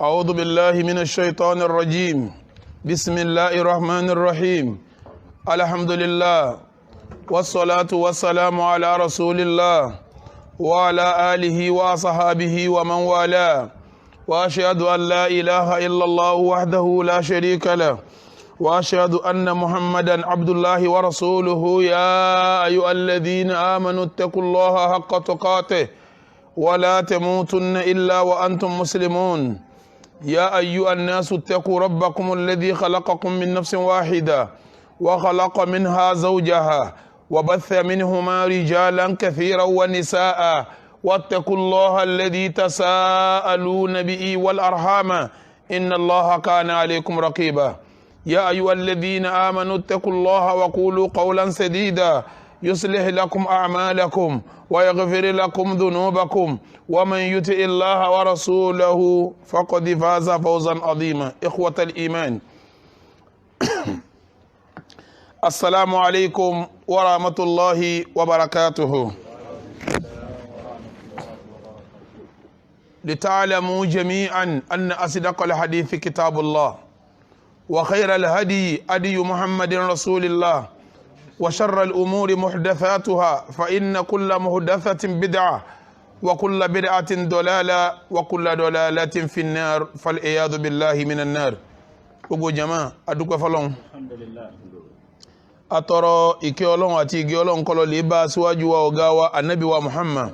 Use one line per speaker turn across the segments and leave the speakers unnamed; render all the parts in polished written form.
أعوذ بالله من الشيطان الرجيم بسم الله الرحمن الرحيم الحمد لله والصلاة والسلام على رسول الله وعلى آله وصحابه ومن والاه وأشهد أن لا إله إلا الله وحده لا شريك له وأشهد أن محمدا عبد الله ورسوله يا أيها الذين آمنوا اتقوا الله حق تقاته ولا تموتن إلا وأنتم مسلمون يا أيها الناس اتقوا ربكم الذي خلقكم من نفس واحدة وخلق منها زوجها وبث منهما رجالا كثيرا ونساء واتقوا الله الذي تساءلون به والأرحام إن الله كان عليكم رقيبا يا أيها الذين آمنوا اتقوا الله وقولوا قولا سديدا يصلح لكم أعمالكم ويغفر لكم ذنوبكم ومن يطع الله ورسوله فقد فاز فوزا عظيما إخوة الإيمان السلام عليكم ورحمة الله وبركاته لتعلموا جميعا أن أصدق الحديث كتاب الله وخير الهدي هدي محمد رسول الله وشر الأمور محدثاتها فإن كل محدثة بدعة وكل بدعة ضلالة وكل ضلالة في النار فالعياذ بالله من النار gbogbo jama adúpẹ́ fọ́lọ́run alhamdulillah atọrọ ìkẹ́ Ọlọ́run àti ìgẹ́ Ọlọ́run kó lọ lè bá síwájú wa ọ̀gá wa Ànábì wa Muhammad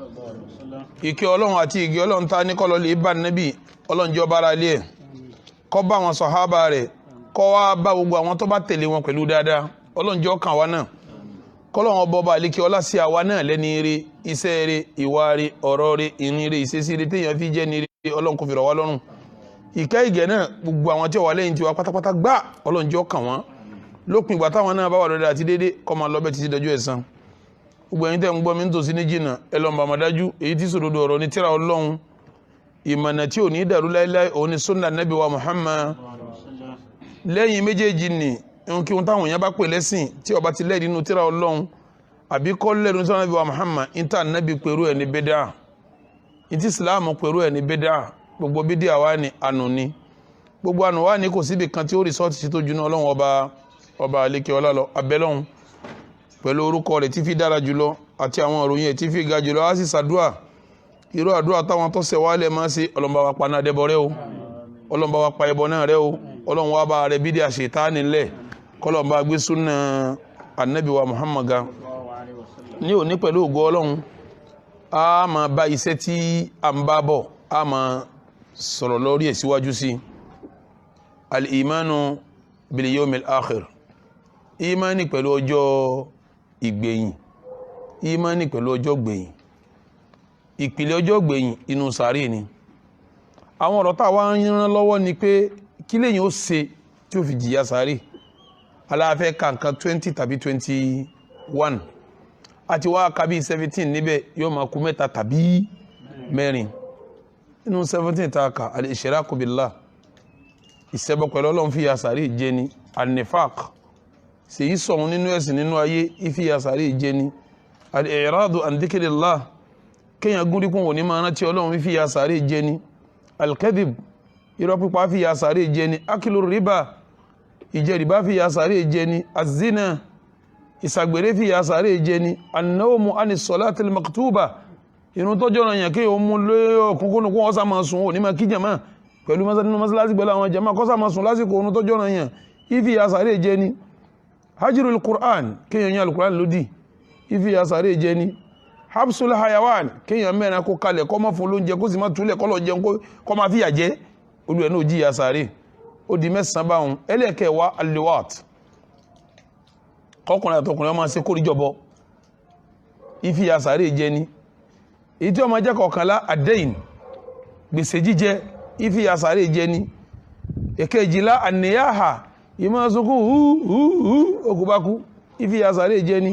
ìkẹ́ Ọlọ́run àti ìgẹ́ Ọlọ́run ta ní kó lọ lè bá Ànábì Ọlọ́run jọ̀ọ́ bára lé kó bá wọn sàhábà rẹ̀ kó wá bá gbogbo àwọn tó bá tẹ̀lé wọn pẹ̀lú dáadáa Ọlọ́run jọ̀ọ́ kàn wá náà kọ́lọ́run ọba àlékè ọlá sí àwa náà lẹ́ni ire iṣẹ́ ire ìwà ire ọ̀rọ̀ ire ìrìn ire ìṣesí ire téèyàn fi jẹ́ ní ire Ọlọ́run kò fi rọ̀ wá lọ́rùn ìkẹ́ ìgẹ̀ náà gbogbo àwọn tí ó wà lẹ́yìn tiwa pátápátá gbá Ọlọ́run jọ̀ọ́ kàn wọ́n lópin ìgbà táwọn náà bá wà lọ́dọ̀ àti dédé kó máa lọ bẹ́ẹ̀ títí dọjọ́ ẹ̀san gbogbo ẹ̀yin tẹ́ ń gbọ́ mi ń tòsí ní jìnnà ẹ lọ mọ̀ àmọ̀dájú èyí tí sòdodo ọ̀rọ̀ ní tírà Ọlọ́run ìmọ̀nà tí ò ní dàrú láíláí òun ni sunna Nabi wa Muhammad lẹ́yìn méjèèjì ni kí wọn táwọn èèyàn bá pè lẹ́sìn tí ó bá ti lẹ́ẹ̀dì nínú tírà Ọlọ́run àbí kọ́ lẹ́ẹ̀dì nínú Nabi wa Muhammad ìta Nabi pẹ̀rú ẹ̀ ní bẹ́dà ìtí Islam pẹ̀rú ẹ̀ ní bẹ́dà gbogbo bídíà wá ní ànú ni gbogbo ànú wá ní kò síbi kan tí ó rìsọ́ọ̀tì sí tó juná Ọlọ́run ọba àlékè ọlá lọ abẹ́lọ́hun pẹ̀lú orúkọ rẹ̀ tí fi dára jùlọ àti àwọn òròyìn ẹ̀ tí fi ga jùlọ á sì sàdúà irú àdúrà táwọn tó sẹ̀wálẹ̀ máa ṣe Ọlọ́run bá wa pa náà dẹ́bọ rẹ o Ọlọ́run bá wa pa ẹbọ náà rẹ o Ọlọ́run wá bá rẹ bídíà ṣètánì lẹ̀ kọ́lọ́run bá gbé súnà Ànábì wa Muhammad ga ní òní pẹ̀lú ògo Ọlọ́run a máa bá iṣẹ́ tí a ń bá bọ̀ a máa sọ̀rọ̀ lórí ẹ̀ síwájú sí al-imanu bil yawmil akhir ìmánì pẹ̀lú ọjọ́ ìgbẹ̀yìn ìmánì pẹ̀lú ọjọ́ gbẹ̀yìn ìpìlẹ̀ ọjọ́ gbẹ̀yìn inú sàárè ni àwọn ọ̀rọ̀ tá wá ń rán lọ́wọ́ ni pé kí lèyìn ó ṣe tí ó fi jìyà sàárè aláàfẹ́ kankan 20 tàbí 21 àti wá kábí 17 níbẹ̀ yóò máa kú mẹ́ta tàbí mẹ́rin inú 17 ta ka al-ishraku billah ìṣẹbọ pẹ̀lú Ọlọ́run fi sàárè jẹ ni al-nifaq ṣe yí sọ̀run nínú ẹ̀sìn nínú ayé ìfi sàárè jẹ ni al-i'radu an dhikrillah kéèyàn gúnrí kún òní máa rántí Ọlọ́run fi sàárè jẹ ni al-kadhib irọ́ pípa fi sàárè jẹ ni akilu riba ìjẹ rìbá fi sàárè jẹ ni az-zina ìsàgbèrè fi sàárè jẹ ni an-nawmu ani salati al-maktuba inú tọ́jọ́ náà yàn kéèyàn mú lé ọkùnkùn kún ọ́sà máa sùn òní máa kí jàmá pẹ̀lú mọ́sálásí pẹ̀lú àwọn jàmá kọ́sà máa sùn lásìkò inú tọ́jọ́ náà yàn ìfi sàárè jẹ ni hajjirul Qur'an kéèyàn yàn al-Qur'an lódì ìfi sàárè jẹ ni habsul hayawan kéèyàn mẹ́rin kó kalẹ̀ kọ́ máa fún lóúnjẹ kó sì máa túlẹ̀ kọ́ lọ jẹun kọ́ máa fìyà jẹ olú ẹ̀ náà jíyà sàárè ó di mẹ́sàn-án báhùn ẹlẹ́ẹ̀kẹwàá al-liwat kọkùnrin àtọkùnrin ọmọ ṣe kórìjọbọ ìfi sàárè jẹ ni èyí tí ọmọ jẹ́ kọ̀ọ̀kanlá àdẹ́yìn gbèsè jíjẹ ìfi sàárè jẹ ni èkejìlá àníyáhà ìmọ̀ sókún òkúbákú ìfi sàárè jẹ ni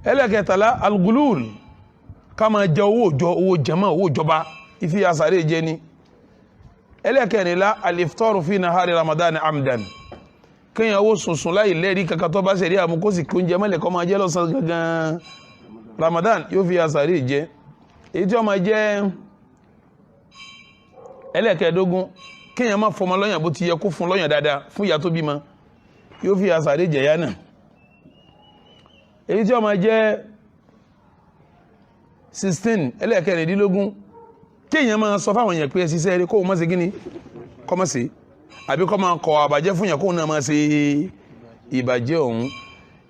ẹlẹ́kẹtàlá al-gulul ká máa jẹ owó jẹmọ́ owó jọba ìfi sàárè jẹ ni ẹlẹ́kẹrìnlá al-iftaru fi nahari Ramadan amdan kíyàn owó sùnsùn láì lẹ́rí kankan tó bá ṣe rí àmú kó sì kí oúnjẹ mẹ́lẹ̀ kọ́ máa jẹ́ lọ́sàn gangan Ramadan yóò fi sàárè jẹ èyí tí ó máa jẹ́ ẹlẹ́kẹ̀ẹ́dógún kéèyàn má fọmọ lọ́yàn bó ti yẹ kó fún lọ́yàn dáadáa fún ìyá tó bímọ yóò fi àsàrí jẹ̀yà náà èyí tí ó máa jẹ́ 16 ẹlẹ́kẹ̀ẹ́rìndínlógún kéèyàn máa sọ fáwọn èèyàn pé ṣiṣẹ́ eré kóun má ṣe kíni kọ́ má ṣe àbí kọ́ máa kọ àbàjẹ́ fún yàn kóun náà máa ṣe ìbàjẹ́ ọ̀hún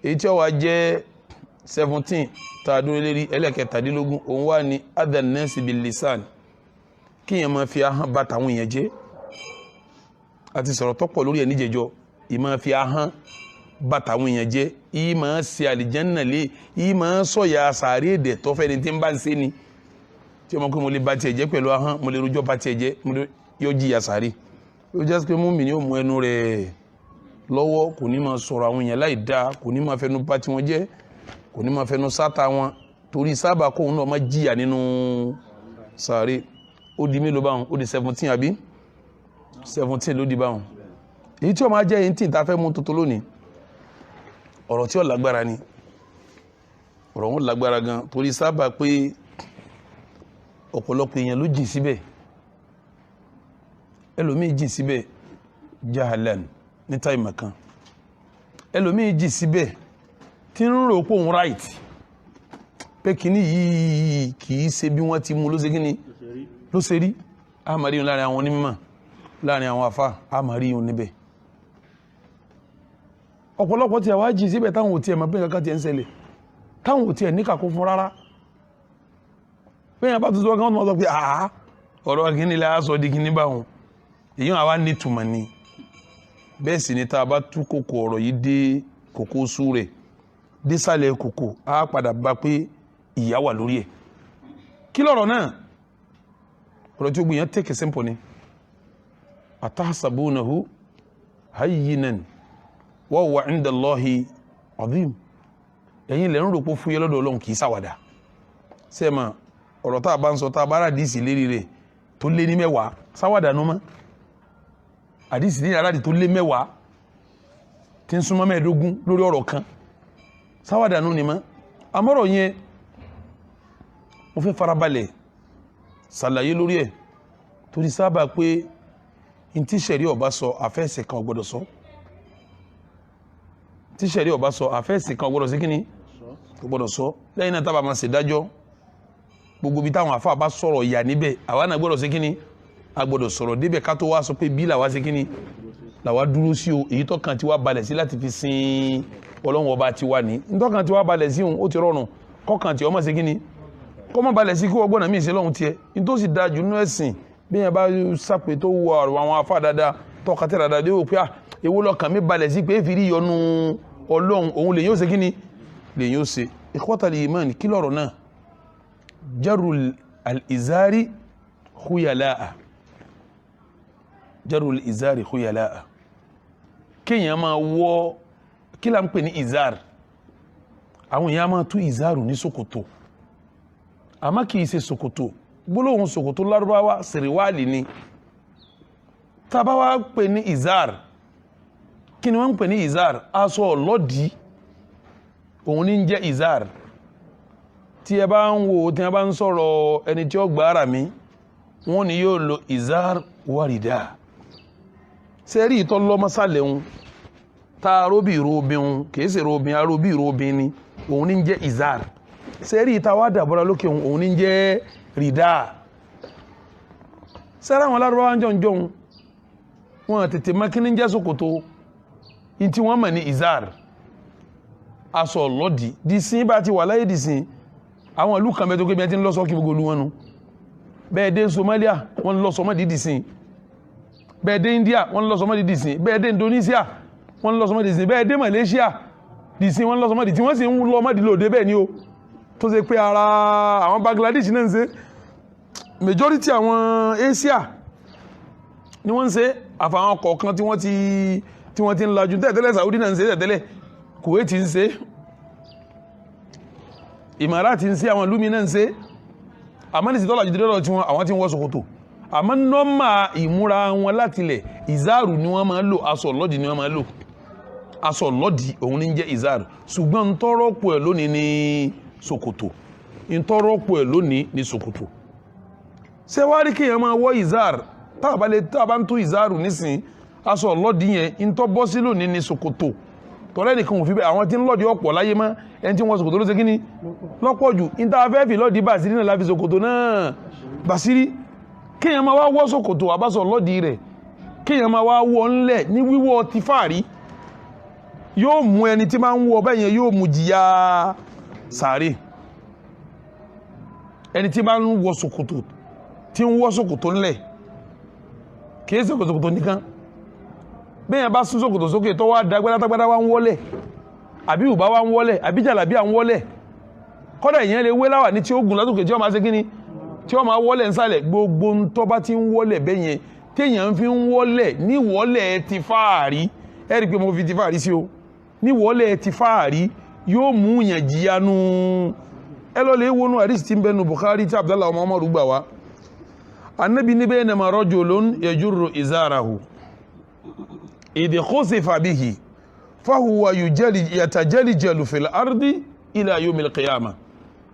èyí tí ó wá jẹ́ 17 tàdúró lérí ẹlẹ́kẹ̀ẹ́tàdínlógún òun wà ní adhanasi bil lisan kéèyàn máa fi ahọ́n bá tàwọn èèyàn jẹ́ àti sọ̀rọ̀ tọ́pọ̀ lórí ẹ̀ níjẹjọ́ ìmáa fi ahọ́n bá tàwọn èèyàn jẹ́ ìmáa ṣe àlìjánná lé ìmáa sọ̀yà sàárè èdè tọ́fẹ́ ni tí ń bá ń ṣe ni tí ọmọ pé mo lè bá tiẹ̀ jẹ́ pẹ̀lú ahọ́n mo lè rojọ́ bá tiẹ̀ jẹ́ yóò jìyà sàárè yóò jẹ́ pé mú mi ní òmù ẹnu rẹ̀ lọ́wọ́ kò ní máa sọ̀rọ̀ àwọn èèyàn láì dáa kò ní máa fẹnu bá tiwọn jẹ́ kò ní máa fẹnu sáta wọn torí sábà kóun náà máa jìyà nínú sàárè ó di mélòó báwọn ó di 17 àbí 17 ló di báwọn èyí tí ó máa jẹ́ 18 tá a fẹ́ mú tuntun lónìí ọ̀rọ̀ tí ó lágbára ni ọ̀rọ̀ wọn lágbára gan torí sábà pé ọ̀pọ̀lọpọ̀ èèyàn ló jìn síbẹ̀ ẹlòmíì jìn síbẹ̀ jahalan ní táìmà kan ẹlòmíì jìn síbẹ̀ tí ń rò pé òun right pé kíní yìí kìí ṣe bí wọ́n ti mú ló ṣe kíní ló ṣe rí àmàríyàn láàrin àwọn onímọ̀ láàrin àwọn àfá àmàríyàn níbẹ̀ ọ̀pọ̀lọpọ̀ tí a wá jìn síbẹ̀ táwọn ò tiẹ̀ mọ̀ pé kankan tiẹ̀ ń ṣẹlẹ̀ táwọn ò tiẹ̀ níkàkó fún rárá bẹ́ẹ̀ bá tó sọ kan wọ́n sọ pé àá ọ̀rọ̀ kíní lẹ́ sọ di kíní báwọn èyí àwa ní túmọ̀ ni bẹ́ẹ̀ sì ni tá a bá tú kòkò ọ̀rọ̀ yìí dé kòkó sú rẹ̀ désàlẹ̀ kòkò á padà bá pé ìyà wà lórí ẹ̀ kí lọ́rọ̀ náà ọ̀rọ̀ tí ó gbìyàn take a simple ni atahsabunahu hayyinan wa huwa inda Allahi azim ẹ̀yin lẹ́ ń rò pé fúyẹ́ lọ́dọ̀ Ọlọ́run kì í ṣàwàdà sẹ́ẹ̀mà ọ̀rọ̀ tá a bá ń sọ tá a bá rà díìsì lérí rẹ̀ tó lé ní 10 ṣàwàdà nú mọ́ àdísì ní àrádì tó lé 10 tí ń súnmọ́ 15 lórí ọ̀rọ̀ kan sáwádànú ni mọ́ àmọ́rọ̀ yẹn mo fẹ́ farabalẹ̀ ṣàlàyé lórí ẹ̀ torí sábà pé in tí ṣẹ̀rí ọba sọ àfẹ́ẹ̀sẹ̀ kan ò gbọ́dọ̀ sọ tí ṣẹ̀rí ọba sọ àfẹ́ẹ̀sẹ̀ kan ò gbọ́dọ̀ sí kíní ò gbọ́dọ̀ sọ lẹ́yìn náà tábà máa ṣe dájọ́ gbogbo bí táwọn àfáà bá sọ̀rọ̀ ìyà níbẹ̀ àwa náà gbọ́dọ̀ sí kíní a gbọ́dọ̀ sọ̀rọ̀ débẹ̀ ká tó wá sọ pé bí làwa sí kíní làwa dúró sí o èyí tọ́kàn tí wá balẹ̀ sí láti fi sin Ọlọ́run ọba ti wá ní tọ́kàn tí wá balẹ̀ sí òun ó ti rọrùn kọ́kàn tí ọmọ sí kíní kọ́ mọ́ balẹ̀ sí kí wọ́n gbọ́nà míì sí lọ́hun tiẹ̀ ní tó sì da jù nínú ẹ̀sìn bí yẹn bá sápè tó wọ àwọn afá dáadáa tọ́ka tẹ́ dáadáa dé wò pé èwo lọ́kàn mi balẹ̀ sí pé èfi rí yọnu Ọlọ́run òun lè yóò ṣe kíní lè yóò ṣe ikhwatal iman kí lọ́rọ̀ náà jarul al-izari khuyala'a jarul izari khuyala'a kéèyàn máa wọ kí la ń pè ní izar àwọn èèyàn máa tú izaru ní ṣòkòtò àmọ́ kìí ṣe ṣòkòtò gbólóhùn ṣòkòtò lárúbáwá sìrìwálì ni tá bá wá pè ní izar kí ni wọ́n ń pè ní izar aṣọ ọlọ́dì òun ní jẹ́ izar tí ẹ bá ń wo tí ẹ bá ń sọ̀rọ̀ ẹni tí ó gbà ara mi wọ́n ní yóò lo izar wàrídà sẹ́rí ìtọ́ lọ́mọ́sálẹ̀ ń ta róbì robin kìí ṣe robin aróbì robin ni òun ní jẹ́ izar sẹ́rí ìta wá dàbọ́ra lókè òun ní jẹ́ rìdá sẹ́rá àwọn alárọ́wá jọun wọn tètè mọ́kí ní jẹ́ ṣòkòtò in tí wọ́n mọ̀ ní izar aṣọ lọ́dì dìsín bá ti wà láyé dìsín àwọn ìlú kan mẹ́tọ́ gbé tí ń lọ́sọ́ kí gbogbo olú wọn nù bẹ́ẹ̀ dé Somalia wọ́n lọ́sọ́ mọ́ dìdìsín bẹ́ẹ̀ dé India wọ́n lọ́sọ́ mọ́ dìdìsín bẹ́ẹ̀ dé Indonesia wọ́n lọ́sọ́ mọ́ dìdìsín bẹ́ẹ̀ dé Malaysia dìsín wọ́n lọ́sọ́ mọ́ dìdìsín wọ́n sì ń lọ mọ́ dìlò dé bẹ́ẹ̀ ni o tó ṣe pé ara àwọn Bangladesh náà ń ṣe majority àwọn Asia ni wọ́n ń ṣe àfàwọn kọ̀ọ̀kan tí wọ́n ti ń lajú tẹ́tẹ́lẹ̀ Saudi náà ń ṣe tẹ́tẹ́lẹ̀ Kuwait ń ṣe Ìmárátì ń ṣe àwọn ìlú mi náà ń ṣe àmọ́ ní ìsìtọ́lá jù dọ́dọ̀ tí àwọn tí ń wọ ṣòkòtò àmọ́ nọ́mà ìmúra wọn látilẹ̀ ìzáàrù ni wọ́n máa lò aṣọ lọ́dì ni wọ́n máa lò aṣọ lọ́dì òun ní jẹ́ ìzáàrù ṣùgbọ́n ń tọ́rọ́pọ̀ ẹ̀ lónìí ní ṣòkòtò ń tọ́rọ́pọ̀ ẹ̀ lónìí ní ṣòkòtò ṣé wá rí kéèyàn máa wọ ìzáàrù tá bá ń tú ìzáàrù nísìn aṣọ lọ́dí yẹn in tó bọ́ sí lónìí ní ṣòkòtò tọ́lẹ́ nìkan ò fi bẹ́ẹ̀ àwọn tí ń lọ́dí ọ̀pọ̀ láyé mọ́ ẹni tí wọ́n ṣòkòtò ló ṣe kí ni lọ́pọ̀ jù in tá fẹ́ fi lọ́dí bàṣírí náà láfi ṣòkòtò náà bàṣírí kéèyàn máa wá wọ́ ṣòkòtò àbáṣọ lọ́dí rẹ̀ kéèyàn máa wá wọ́ ńlẹ̀ ní wíwọ́ ti fàárí yóò mú ẹni tí máa ń wọ bẹ́ẹ̀ yẹn yóò mú jìyà sàárè ẹni tí máa ń wọ ṣòkòtò tí ń wọ́ ṣòkòtò ńlẹ̀ kìí ṣe ṣòkòtò nìkan bẹ́yàn bá sún ṣòkòtò sókè tó wá dágbádágbádá wá ń wọ́lẹ̀ àbí ùbá wá ń wọ́lẹ̀ àbí jàlábí à ń wọ́lẹ̀ kọ́dà ìyẹn lè wé láwà ní tí ó gùn látòkè tí ó máa ṣe kíni tí ó máa wọ́lẹ̀ nsàlẹ̀ gbogbo ń tó bá ti ń wọ́lẹ̀ bẹ́yẹn téèyàn fi ń wọ́lẹ̀ ní wọ́lẹ̀ ti fáàrí ẹ rí i pé mo fi ti fáàrí sí o ní wọ́lẹ̀ ti fáàrí yóò mú yàn jìyanu ẹ lọ lè wọnú àdìsí tí ń bẹnu Bukhari tí Abdallah ọmọ Umar gbà wá annabi ní baynama rajulun yajurru izarahu idh khusifa bihi fahuwa yatajaljalu fil ardi ila yawmil qiyamah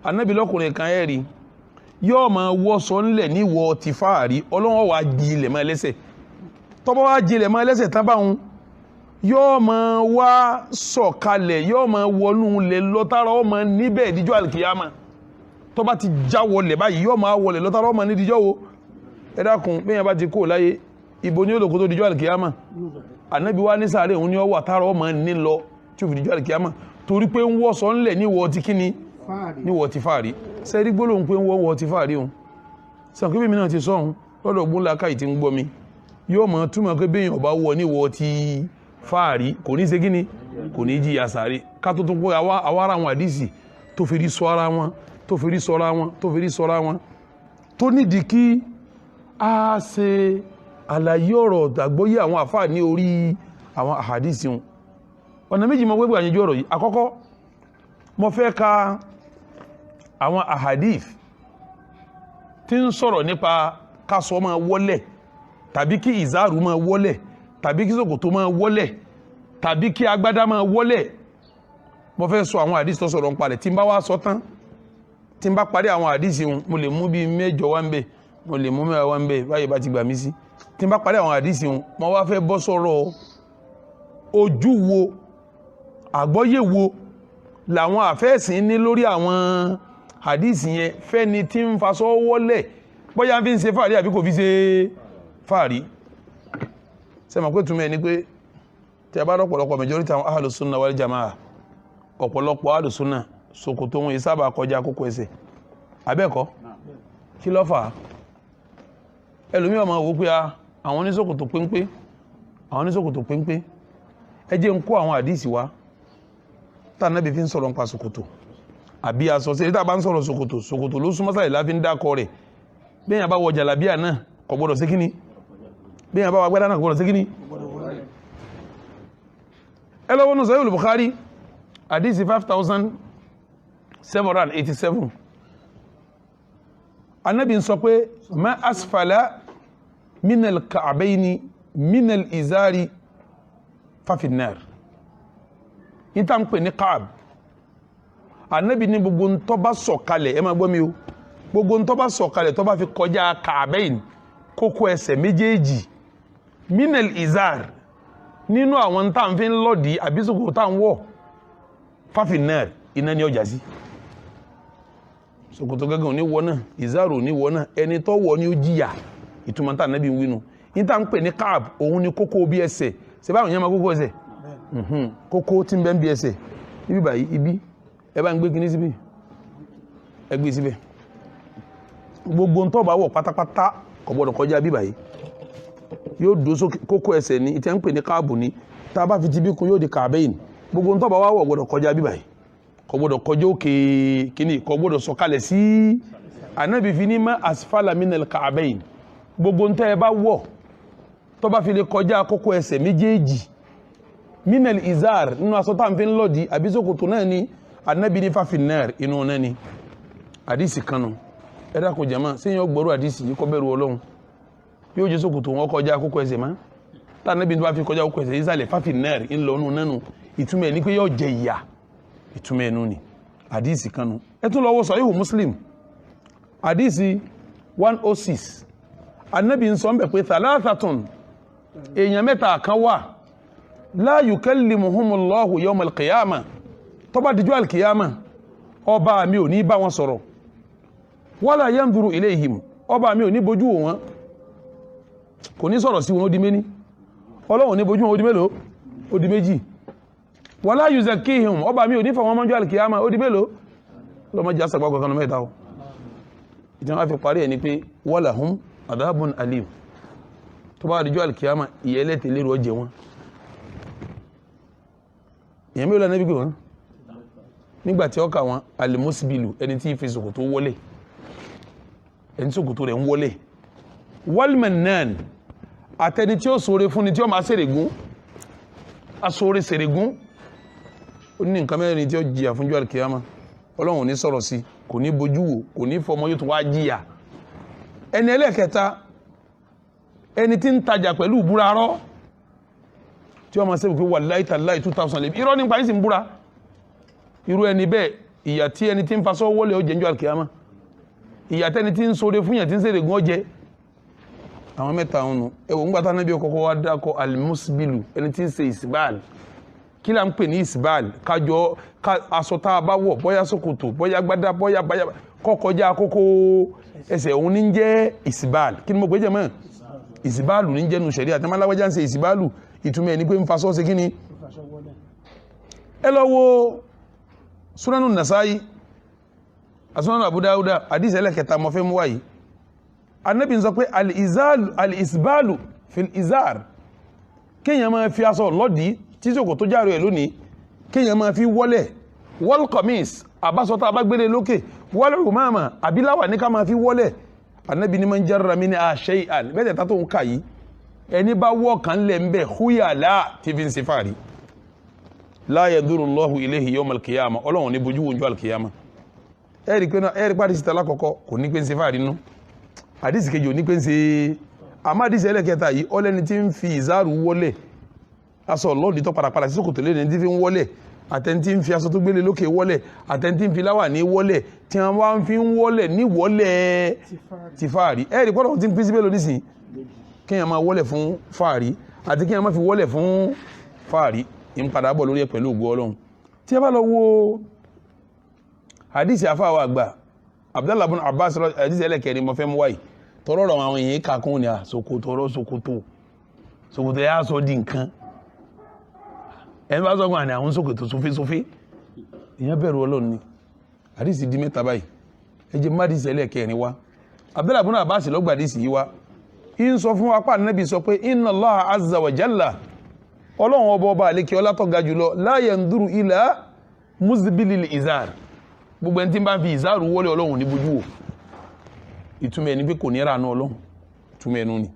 annabi lọ́kùnrin kan ẹ̀rí yóò máa wọ́sọ ńlẹ̀ ní wọ́ ti fáàrí ọlọ́wọ́ wa jilẹ̀ máa lẹ́sẹ̀ tọ́bọ́ wá jilẹ̀ máa lẹ́sẹ̀ tán báhun yóò máa wá sọ̀kalẹ̀ yóò máa wọnú lẹ̀ lọ́tàrà ọmọ níbẹ̀ díjọ́ alkiyama tó bá ti já wọlẹ̀ báyìí yóò máa wọlẹ̀ lọ́tàrà ọmọ ní díjọ́ wo ẹ dákun bẹ́yàn bá ti kó láyé ibo ní olóko tó díjọ́ alkiyama ànábi wá ní sáré òun ni ó wà tààrà ọmọ ní lọ tí ó fi díjọ́ alkiyama torí pé ń wọ́ sọ ńlẹ̀ níwọ̀ ti kíni níwọ̀ ti fàárí sẹ́rí gbólóhùn pé ń wọ́ ti fàárí òun sàn kí mímí náà ti sọ́hun lọ́dọ̀ gbóńlá káì ti ń gbọ́ mi yóò mọ̀ túmọ̀ pé bẹ́yàn ọba wọ níwọ̀ ti fàárí kò ní ṣe kíni kò ní jí àsáré ká tó tún pé àwárà àwọn àdìsí tó fi rí sọ ara wọn tó fi rí sọra wọn tó fi rí sọra wọn tó nídìí kí a ṣe àlàyé ọ̀rọ̀ àgbọ́yé àwọn àfáà ní orí àwọn àhàdìsí wọn ọ̀nà méjì mọ́ gbẹ́gbẹ́ àyẹjú ọ̀rọ̀ yìí àkọ́kọ́ mo fẹ́ ka àwọn àhàdìf tí ń sọ̀rọ̀ nípa kásọ máa wọ́lẹ̀ tàbí kí ìzáàrù máa wọ́lẹ̀ tàbí kí ṣòkòtò máa wọ́lẹ̀ tàbí kí agbádá máa wọ́lẹ̀ mo fẹ́ sọ àwọn àhàdìs tó sọ̀rọ̀ ń parẹ̀ tí ń bá wá sọ tán tí ń bá parí àwọn àhàdìs wọn mo lè mú bí mẹ́jọ wá ń bẹ̀ mo lè mú mẹ́wàá wá ń bẹ̀ báyìí bá ti gbà mí sí tí n bá parí àwọn àdìsí wọn mo wá fẹ́ bọ́ sọ̀rọ̀ ojú wo àgbọ́yé wo làwọn àfẹ́sìn ní lórí àwọn àdìsí yẹn fẹ́ni tí ń fasọ́ wọ́lẹ̀ bóyá fi ń ṣe fàárí àbí kò fi ṣe fàárí sẹ́mọ̀ pé túnmọ̀ ẹni pé tí a bá rọ̀pọ̀lọpọ̀ majority àwọn ahlus sunnah wal jamaa ọ̀pọ̀lọpọ̀ ahlus sunnah ṣòkòtò wọn ìsábà kọjá kókó ẹsẹ̀ abẹ́ẹ̀kọ́ kí ló fà á ẹlòmí ọmọ òwò pé àwọn oníṣòkòtò péńpé ẹ jẹ́ ń kó àwọn àdísì wá tá Nábì fi ń sọ̀rọ̀ nípa ṣòkòtò àbí aṣọ sí ìta bá ń sọ̀rọ̀ ṣòkòtò ló súnmọ́ sáyẹ̀ láfi ń dákọ rẹ̀ bẹ́yàn bá wọ jàlábíà náà kò gbọ́dọ̀ sí kíní bẹ́yàn bá wọ agbádá náà kò gbọ́dọ̀ sí kíní ẹ lọ wọnú Sahih Bukhari àdísì 5787 Ànábì ń sọ pé ma asfala minal ka'bayni minal izari fafinnar ìta ń pè ní Ka'b Ànábì ní gbogbo ń tó bá sọ̀kalẹ̀ ẹ máa gbọ́ mi o gbogbo ń tó bá sọ̀kalẹ̀ tó bá fi kọjá Ka'bayn kókó ẹsẹ̀ méjèèjì minal izar nínú àwọn tá ń fi ń lọ́dí àbísòkò tá ń wọ̀ fafinnar iná ni ọjà sí ṣòkòtò gẹ́gẹ́ òní wọ náà ìzáàrò òní wọ náà ẹni tó wọ ní ó jìyà ìtumọ̀ tá Ànábì ń wínú níta ń pè ní Ka'b òun ni kókó bí ẹsẹ̀ ṣe báwọn yẹn máa kókó ẹsẹ̀ kókó tí ń bẹ ń bí ẹsẹ̀ ibi báyìí ibi ẹ bá ń gbé kíní síbí ẹ gbé síbẹ̀ gbogbo ń tó bá wọ̀ pátápátá kò gbọdọ̀ kọjá bí báyìí yóò dó sókè kókó ẹsẹ̀ ní ìtẹ́ ń pè ní Ka'b ní tá a bá fi ti bí kun yóò di Ka'bayn gbogbo ń tó bá wọ̀ gbọdọ̀ kọjá bí báyìí kò gbọdọ̀ kọjá òkè kíní kò gbọdọ̀ sọ̀kalẹ̀ sí Ànábì fi ní ma asfala minal Ka'bayn gbogbo ń tẹ́ ẹ bá wọ̀ tó bá fi lè kọjá kókó ẹsẹ̀ méjèèjì minal izar nínú aṣọ tá ń fi ń lọ́dí àbí ṣòkòtò náà ni Ànábì ní fafinnar inú náà ni àdísì kanu ẹ dákun jàmá sí yóò gbọ́rọ̀ àdísì yìí kọ́ bẹ̀rù Ọlọ́run yóò jẹ́ ṣòkòtò wọn kọjá kókó ẹsẹ̀ má tá Ànábì tó bá fi kọjá kókó ẹsẹ̀ ìsàlẹ̀ fafinnar ńlọnù nánu ìtumọ̀ ní pé yóò jẹ ìyà ìtumọ̀ ẹnu ni àdísì kanu ẹ tún lọ wo Sahihu Muslim àdísì 106 anabi ń sọ ń bẹ̀ pé thalathatun èèyàn mẹ́ta kan wà la yukallimuhumullahu yawmal qiyamah tó bá dijọ́ alkiyama ọba mi ò ní bá wọn sọ̀rọ̀ wala yanzuru ilayhim ọba mi ò ní bojú wọn kò ní sọ̀rọ̀ sí wọn ó di méní ọlọ́run ní bojú wọn ó di mélòó ó di méjì wala yuzakkihim ọba mi ò ní fọwọ́n mọ́jú alkiyama ó di mélòó lọ́mọdé àṣàgbà kankan mẹ́ta o ìjọba fi parí ẹ̀ ní pé walahum adhabun alim tó bá dijọ́ alkiyama ìyẹ́lẹ́tẹ̀ lérò ọjẹ́ wọn ìyẹn mẹ́rin lẹ́nà bí wọn nígbàtí ọkà wọn alimusbilu ẹni tí fi ṣòkòtò wọlé ẹni tí ṣòkòtò rẹ̀ ń wọlé walmannan àtẹni tí ó ṣoore fún ni tí ó máa ṣèrègún aṣoore ṣèrègún ó ní nǹkan mẹ́rin tí ó jìyà fún jọ́ alkiyama ọlọ́run ò ní sọ̀rọ̀ sí kò ní bojú wò kò ní fọmọ yóò tún wá jìyà ẹni ẹlẹ́kẹta ẹni tí ń tajà pẹ̀lú ìbúrarọ́ tí wọ́n máa ṣe wípé wallahi tallahi 2000 lè irọ́ nípa yìí sì ń búra irú ẹni bẹ́ẹ̀ ìyà tí ẹni tí ń fasọ́ wọlé ó jẹ níjọ́ alkiyama ìyà tẹ́ni tí ń ṣoore fún yàn tí ń ṣèrè gún ọjẹ́ àwọn mẹ́ta ọ̀nù ẹwọ ń gbátá nábí ọkọ̀kọ́ wá dákọ̀ alimusbilu ẹni tí ń ṣe ìsìbáàlì kí là ń pè ní ìsìbáàlì kájọ aṣọ tá a bá wọ̀ bóyá ṣòkòtò bóyá gbádá bóyá kọ́kọ́já kókó ẹsẹ̀ òun ní jẹ́ ìsìbáàlì kí ni mo pè jẹ́ mọ́ ìsìbáàlù ní jẹ́nu ṣẹ̀rí àtẹ́máláwájá ń ṣe ìsìbáàlù ìtumọ̀ ẹni pé ń fasọ́ sí kíni ẹ lọ wo Sunanu Nasa'i Sunanu Abu Dawuda hadith ẹlẹ́kẹta mọ́fẹ́ mú wáyìí Ànábì ń sọ pé al-isbalu fil izar kéèyàn máa fi aṣọ lọ́dí tí sòkò tó járe ẹ̀ lónìí kéèyàn máa fi wọlẹ̀ wal qamis àbásọta abágbélé lókè wal umama àbíláwà ní ká máa fi wọlẹ̀ Ànábì ní man jarra minha shay'an bẹ́ẹ̀ tàtó ń kà yìí ẹni bá wọ́ kan lẹ̀ ń bẹ̀ khuyala tí fi ń ṣe fàárí la yadurullahu ilayhi yawm al-qiyamah ọlọ́run ní bojú wọ́njú al-qiyamah ẹ̀rí pàdé síta lákọ̀ọ́kọ́ kò ní pé ń ṣe fàárí nú àdísì kejì ò ní pé ń ṣe àmádìsì ẹlẹ́kẹta yìí ọlẹ́ni tí ń fi ìzáàrù wọlẹ̀ aṣọ lọ́ọ̀dì tó parapara sí sókòtò lẹ́ni tí fi ń wọlẹ̀ àtẹni tí ń fi aṣọ tó gbélé lókè wọlẹ̀ àtẹni tí ń fi láwà ní wọlẹ̀ tí wọ́n wá ń fi ń wọlẹ̀ ní wọlẹ̀ ti fàárí ẹ̀rí pọ́dọ̀ tí ń pín sí mélòó nísìn kíyàn máa wọlẹ̀ fún fàárí àti kíyàn máa fi wọlẹ̀ fún fàárí ń padà bọ̀ lórí ẹ̀ pẹ̀lú ògo Ọlọ́run tí a bá lọ wo hadisi afáwà àgbà Abdullah ibn Abbas hadisi ẹlẹ́kẹ̀ẹ́ni mo fẹ́ mú wáyìí tọrọ ọ̀rọ̀ àwọn èèyàn kàkún ní àsòkòtò ọ̀rọ̀ sòkòtò yá sọ di nǹkan ẹni bá sọ́gbọ́n àní àwọn sòkòtò sófésófé èèyàn bẹ̀rù Ọlọ́run ni hadisi di mẹ́ta báyìí ẹjẹ mádìsí ẹlẹ́kẹ̀ẹ́ni wá Abdullah ibn Abbas lọ́gbà hadisi yìí wá ń sọ fún apá Ànábì sọ pé inna Allah azza wa jalla Ọlọ́run ọba àlékè ọlá tó ga jùlọ la yanduru ila muzbilil izar gbogbo ẹni tí bá ń fi ìzáàrù wọlé Ọlọ́run ní bojú wò ìtumọ̀ ẹni pé kò ní ránú Ọlọ́run ìtumọ̀ ẹnu ni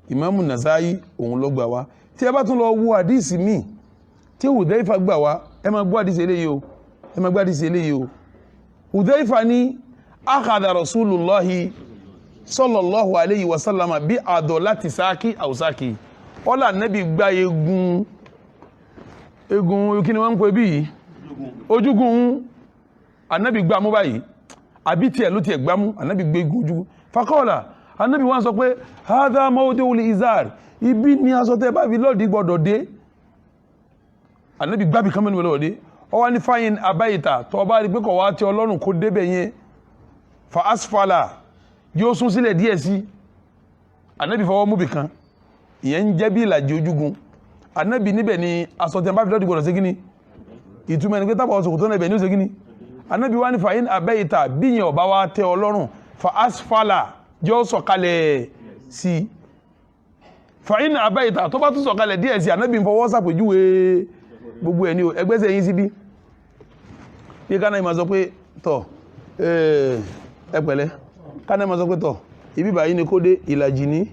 Imamu Nasa'i òun ló gbà wá tí ẹ bá tún lọ wo àdísì míì tí Hudhaifa gbà wá ẹ máa gbọ́ àdísì eléyìí o ẹ máa gbọ́ àdísì eléyìí o Hudhaifa ní akhadha Rasulullahi sallallahu alayhi wa sallama bí adolati sáàkì àwùsáàkì ọlá nẹ́bí gbá egun kí ni wọ́n ń pè bí ojúgun Ànábì gbá mú báyìí àbí tí ẹ̀ ló ti ẹ̀ gbá mú Ànábì gbé egun ojúgun fakọ́ọ̀lá Ànábì wọ́n sọ pé hadha mawdi'ul izar ibi ni aṣọ tẹ́ bá fi lọ́ọ̀dí gbọ́dọ̀ dé Ànábì gbábi kan mẹ́nu lọ́ọ̀dé ọwá ní fáyín abáyìta tó bá rí pé kọ̀ wá tí Ọlọ́run kó débẹ̀ yẹn fa asfala yóò sún sílẹ̀ díẹ̀ sí Ànábì fọwọ́ mú bì kan ìyẹn ń jẹ́ bí ìlàjì ojúgun Ànábì níbẹ̀ ni aṣọ tẹ́ bá fi lọ́ọ̀dí gbọ́dọ̀ sí kíní ìtumọ̀ ẹni pé tábà ọ̀sọ̀kò tó nẹ̀bẹ̀ ní ó sí kíní Ànábì wá ní fàyín abẹ́yìta bí yẹn ọba wá tẹ́ Ọlọ́run fa asfala jọ sọ̀kalẹ̀ sí fàyín abẹ́yìta tó bá tún sọ̀kalẹ̀ díẹ̀ sí Ànábì fọwọ́ sàpèjúwe gbogbo ẹni ẹgbẹ́sẹ̀ yín síbí bí ká náà ma sọ pé tọ̀ ẹpẹ̀lẹ́ ká náà ma sọ pé tọ̀ ibi báyìí ni kó dé ìlàjì ní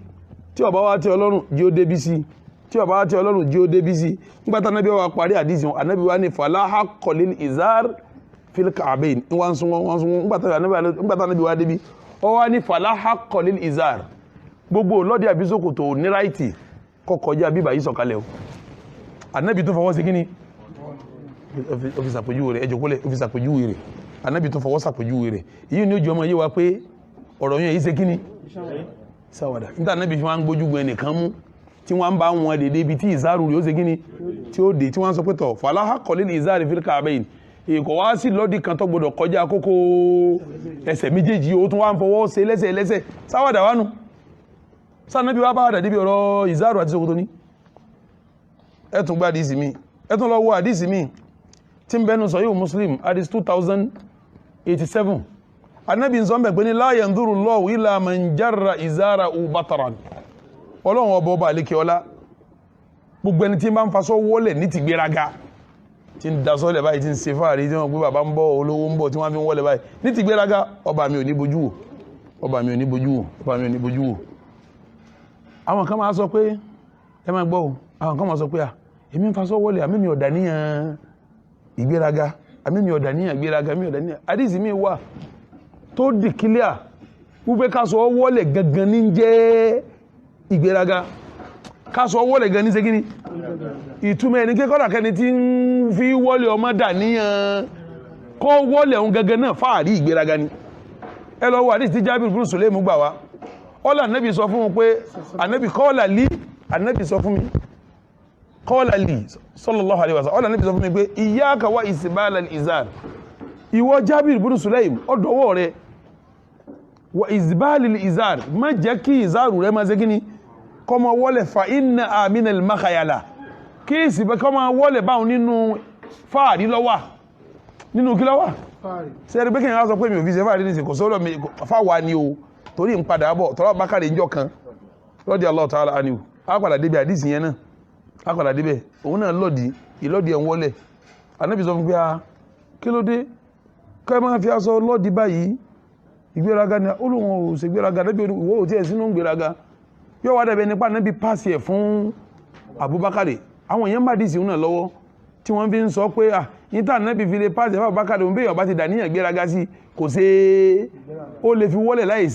tí ọba wá tẹ́ Ọlọ́run jí ó débí sí tí ọba wá tẹ́ Ọlọ́run jí ó débí sí nígbàtà Ànábì wá parí àdísì wọn Ànábì wá ní fàláhà kọlil izar fílíkà àbẹ́yìn wọ́n sún nígbàtà Ànábì wá débí ọ wá ní fàláhà kọlil izar gbogbo lọ́dí àbísòkòtò ní ráìtì kọkọjá bíbà yìí sọ̀kalẹ̀ o Ànábì tó fọwọ́ sí kíní ọ́fíìsì àpèjúwe rẹ̀ ẹjọ́kólẹ̀ ọ́fíìsì àpèjúwe rẹ̀ Ànábì tó fọwọ́ sàpèjúwe rẹ̀ yìí ni ó jọ ọmọ yé wa pé ọ̀rọ̀ yẹn yìí ṣe kíní sáwàdà níta Ànábì fi wọ́n ń gbójú gbọ́ ẹnìkan mú tí wọ́n bá wọn dédé ibi tí ìzáàrù rẹ̀ ó ṣe kíni tí ó dé tí wọ́n sọ pé tọ̀ fàlàhà kọ́lé ní ìzáàrù fil ka'bayn èkó wá sí lọ́dì kan tó gbọdọ̀ kọjá kókó ẹsẹ̀ méjèèjì ó tún wá ń fọwọ́ ṣe lẹ́sẹ̀ sáwàdà wánu sànàbí wá bá wàdà débi ọ̀rọ̀ ìzáàrù àti ṣòkòtò ní ẹ̀tún gbá àdísì mi ẹ̀tún lọ wo àdísì mi tí ń bẹnu Sahih Muslim àdís 2087 Ànábì ń sọ ń bẹ̀ pé ní la yanzuru Allahu ila man jarra izarahu bataran ọlọ́run ọba àlékè ọlá gbogbo ẹni tí ń bá ń fasọ́ wọlẹ̀ ní ti gbéraga tí ń dasọ́lẹ̀ báyìí tí ń ṣe fáàrí tí wọ́n gbé bàbá ń bọ̀ olówó ń bọ̀ tí wọ́n fi ń wọlẹ̀ báyìí ní ti gbéraga ọba mi ò ní bojú wò ọba mi ò ní bojú wò ọba mi ò ní bojú wò. àwọn kan máa sọ pé ẹ máa gbọ́ o àwọn kan máa sọ pé à èmi ń fasọ́ wọlẹ̀ àmì mi ọ̀dà níyàn ìgbéraga àmì mi ọ̀dà níyàn ìgbéraga mi ọ̀dà níyàn àdìsí mi wà tó dì kílíà wípé ká sọ wọlẹ̀ gangan ní jẹ́ ìgbéraga ká sọ wọlẹ̀ gan ní segini ìtumọ̀ ẹni kí kọ́dà kẹni tí ń fi wọlé ọmọ dà níyàn kọ́ wọlé ohun gangan náà fàárí ìgbéraga ni ẹ lọ wà ní ti Jábìr ibn Sulaym gbà wá ọlá Ànábì sọ fún un pé Ànábì kọ́ọ̀lá lí Ànábì sọ fún mi kọ́ọ̀lá lí sallallahu alaihi wasallam ọlá Ànábì sọ fún mi pé iyyaka wa isbal al-izar ìwọ Jábìr ibn Sulaym ọdọwọ́ rẹ wa isbal al-izar má jẹ́ kí ìzáàrù rẹ má ṣe kíni kọmọ wọlẹ̀ fa inna aminal makhayala kí ìsìnkú kọmọ wọlẹ̀ báhùn nínú fàárí lọ́wà nínú kí lọ́wà sẹ́rí pé kí n sọ pé mi ò fi ṣe fàárí ní ìsìnkú sọ́lọ̀ fàwà ní o torí ń padà bọ̀ tọ́lọ́ Bákàrẹ̀ ìjọ kan radiyallahu ta'ala anhu a padà débẹ̀ àdísì yẹn náà a padà débẹ̀ òun náà ìlọ́dì ẹ̀ ń wọlẹ̀ Ànábì sọ fún pé kí ló dé ká máa fi aṣọ lọ́dì báyìí ìgbéraga ni olóhùn ò ṣe gbéraga lẹ́bí ìwọ́ ò tí ẹ̀ sínú gbéraga yóò wá dẹ̀bẹ̀ nípa Ànábì pàṣẹ ẹ̀ fún Abubakar àwọn èèyàn bá dìsí náà lọ́wọ́ tí wọ́n fi ń sọ pé níta Ànábì fi lè pàṣẹ fún Abubakar òun béèyàn bá ti dàníyàn gbéraga sí kò ṣe ó lè fi wọlé láì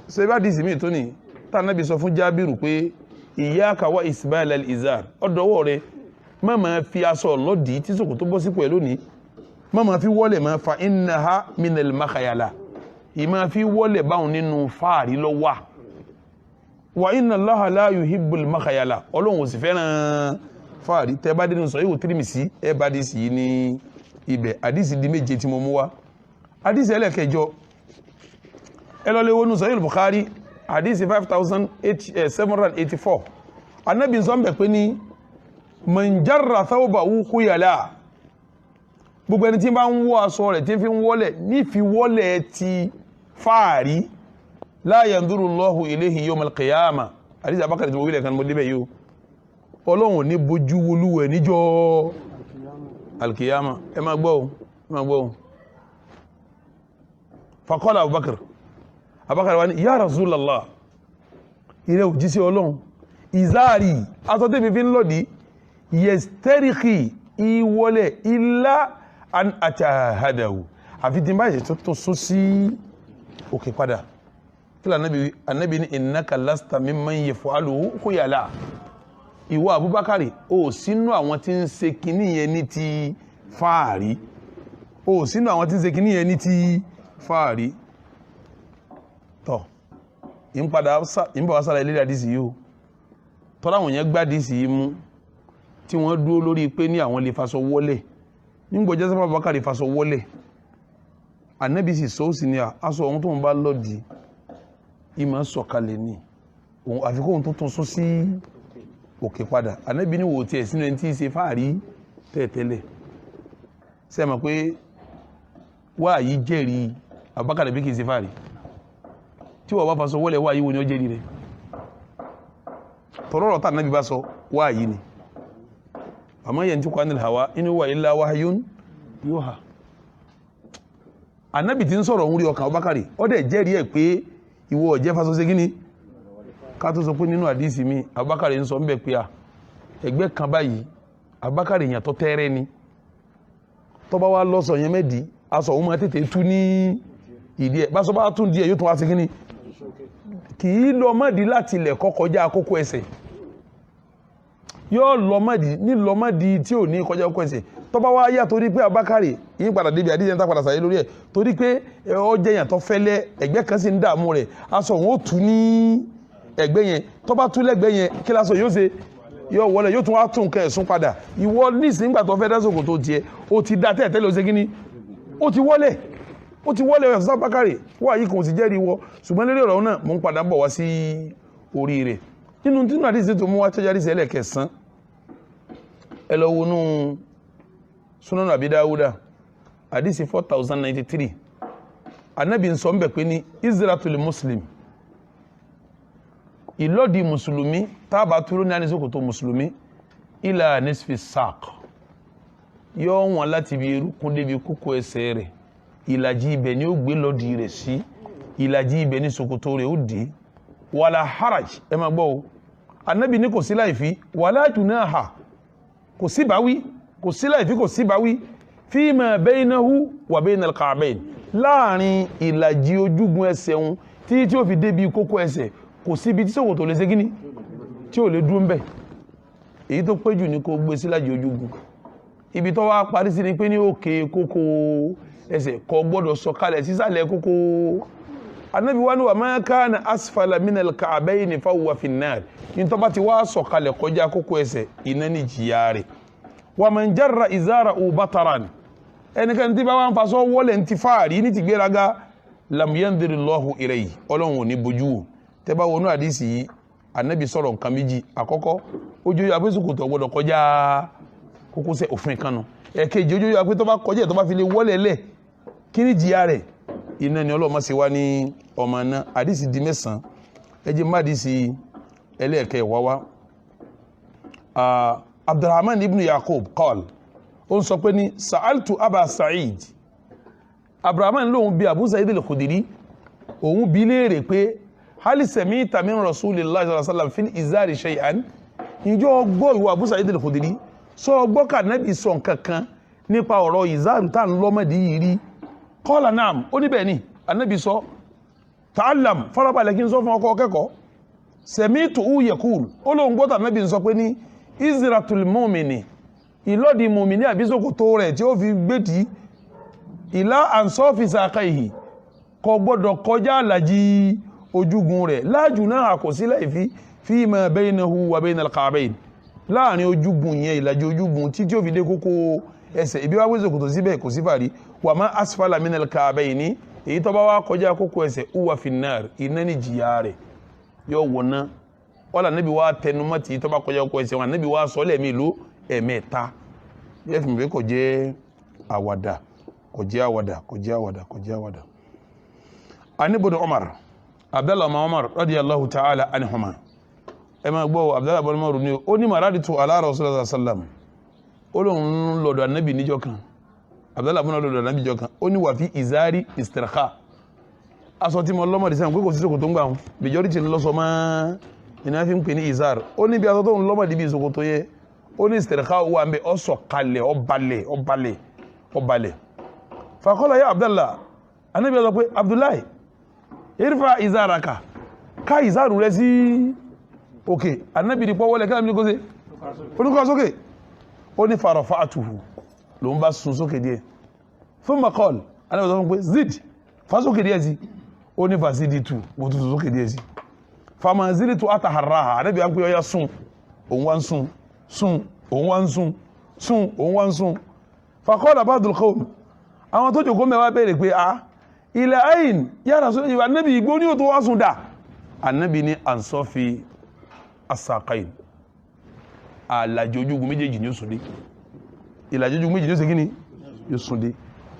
ṣe bá dìsí mi tó ní tá Ànábì sọ fún Jábìrù pé iyyaka wa isbal al-izar ọ̀dọ́wọ́ rẹ má máa fi aṣọ lọ́dì tí sòkò tó bọ́ sí pẹ̀lú ní má máa fi wọlé máa fa innaha minal makhayala ìmá fi wọlé báhùn nínú fàárí lọ́wà wa inna Allaha la yuhibbul makhayala ọlọ́run ò sì fẹ́ràn fàárí tẹ́ bá dénú Sahih Tirmidhi ẹ bá dì sí ní ibẹ̀ àdísì di méje tí mo mú wá àdísì ẹlẹ́kẹjọ ẹ lọ lè wọnú Sahih Bukhari àdísì 5784 Ànábì sọ ń bẹ̀ pé ní man jarra thawbahu khuyala gbogbo ẹni tí bá ń wọ aṣọ rẹ̀ tí fi ń wọlẹ̀ ní fi wọlẹ̀ ti fàárí la yanzuru Allahu ilayhi yawm al-qiyamah àdísì Abákàrẹ̀ tí mo wílẹ̀ kan mo débẹ̀ yóò ọlọ́run ní bojú wolúwẹ̀ níjọ́ al-qiyamah ẹ máa gbọ́ faqala Abubakar wa ni ya Rasulallah ilẹ̀ òjíṣẹ́ ọlọ́run ìzáàrí aṣọ tẹ́mi fi ń lọ́dí yẹstẹ́ríkì ìwọlẹ̀ ilá an àtàhádàwò àfi tí báyìí tó sún sí òkè padà kílà Ànábì ní innaka lasta mimman yaf'aluhu khuyala ìwọ Abubakar ó sínú àwọn tí ń ṣe kìíní yẹn ní ti fàárí ó sínú àwọn tí ń ṣe kìíní yẹn ní ti fàárí tọ́ ìbá wá sára ilé àdísì yìí o tọ́lá àwọn yẹn gbádìsì yìí mú tí wọ́n dúró lórí pé ní àwọn lè faṣọ wọlẹ̀ nígbòjẹ́ sábà Abubakar faṣọ wọlẹ̀ Ànábì sì sọ sí ni aṣọ ohun tó ń bá lọ́dì ìmọ̀ sọ̀kalẹ̀ ní àfikún tó tún sún sí òkè padà Ànábì ní wò tí ẹ̀ sínú ẹni tí í ṣe fàárí tẹ́ẹ̀tẹ́lẹ̀ sẹ́mọ̀ pé wà yí jẹ́rìí Abubakar bí kìí ṣe fàárí tí wọ́n bá faṣọ wọlẹ̀ wà yí wo ni ó jẹ́rìí rẹ̀ tọ́rọ̀rọ̀ tá Ànábì bá sọ wà yí ni àmọ́ yẹn tí kò anil hawa in huwa illa wahyun yuha Ànábì tí ń sọ̀rọ̀ ń rí ọkàn Abubakar ó dẹ̀ jẹ́rìí ẹ̀ pé ìwọ ọ̀jẹ́ faṣọ ṣe gíní ká tó sọ pé nínú àdísì mi Abubakar ń sọ ń bẹ̀ pé ẹgbẹ́ kan báyìí Abubakar èèyàn tó tẹ́rẹ́ ni tó bá wá lọ́sọ̀ yẹn mẹ́dì aṣọ òun máa tètè tú ní ìdí ẹ̀ bá sọ bá tún díẹ̀ yóò tún wá sí gíní kì í lọ mọ́dí láti ilẹ̀ kọjá àkókò ẹsẹ̀ yóò lọ́mọdì ní lọ́mọdì tí ò ní kọjá kókó ẹsẹ̀ tó bá wá yá torí pé Abubakari yín padà débi àdíjẹ́ níta padà sàyé lórí ẹ̀ torí pé ó jẹ́ yàn tó fẹ́lẹ́ ẹgbẹ́ kan sì ń dààmú rẹ̀ aṣọ òun ó tú ní ẹgbẹ́ yẹn tó bá tú lẹ́gbẹ́ yẹn kí lásọ yóò ṣe yóò wọlé yóò tún wá tún nǹkan ẹ̀sùn padà ìwọ nísìnyí nígbà tó fẹ́ dá ṣòkòtò tiẹ̀ ó ti dá tẹ́lẹ̀ ó ṣe kí ni ó ti wọlé ọ̀sán Abubakari wà yìí kò sì jẹ́rìí wọ ṣùgbọ́n lórí ọ̀rọ̀ náà mò ń padà bọ̀ wá sí orí rẹ̀ nínú tí àdìsí tó mú wá tẹ́jà àdìsí ẹlẹ́kẹsàn ẹ lọ wọnú Sunan Abi Dawuda àdìsí 4093 Ànábì ń sọ ń bẹ̀ pé ní izratul muslim ìlọ́dì mùsùlùmí tábà túró ní àníṣòkòtò mùsùlùmí ila nisfi saq yóò wọn láti bí erúkún débi kókó ẹsẹ̀ rẹ̀ ìlàjì ibẹ̀ ni ó gbé lọ́dì rẹ̀ sí ìlàjì ibẹ̀ ní ṣòkòtò rẹ̀ ó dé wàlá haraj ẹ máa gbọ́ o Ànábì ní kò sí láìfí wàlá junaha kò sí báwí kò sí láìfí kò sí báwí fima bainahu wa bainal ka'bayn láàrin ìlàjì ojúgun ẹsẹ̀ ń tí ó fi débi kókó ẹsẹ̀ kò sí ibi tí ṣòkòtò lè ṣe gíní tí ò lè dúró ń bẹ̀ èyí tó péjù ní kó gbé sílàjì ojúgun ibi tó wá parí sí ni pé ní òkè kókó ẹsẹ̀ kò gbọ́dọ̀ sọ̀kalẹ̀ sísàlẹ̀ kókó Ànábì wá ní wa ma kana asfala minal ka'bayni fa huwa finnar ní tó bá ti wá sọ̀kalẹ̀ kọjá kókó ẹsẹ̀ iná ní jìyà rẹ̀ wa man jarra izarahu bataran ẹnikẹ́ni tí bá wá ń fa sọ wọlé ń ti fáàrí ní ti gbéraga lam yandirillahu ilayhi Ọlọ́run ò ní bojú wò tẹ́ bá wọnú àdísì yìí Ànábì sọ̀rọ̀ nǹkan méjì àkọ́kọ́ ojú abésùkòtò gbọ́dọ̀ kọjá kókósẹ̀ òfin kanu ẹ̀kejì ojú apé tó bá kọjá tó bá fi lè wọlé lẹ̀ kí ni jìyà rẹ̀ iná ni Ọlọ́run ṣe wá ní ọmọ náà àdísì di mẹ́sàn ẹjẹ́ má àdísì ẹlẹ́ẹ̀kẹ́ wáwá Abdurrahman ibn Yaqub qal ó ń sọ pé ní sa'altu Aba Sa'id Abdurrahman lóhun bí Abu Sa'id al-Khudri òun bí léèrè pé hali sami'ta min Rasulillahi sallallahu alaihi wasallam fil izari shay'an ìjọ gbọ́ ìwọ Abu Sa'id al-Khudri sọ gbọ́ ká Nábì sọ nǹkan kan nípa ọ̀rọ̀ ìzáàrù tá ń lọ́mọdé yìí rí qala na'am ó níbẹ̀ ni Ànábì sọ ta'allam farabalẹ̀ kí n sọ fún ọkọ̀ kẹ́kọ̀ọ́ sami'tuhu yaqul ó lóhun gbọ́ta Ànábì sọ pé ní izratul mu'mini ìlọ́dì mùmìnì àbísòkòtò rẹ̀ tí ó fi gbétí ìlà ansofi saqaihi kò gbọ́dọ̀ kọjá àlàjì ojúgun rẹ̀ la junaha kò sí láìfí fima bainahu wa bainal ka'bayn láàrin ojúgun yẹn ìlàjì ojúgun tí ó fi dé kókó ẹsẹ̀ ibi wá wéṣòkòtò síbẹ̀ kò sí fàrí wa ma asfala minal ka'bayni èyí tó bá wá kọjá kókó ẹsẹ̀ huwa finnar iná ní jìyà rẹ̀ yóò wọ̀ná wọ́n Ànábì wá tẹnumọ́ tí tó bá kọjá kókó ẹsẹ̀ wọn Ànábì wá sọ lẹ́ẹ̀mí ìlú ẹ̀mẹ́ta yẹ́ fi mẹ́ kò jẹ́ àwàdà kò jẹ́ àwàdà kò jẹ́ àwàdà kò jẹ́ àwàdà. Ibn Umar Abdullah ibn Umar radiyallahu ta'ala anhuma ẹ máa gbọ́ Abdullah ibn Umar ní ó ní maraditu ala Rasulullah sallam ó lóun lọ́dọ̀ Ànábì níjọ́ kan Abdullah ibn Umar lọ́dọ̀ Ànábì níjọ́ kan ó ní wà fi izari istirkha aṣọ tí mo lọ́mọdé sẹ́wọ̀n pé kò sí ṣòkòtò ń gbà wọn majority ń lọ́sọ máa iná fi ń pè ní izar ó ní bí aṣọ tó ń lọ́mọdé bí ṣòkòtò yẹ ó ní istirkha wà ń bẹ ọ sọ̀kalẹ̀ ọbalẹ̀ faqala ya Abdullah Ànábì sọ pé Abdullahi irfa izaraka ká ìzáàrù rẹ sí òkè Ànábì ní pọ́wọ́lẹ̀ kí lábí kó ṣe oníkọ́ sókè ó ní farafa'tuhu ló ń bá sun sókè díẹ̀ thumma qala Ànábì sọ fún pé zid fa sókè díẹ̀ sí ó ní fasiditu mo tún sókè díẹ̀ sí fama zidtu ataharraha Ànábì wá ń pè ọya sun òun wá ń sun òun wá ń sun òun wá ń sun faqala ba'dul qawm àwọn tó jòkó mẹ́wàá bèèrè pé ila ayn ya Rasulullah Ànábì igbó ní ò tó wá sùn dà Ànábì ní ansofi asaqain àlàjì ojúgun méjèèjì ní ó sùn dé ìlàjì ojúgun méjèèjì ní ó ṣe kíni yóò sùn dé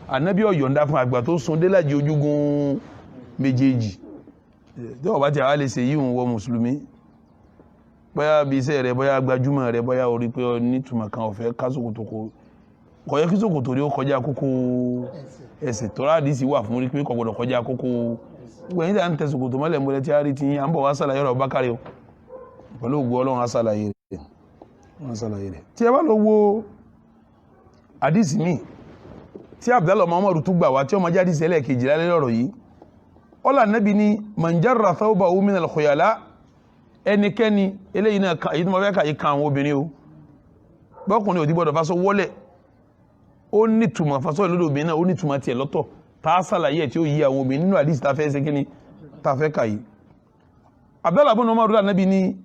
Ànábì ó yọ̀ǹda fún àgbà tó sùn dé lájì ojúgun méjèèjì tí ó bá ti àwá lè ṣe yíò wọ mùsùlùmí bóyá bí iṣẹ́ rẹ̀ bóyá gbajúmọ̀ rẹ̀ bóyá orí pé ọ nítumọ̀ kan ọ̀fẹ́ kásòkòtò kò yẹ kí sòkòtò rí ó kọjá kókó ẹsẹ̀ tọ́lá àdísì wà fún rí pé kò gbọdọ̀ kọjá kókó gbẹ̀yìn tí a ń tẹ sòkòtò mọ́lẹ̀ mọ́lẹ̀ tí a rí ti à ń bọ̀ wá sàlàyé ọ̀rọ̀ Bákàrí o pẹ̀lú ògbó Ọlọ́run asàlàyé rẹ̀ tí ẹ bá lọ wo àdísì míì tí Abdullah Muhammadu tún gbà wá tí ọmọ jáde àdísì ẹlẹ́ẹ̀kejì lálẹ́ ọ̀rọ̀ yìí ọlá Nábì ní man jarra thawbahu min al-khuyala ẹnikẹ́ni eléyìí náà èyí tí mo fẹ́ kà yí kan àwọn obìnrin o bọ́kùnrin ò ti gbọ́dọ̀ fasọ wọlẹ̀ ó ní túmọ̀ fasọ lọ́dọ̀ obìnrin náà ó ní túmọ̀ tiẹ̀ lọ́tọ̀ tá a ṣàlàyé ẹ̀ tí ó yí àwọn obìnrin nínú àdìsí tá a fẹ́ ṣe kíni tá a fẹ́ kà yìí. Abdallah ibn Umar Ànábì ní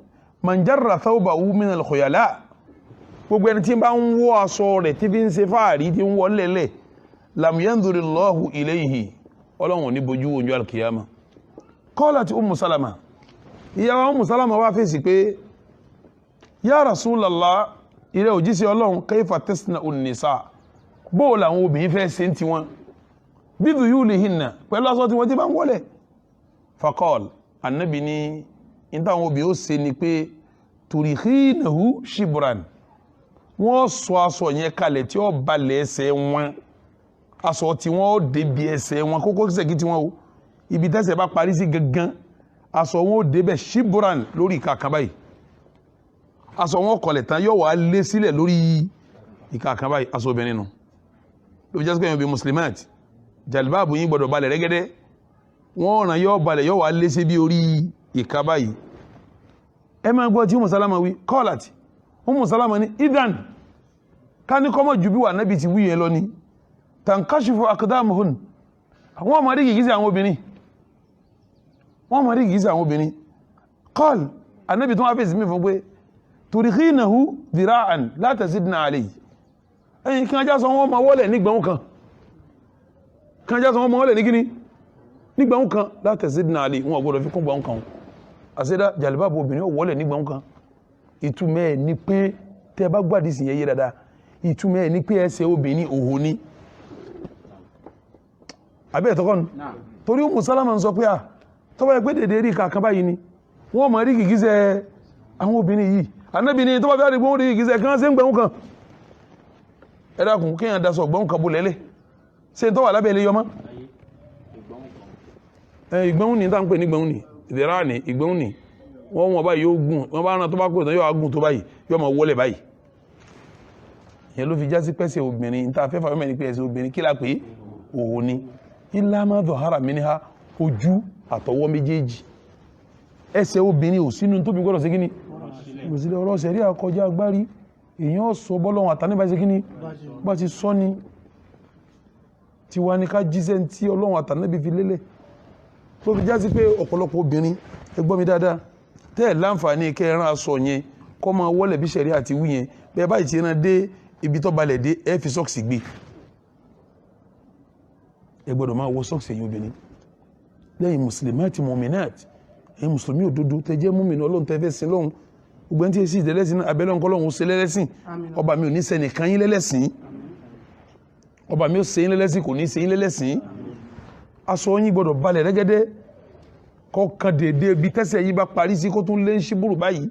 man jarra thawbahu min al-khuyala gbogbo ẹni tí bá ń wọ aṣọ rẹ̀ tí fi ń ṣe fáàrí tí ń wọ lẹ́lẹ̀ lam yanzurillahu ilayhi ọlọ́run ní bojú ojú al-qiyama. Qalat Ummu Salama ìyàwó Ummu Salama wá fèsì pé ya Rasulallah ilẹ̀ òjíṣẹ́ ọlọ́run kayfa tasna'u an-nisa bóò làwọn obìnrin fẹ́ ṣe ń ti wọn bí dhuyulihinna pẹ̀lú aṣọ tí wọ́n ti bá ń wọlẹ̀. Faqal Ànábì ní ìtàwọn obìnrin ó ṣe ni pé turihinahu shibran wọ́n sọ aṣọ yẹn kalẹ̀ tí ó balẹ̀ ẹsẹ̀ wọn aṣọ tí wọ́n ó débi ẹsẹ̀ wọn kókó sẹ́gi tí wọ́n o ibi tẹ́sẹ̀ bá parí sí gangan aṣọ wọn ó débẹ̀ shibran lórí ìka kan báyìí aṣọ wọn kọlẹ̀ tán yóò wá lé sílẹ̀ lórí ìka kan báyìí aṣọ obìnrin nù ló fi jẹ́ sẹ́kẹ̀yìn obìnrin muslimat jalibaabu yín gbọ́dọ̀ balẹ̀ rẹ́gẹ́dẹ́ wọ́n ràn yóò balẹ̀ yóò wá lé sí bí orí ìka báyìí. Ẹ máa gbọ́ tí Ummu Salama wí kọ́ọ̀láti Ummu Salama ní idan ká ní kọ́mọ̀ jù bí wà nábì ti wí yẹn lọ ní tankashifu aqdamuhun àwọn ọmọ rí gìgísí àwọn obìnrin wọ́n mọ̀ rí gìgísí àwọn obìnrin kọ́ọ̀l Ànábì tó wá fèsì mí fún pé turihinahu dira'an la tazidna alayhi ẹ̀yìn kí wọ́n já sọ wọ́n ma wọ́lẹ̀ nígbàun kan kí wọ́n já sọ wọ́n ma wọ́lẹ̀ ní kíní nígbàun kan la tazidna alayhi wọn gbọ́dọ̀ fi kún gbàun kan àṣẹ́dá jàlìbáàbò obìnrin ó wọ́lẹ̀ nígbàun kan ìtumọ̀ ẹ̀ ní pé tẹ́ bá gbádìí sí yẹyẹ dáadáa ìtumọ̀ ẹ̀ ní pé ẹsẹ̀ obìnrin òhò ní abẹ́ ẹ̀tọ́kọ́nù torí Ummu Salama ń sọ pé à tọ́wọ́ ẹ pé dèdè rí kàkan báyìí ni wọ́n mọ̀ rí gìgísẹ̀ àwọn obìnrin yìí Ànábì ní tọ́wọ́ fẹ́ rí gbọ́n rí gìgísẹ̀ kí wọ́n ṣe ń gbẹ̀hún kan ẹ dákun kí èèyàn daṣọ gbọ́n kan bó lẹ́lẹ̀ ṣe ń tọ́wọ́ alábẹ́ ilé yọmọ́ ìgbẹ̀hún ni tá ń pè ní gbẹ̀hún ni ìdẹ̀rá ni ìgbẹ̀hún ni wọ́n báyìí yóò gùn wọ́n bá rán tó bá kó ìtàn yóò gùn tó báyìí yóò máa wọlé báyìí yẹn ló fi já sí pẹ́sẹ̀ obìnrin níta fẹ́fà mẹ́rin pé ẹsẹ̀ obìnrin kí la pé òhun ni illa ma dhahara minha ojú àtọwọ́ méjèèjì ẹsẹ̀ obìnrin ò sínú tóbi gbọ́dọ̀ sí kíní òsìlẹ̀ ọ̀rọ̀ sẹ̀rí àkọjá agbárí èèyàn sọ bọ́lọ́wọ́n àtàníbà sí kíní bá ti sọ ni ti wá ní ká jíṣẹ́ tí Ọlọ́run àtàníbì fi lélẹ̀ tó fi já sí pé ọ̀pọ̀lọpọ̀ obìnrin ẹ gbọ́ mi dáadáa tẹ́ ẹ̀ láǹfààní kẹran aṣọ yẹn kọ́ máa wọlé bí sẹ̀rí àti wí yẹn bẹ́ẹ̀ báyìí ti rán dé ibi tó balẹ̀ dé ẹ fi sọ́ọ̀sì gbé ẹ gbọ́dọ̀ máa wọ sọ́ọ̀sì ẹ̀yin obìnrin lẹ́yìn muslimati mu'minat ẹ̀yin mùsùlùmí òdodo tẹ́ jẹ́ múmi Ọlọ́run tẹ́ fẹ́ sin lọ́hùn gbogbo ẹni tí èsì ìdẹ́lẹ́sìn abẹ́lẹ́ ọ̀nkọ́ lọ́hùn ṣe lẹ́lẹ́sìn ọba mi ò ní sẹ́ni kan yín lẹ́lẹ́sìn ọba mi ò ṣe yín lẹ́lẹ́sìn kò ní ṣe yín lẹ́lẹ́sìn aṣọ yín gbọ́dọ̀ balẹ̀ rẹ́gẹ́dẹ́ kọ́kàn dédé bí tẹ́sẹ̀ yín bá parí sí kó tún lé ń ṣíbùrù báyìí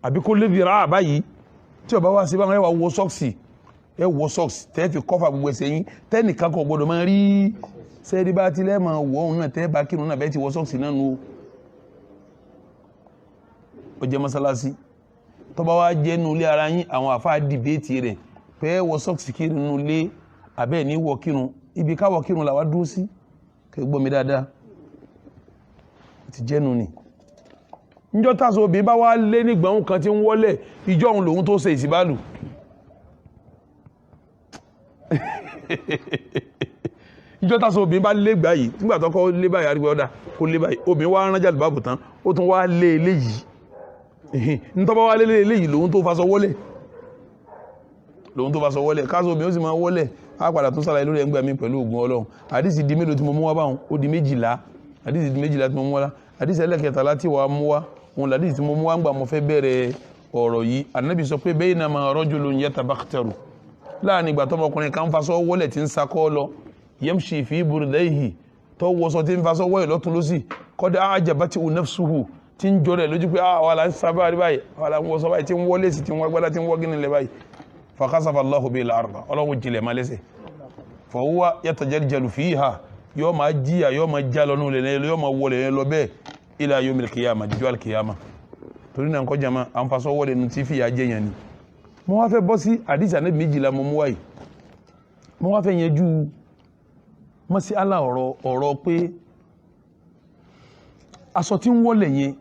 àbí kó lé vira báyìí tí ọba wá sí báwọn ẹ wà wọ sọ́ọ̀sì ẹ wọ sọ́ọ̀sì tẹ́ fi kọ́fà gbogbo ẹsẹ̀ yín tẹ́nìkan kò gbọ́dọ̀ máa rí sẹ́ẹ̀rí bá tilẹ̀ máa wọ̀ ọ́n náà tẹ́ bá kírun náà bẹ́ẹ̀ ti wọ sọ́ọ̀sì náà nù ó jẹ́ mọ́sálásí tọ́ba wá jẹ́ nu ilé ara yín àwọn àfáà dìbéètì rẹ̀ pé wọ sọ́ọ̀sì kírun nu ilé àbẹ́ẹ̀ ní wọ kírun ibi káwọ kírun làwa dúró sí kẹ́ gbọ́ mi dáadáa ti jẹ́nu ni níjọ́ tàṣọ obìnrin bá wá lé nígbàun kan tí ń wọ́lẹ̀ ìjọ òun lòun tó ṣe ìsìbálù ìjọ́ tàṣọ obìnrin bá lé gbà yìí nígbà tó kọ́ lé báyìí àríwá ọ̀dà ó lé báyìí obìnrin wá rán jàlùbáàbù tán ó tún wá lé eléyìí nítorí wá lé eléyìí lòun tó faṣọ wọ́lẹ̀ káṣọ obìnrin ó sì máa wọ́lẹ̀ á padà tún sàlàyé lórí ẹgbẹ́ mi pẹ̀lú ògùn Ọlọ́run àdìsí di mélòó tí mo mú wá báwọn ó di 12 àdìsí di 12 tí mo mú wá àdìsí ẹlẹ́kẹtàlá tí wàá mú wá òun làdìsí tí mo mú wá ń gbà mo fẹ́ bẹ̀rẹ̀ ọ̀rọ̀ yìí Ànábì sọ pé baynama rajulun yatabakhtaru láàrin ìgbà tọmọkùnrin kan faṣọ wọlẹ̀ tí ń sakọ́ lọ yamshi fi burdayhi tó wọṣọ tí ń faṣọ wọlẹ̀ lọ́tún lọ́sì qad a'jabati nafsuhu tí ń jọ rẹ̀ lójú pé àwọn là ń sábà rí báyìí àwọn là ń wọṣọ báyìí tí ń wọlé sí tí ń wọ́n gbádá tí ń wọ́ gíní lẹ̀ báyìí fa khasafa Allahu bihi al-arda Ọlọ́run jìnlẹ̀ máa lẹ́sẹ̀ fa huwa yatajaljalu fiha yóò máa jíyà yóò máa já lọ nílẹ̀ yóò máa wọlé lọ bẹ́ẹ̀ ila yawmil qiyamah jíjọ́ al-qiyamah torí náà kọjá ma à ń fasọ́ wọlé nu tí fìyà jẹ́ yẹn ni mo wá fẹ́ bọ́ sí àdìsí Ànábì 12 mo mú wáyìí mo wá fẹ́ yẹjú mọ́sí Allah ọ̀rọ̀ pé aṣọ tí ń wọlé yẹn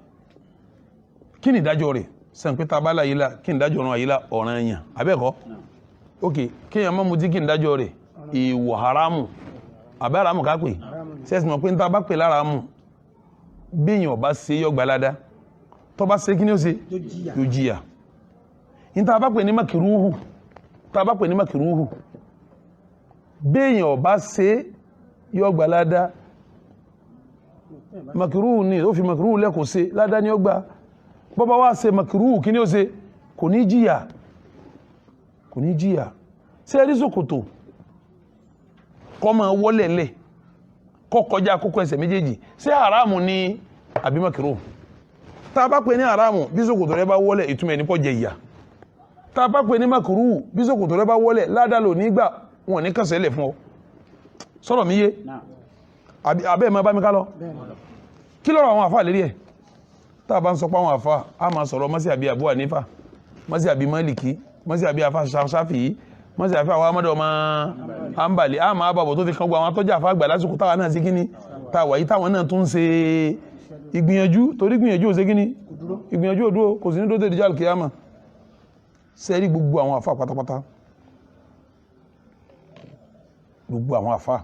kí ni ìdájọ́ rẹ̀ sàn pé tá bá la yìí la kí n dájọ́ ọ̀ràn yìí la ọ̀ràn yàn abẹ́ẹ̀kọ́ ok kéèyàn má mutí kí n dájọ́ rẹ̀ ìwọ̀ haramu àbẹ́ haramu ká pè sẹ́sì mọ̀ pé n ta bá pè lára mu béèyàn bá ṣe yọ gbalada tó bá ṣe kí ni ó ṣe yóò jìyà n ta bá pè ní makiruhu ta bá pè ní makiruhu béèyàn bá ṣe yọ gbalada makiruhu ni ó fi makiruhu lẹ́kọ̀ọ́ ṣe ládá ni ó gbà bọ́bá wá ṣe makiruhu kí ni ó ṣe kò ní jìyà kò ní jìyà ṣé rí ṣòkòtò kọ́ máa wọlé lẹ̀ kọ́ kọjá kókó ẹsẹ̀ méjèèjì ṣé haramu ni àbí makiruhu tá a bá pè ní haramu bí ṣòkòtò rẹ bá wọlé ìtumọ̀ ẹni pọ̀ jẹ ìyà tá a bá pè ní makiruhu bí ṣòkòtò rẹ bá wọlé ládàlò nígbà wọn ní kẹsẹ̀ lẹ̀ fún ọ sọ̀rọ̀ mi yé abẹ́ ẹ̀ máa bá mi ká lọ kí lọ́rọ̀ àwọn àfáà lérí ẹ̀ tá a bá ń sọ pé àwọn àfáà a máa sọ̀rọ̀ mọ́sí àbí Abu Hanifa mọ́sí àbí Maliki mọ́sí àbí afá Shafi'i mọ́sí àfẹ́ àwọn amọ́dọ̀ ọmọ Hanbali a máa bàbọ̀ tó fi kan gbọ́ àwọn tọ́jà àfá àgbà lásìkò táwa náà sí kíní táwa yìí táwọn náà tún ṣe ìgbìyànjú torí gbìyànjú ò ṣe kíní ìgbìyànjú ò dúró kò sí ní dóde ìdíjà alkiyama sẹ́rí gbogbo àwọn àfá pátápátá gbogbo àwọn àfá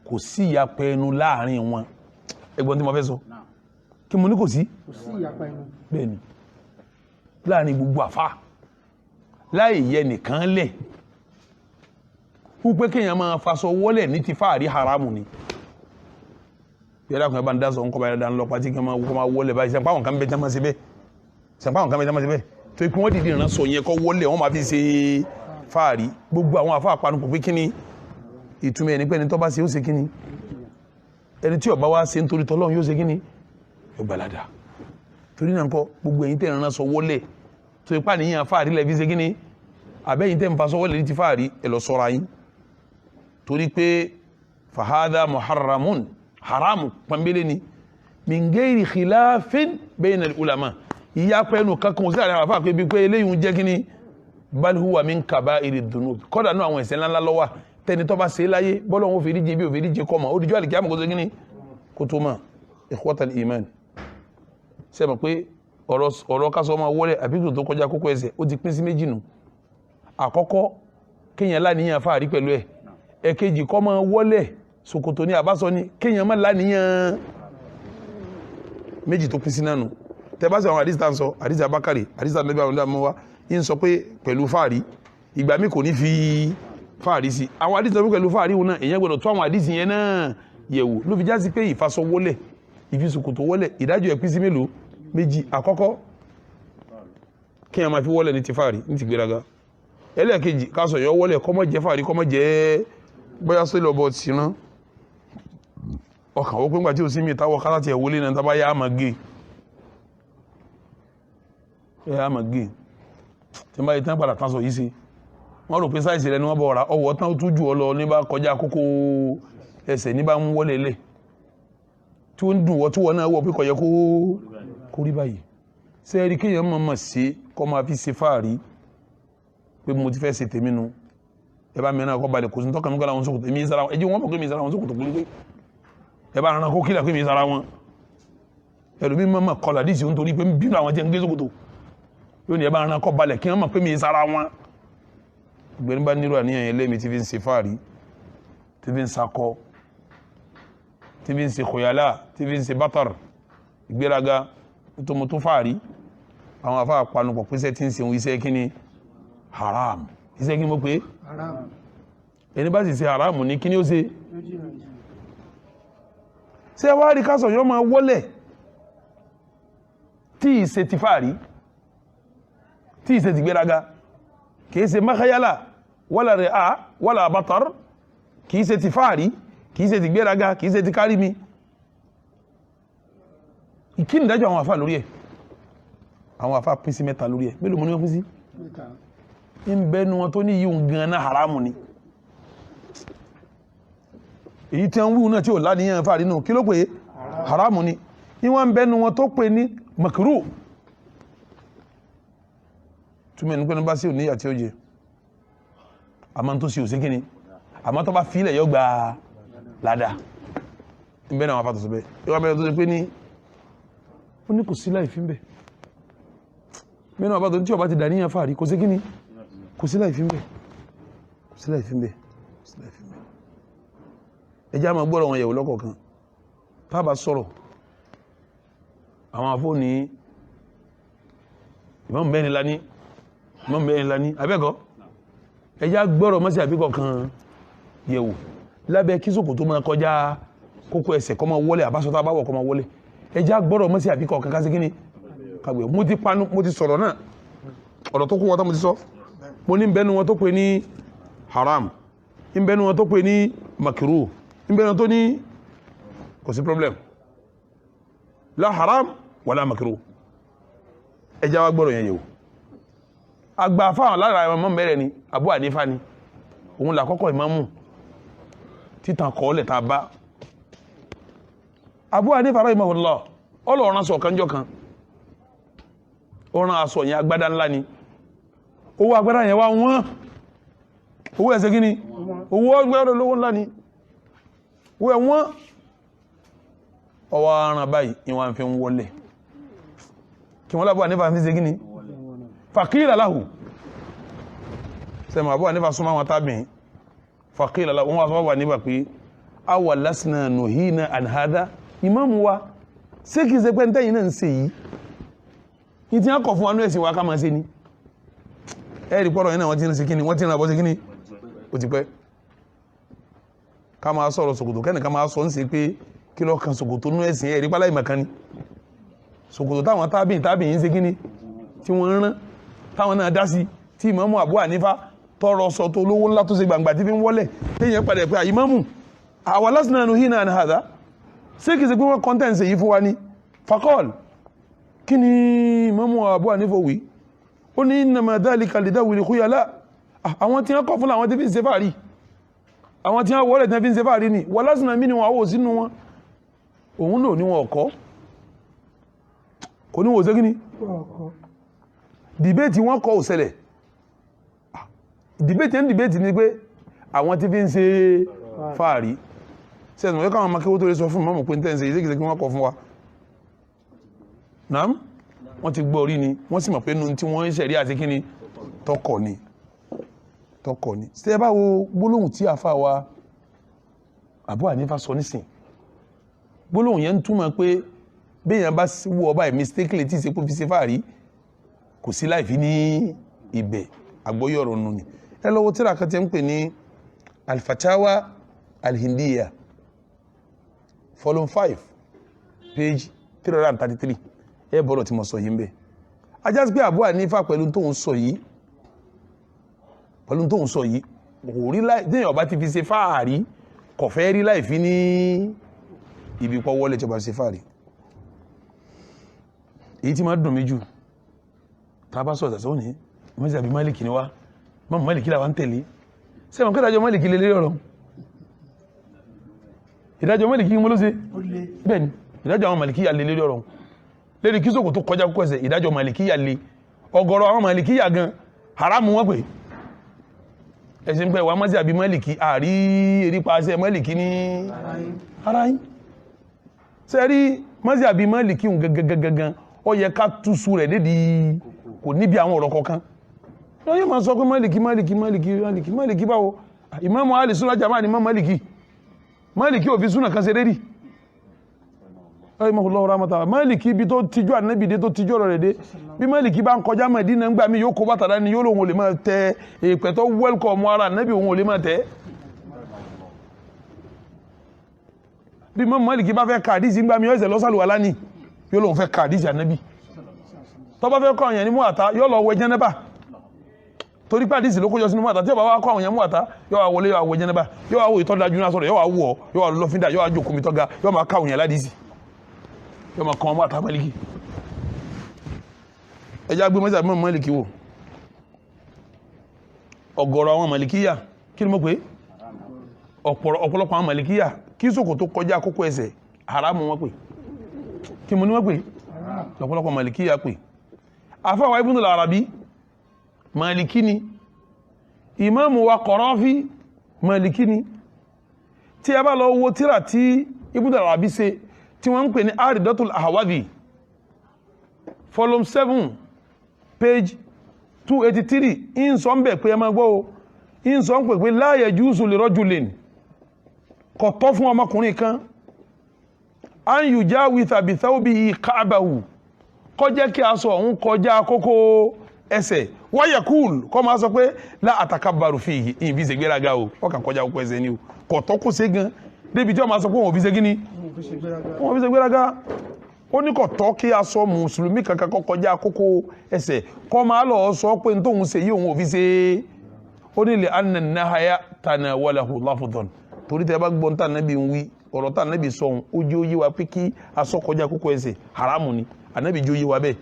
kò sí ìyapa ẹnu láàrin wọn ẹgbọ́n tí mo fẹ́ sọ kí mo ní kò sí
ìyapa ẹnu
bẹ́ẹ̀ni láàrin gbogbo àfá láì yẹ nìkan lẹ̀ wípé kéèyàn máa faṣọ wọlẹ̀ ní ti fáàrí haramu ni yẹ́dá kan bá ń dá sọ ń kọ́ bá yẹ́dá ń lọ pàtí kí wọ́n máa wọlẹ̀ báyìí sẹ́pá àwọn kan bẹ́ẹ̀ tẹ́mọ́ sí bẹ́ẹ̀ tó ikú wọ́n dìde ìran sọ yẹn kọ́ wọlẹ̀ wọ́n máa fi ṣe fáàrí gbogbo àwọn àfá àpanupọ̀ pé kíni ìtumọ̀ ẹni pé ẹni tó bá ṣe ó ṣe kíni ẹni tí ó bá wá ṣe nítorí tọ́lọ́run yóò ṣe kíni yóò gbalada torí náà kọ́ gbogbo ẹ̀yin tẹ́ ìran sọ wọlẹ̀ tó ipá nìyàn fáàrí lẹ́fi ṣe kíni àbẹ́yìn tẹ́ ń fa sọ wọlẹ̀ ní ti fáàrí ẹ lọ sọ́ra yín torí pé fahadha muharramun haramu pàmbélé ni min ghairi khilafin bayna al-ulama ìyá pẹ́nu kankan sí àrẹ àfáà pé bí pé eléyìí jẹ́ kíni bal huwa min kaba'iri dhunub kọ́dà náà àwọn ẹ̀ṣẹ̀ ńláńlá ló wà tẹni tó bá ṣe láyé bọ́lọ̀ wọn fèrí jẹ bí ò fèrí jẹ kọ́ mọ̀ ó dìjọ́ àlìkí àmọ́ kó tó kíní kó tó mọ̀ ikhwatal iman ṣe mọ̀ pé ọ̀rọ̀ kásọ̀ máa wọlé àbíkù tó kọjá kókó ẹsẹ̀ ó ti pín sí méjì nù àkọ́kọ́ kéèyàn láníyàn fáàrí pẹ̀lú ẹ̀ ẹ̀kejì kọ́ máa wọlé ṣòkòtò ní àbásọ ni kéèyàn má láníyàn méjì tó pín sí náà nù tẹ bá sọ àwọn àdìsí tá ń sọ àdìsí Abakari àdìsí àdìsí àwọn ọmọ wa yín sọ pé pẹ̀lú fáàrí ìgbà mi kò ní fi fáàrí sí àwọn àdìsí tó pẹ̀lú fáàrí wọn náà èyàn gbọ́dọ̀ tó àwọn àdìsí yẹn náà yẹ̀wò ló fi já sí pé ìfasọ wọlẹ̀ ìfisòkòtò wọlẹ̀ ìdájọ́ ẹ̀ pín sí mélòó méjì àkọ́kọ́ kí èèyàn máa fi wọlẹ̀ ní ti fáàrí ní ti gbéraga ẹlẹ́ẹ̀kejì kásọ̀ yọ wọlẹ̀ kọ́mọ jẹ́ fáàrí kọ́mọ jẹ́ bóyá sórí ọbọ̀ tì ná ọkàn ó pé ńgbà tí ó sí mi táwọ̀ kátà tiẹ̀ wọlé náà tábá yá àmà gé tí n bá yẹ tán padà tán sọ yìí sí wọ́n rò pé sáìsì rẹ̀ ni wọ́n bọ̀ ra ọwọ́ tán tó jù ọ lọ ní bá kọjá kókó ẹsẹ̀ ní bá ń wọlé lẹ̀ tí ó ń dùn wọ́n tí wọ́n náà wọ́ pé kọjá kó rí báyìí sẹ́ẹ̀rí kéèyàn máa mọ̀ sí kọ́ máa fi ṣe fáàrí pé mo ti fẹ́ ṣe tèmi nu ẹ bá mìíràn kọ́ balẹ̀ kò sí tọ́ka mi kọ́ làwọn sókòtò èmi sára wọn ẹjẹ́ wọn mọ̀ pé mi sára wọn sókòtò kúrú pé ẹ bá rán kó kílà pé mi sára wọn ẹlòmí mọ̀ kọlà díìsì ó ń torí pé bínú àwọn jẹ́ ń gbé sókòtò yóò ní ẹ bá rán kọ́ balẹ̀ kí wọ́n mọ̀ pé mi sára wọn gbẹ̀rún bá nírò àníyàn yẹn lẹ́mi tí fi ń ṣe fáàrí tí fi ń sakọ tí fi ń ṣe kòyàlá tí fi ń ṣe bátàr ìgbéraga tó mo tó fáàrí àwọn afá àpanupọ̀ pèsè tí ń ṣe iṣẹ́ kí ni haram iṣẹ́ kí ni mo pé ẹni bá sì ṣe haram ní kí ni ó ṣe ṣé wá rí kásọ̀ yọ́ máa wọlẹ̀ tí ìṣe ti fáàrí tí ìṣe ti gbéraga kìí ṣe makayala wala ri'a wala batar kìí ṣe ti fáàrí kìí ṣe ti gbéraga kìí ṣe ti kárí mi ìkíni dájọ́ àwọn àfá lórí ẹ̀ àwọn àfá pín sí mẹ́ta lórí ẹ̀ mélòó mọ́ ní wọ́n pín sí ń bẹ́nu wọn tó ní yíò gan náà haramu ni èyí tí wọ́n wú náà tí ò láníyàn fáàrí náà kí ló pé haramu ni ìwọ̀n bẹ́nu wọn tó pè ní makruh túnmẹ̀ ní pẹ́nu bá sí òníyà tí ó jẹ àmọ́ tó sí òsí kíni àmọ́ tó bá fílẹ̀ yóò gba ládá ìbẹ́ náà wọ́n fàtọ̀ síbẹ̀ yóò bẹ̀rẹ̀ tó ṣe pé ní ó ní kò sí láì fi ń bẹ̀ mẹ́nu àbá tó tí ọba ti dà níyàn fàárí kò sí kí ni kò sí láì fi ń bẹ̀ kò sí láì fi ń bẹ̀ kò sí láì fi ń bẹ̀ ẹjá máa gbọ́rọ̀ wọn yẹ̀wò lọ́kọ̀ọ̀kan tábà sọ̀rọ̀ àwọn afọ́ ní ìmọ̀ mẹ́rin lání abẹ́kọ́ ẹjá gbọ́rọ̀ mọ́sí àbíkọ̀ kan yẹ̀wò lábẹ́ kí sòkò tó máa kọjá kókó ẹsẹ̀ kó máa wọlé àbáṣọ tá bá wọ̀ kó máa wọlé ẹjá gbọ́rọ̀ mọ́sí àbíkọ̀ kan kásí kíní kàgbé mo ti sọ̀rọ̀ náà ọ̀rọ̀ tó kún wọn tó mo ti sọ mo ní bẹ́nu wọn tó pè ní haram ń bẹ́nu wọn tó pè ní makiru ń bẹ́nu tó ní kò sí problem la haram wala makiru ẹjá wa gbọ́rọ̀ yẹn yẹ̀wò àgbà fáwọn lára ẹ̀mọ́ mẹ́rẹ̀ ni Abu Hanifa ni òun làkọ́kọ́ ìmámù títàn kọ́ọ̀lẹ̀ ta bá Abu Hanifa rahimahullah ọlọ́ọ̀rán sọ kanjọ́ kan ọ̀rán aṣọ yẹn agbádá ńlá ni owó agbádá yẹn wá wọ́n owó ẹ̀sẹ̀ gíní owó agbádá lówó ńlá ni owó ẹ̀wọ́n ọwọ́ aràn báyìí ìwọ̀n fi ń wọlẹ̀ kí wọ́n lábọ̀ Hanifa fi ṣe gíní fàkílà láhù sẹ́mọ̀ Abu Hanifa súnmọ́ wọn tábìn fàkílà láhù wọ́n wá sọ́wọ́ Hanifa pé awà lásìnà nuhina an hadha ìmáàmù wa ṣé kìí ṣe pé ń tẹ́yìn náà ń ṣe yìí ní tí wọ́n kọ̀ fún wa ní ẹ̀sìn wa ká máa ṣe ni ẹ̀rì pọ̀rọ̀ yìí náà wọ́n ti ń ṣe kíni wọ́n ti ń rabọ́ ṣe kíni ó ti pẹ́ ká máa sọ̀rọ̀ ṣòkòtò kẹ́ni ká máa sọ ń ṣe pé kí ló kan ṣòkòtò nú ẹ̀sìn ẹ̀rí pálá ìmọ̀kan ni ṣòkòtò táwọn tábìn ń ṣe kíni tí wọ́n rán táwọn náà dá sí tí ìmáàmù Abu Hanifa tọrọ sọ tó lówó ńlá tó ṣe gbangba tí fi ń wọlẹ̀ téèyàn padà pé ìmáàmù àwa lásìnà nuhina an hadha ṣé kìí ṣe pé wọ́n kọ́ńtẹ́ǹsì yìí fún wa ní fakọ́l kí ni ìmáàmù Abu Hanifa wí ó ní innama dhalika lidawil khuyala àwọn tí wọ́n kọ́ fún àwọn tí fi ń ṣe fàárí àwọn tí wọ́n wọlé tí wọ́n fi ń ṣe fàárí ni wọ́n lásìnà mí ni wọ́n àwọ̀ sínú wọn òun náà ní wọn ọ̀kọ́ kò ní wọ́n ṣe kí ni dìbéètì wọn kọ́ òṣẹlẹ̀ dìbéètì ni pé àwọn tí fi ń ṣe fàárí sẹ́sùn wọ́n káwọn makéwó tó lè sọ fún mọ́mù pé ń tẹ́ǹsẹ̀ ìṣẹ́kìsẹ́ kí wọ́n kọ fún wa náà wọ́n ti gbọ́ orí ni wọ́n sì mọ̀ pé nù tí wọ́n ń ṣẹ̀rí àti kíni tọkọ̀ ni ṣe bá wo gbólóhùn tí àfà wa Abu Hanifa sọ nísìn gbólóhùn yẹn ń túmọ̀ pé béèyàn bá wọ ọba ẹ̀ mistakenly tí ìṣe kó fi ṣe fàárí kò sí láì fi ní ibẹ̀ àgbọ́yọ̀rọ̀ nù ni ẹ lọ́wọ́ tíra kan ti ń pè ní Al-Fatawa Al-Hindiya volume 5 page 333 ẹ bọ́lọ̀ tí mo sọ yìí ń bẹ ajá sí pé Abu Hanifa pẹ̀lú tóun sọ yìí kò rí láì déèyàn bá ti fi ṣe fáàrí kò fẹ́ rí láì fi ní ibi pọ̀ wọlé tí ó bá ṣe fáàrí èyí tí máa dùn mí jù tá a bá sọ̀tà sọ ní mọ́sí àbí Málìkì ni wá mọ́mù Málìkì làwọn tẹ̀lé sẹ́wọ̀n kí ìdájọ́ Málìkì lè lérí ọ̀rọ̀ ìdájọ́ Málìkì mọ́ ló ṣe bẹ́ẹ̀ ni ìdájọ́ àwọn Málìkì yà lè lérí ọ̀rọ̀ lérí kí sókò tó kọjá kókó ẹsẹ̀ ìdájọ́ Málìkì yà lè ọ̀gọ̀rọ̀ àwọn Málìkì yà gan haramu wọn pè ẹ̀sìn pé wà mọ́sí àbí Málìkì àrí erípa aṣẹ Málìkì ní ara yín sẹ́rí mọ́sí àbí Málìkì gangan ó yẹ ká túsù rẹ̀ lédi kò níbi àwọn ọ̀rọ̀ kọ̀ọ̀kan yóò máa sọ pé Málìkì báwo Ìmáàmù Ahlu Sunnah Jamā'ah ni Málìkì ò fi súnà kan ṣe rédì rahimahullahu rahmatan Málìkì bí tó tijú Ànábì dé tó tijú ọ̀rọ̀ rẹ̀ dé bí Málìkì bá ń kọjá Mẹ́dínà ń gbà mí yóò kó bàtà dání yóò lòun ò lè máa tẹ èèpẹ̀ tó wẹ́lkọ̀mù ara Ànábì òun ò lè máa tẹ bí Málìkì bá fẹ́ ka àdísì ń gbà mí yóò ṣe lọ́sàlùwàlá ní yóò lòun fẹ́ ka àdísì Ànábì tó bá fẹ́ kọ́ ọ̀yàn ní mú àtá yóò lọ wẹ jẹ́nẹ́bà torí pé àdísì ló kójọ sínú mú àtá tí ó bá wá kọ́ ọ̀yàn mú àtá yóò wá wọlé yóò wá wẹ jẹ́nẹ́bà yóò wá wò ìtọ́jú náà sọ̀rọ̀ yóò wá wọ̀ yóò wá lọ́fíndà yóò wá jòkó mi tọ́ga yóò máa ká ọ̀yàn ládìsì yóò máa kọ́ ọmọ àtá Málìkì ẹjá gbé mọ́sí àbí Málìkì wò ọ̀gọ̀rọ̀ àwọn Málìkíyà kí ni mo pé ọ̀pọ̀lọpọ̀ àwọn Málìkíyà kí sòkò tó kọjá kókó ẹsẹ̀ haramu wọn pè kí mo ní wọ́n pè ọ̀pọ̀lọpọ̀ Málìkíyà pè afáwà Ibn al-Arabi Málìkí ni ìmáàmù wa Qarafi Málìkí ni tí a bá lọ wo tírà tí Ibn al-Arabi ṣe tí wọ́n ń pè ní Aridatul Ahwazi volume 7 page 283 in sọ ń bẹ̀ pé ẹ máa gbọ́ o in sọ ń pè pé la yajuzu li rajulin kò tọ́ fún ọmọkùnrin kan an yujawitha bi thawbihi ka'bahu kó jẹ́ kí aṣọ òun kọjá kókó ẹsẹ̀ wa yaqul kó máa sọ pé la atakabbaru fihi ìbí ṣe gbéraga o ọkàn kọjá kókó ẹsẹ̀ ni o kò tọ́ kó ṣe gan débi tí wọ́n máa sọ pé wọ́n fi ṣe gíní wọ́n fi ṣe gbéraga ó ní kò tọ́ kí aṣọ mùsùlùmí kankan kó kọjá kókó ẹsẹ̀ kó máa lọ sọ pé n tóun ṣe yìí òun ò fi ṣe ó ní li anna nahaya tanawalahu lafdhan torí tẹ́ bá gbọ́ tá Ànábì ń wí ọ̀rọ̀ tá Ànábì sọ ohun ó jẹ́ ó yé wa pé kí aṣọ kọjá kókó ẹsẹ̀ haramu ni Ànábì jẹ́ ó yé wa bẹ́ẹ̀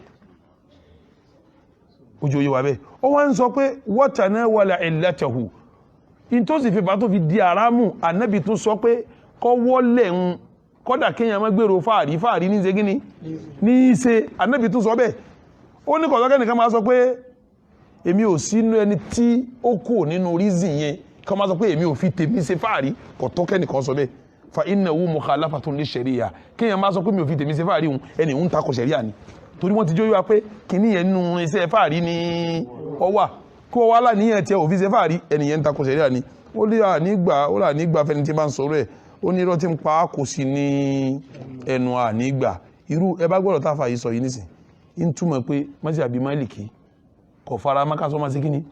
ó jẹ́ ó yé wa bẹ́ẹ̀ ó wá ń sọ pé wa tanawala illatahu in tó sì fi bá tó fi di haramu Ànábì tún sọ pé kọ́ wọ́lẹ̀ ń kọ́dà kéèyàn má gbèrò fàárí ní ṣe gíní ní í ṣe Ànábì tún sọ bẹ́ẹ̀ ó ní kọ̀ọ̀kẹ́ nìkan máa sọ pé èmi ò sínú ẹni tí ó kù nínú reason yẹn kọ́ máa sọ pé èmi ò fi tèmi ṣe fàárí kọ̀ọ̀kẹ́ nìkan sọ bẹ́ẹ̀ fa innahu mukhalafatun li sharia kéèyàn máa sọ pé mi ò fi tèmi ṣe fàárí òun ẹni òun takò sharia ni torí wọ́n ti jó yíwa pé kìíní yẹn nínú iṣẹ́ fàárí ni ọwà kó wá láníyàn tí ẹ ò fi ṣe fàárí ẹni yẹn takò sharia ni ó lè nígbà fẹni tí bá ń sọ̀rọ̀ ẹ̀ ó ní irọ́ tí ń pa kò sí ní ẹnu ànígbà irú ẹ bá gbọ́dọ̀ táfà yìí sọ yìí nísìn ń túmọ̀ pé mọ́sí àbí Málìkì kò fara mákàsọ́ máa ṣe kíní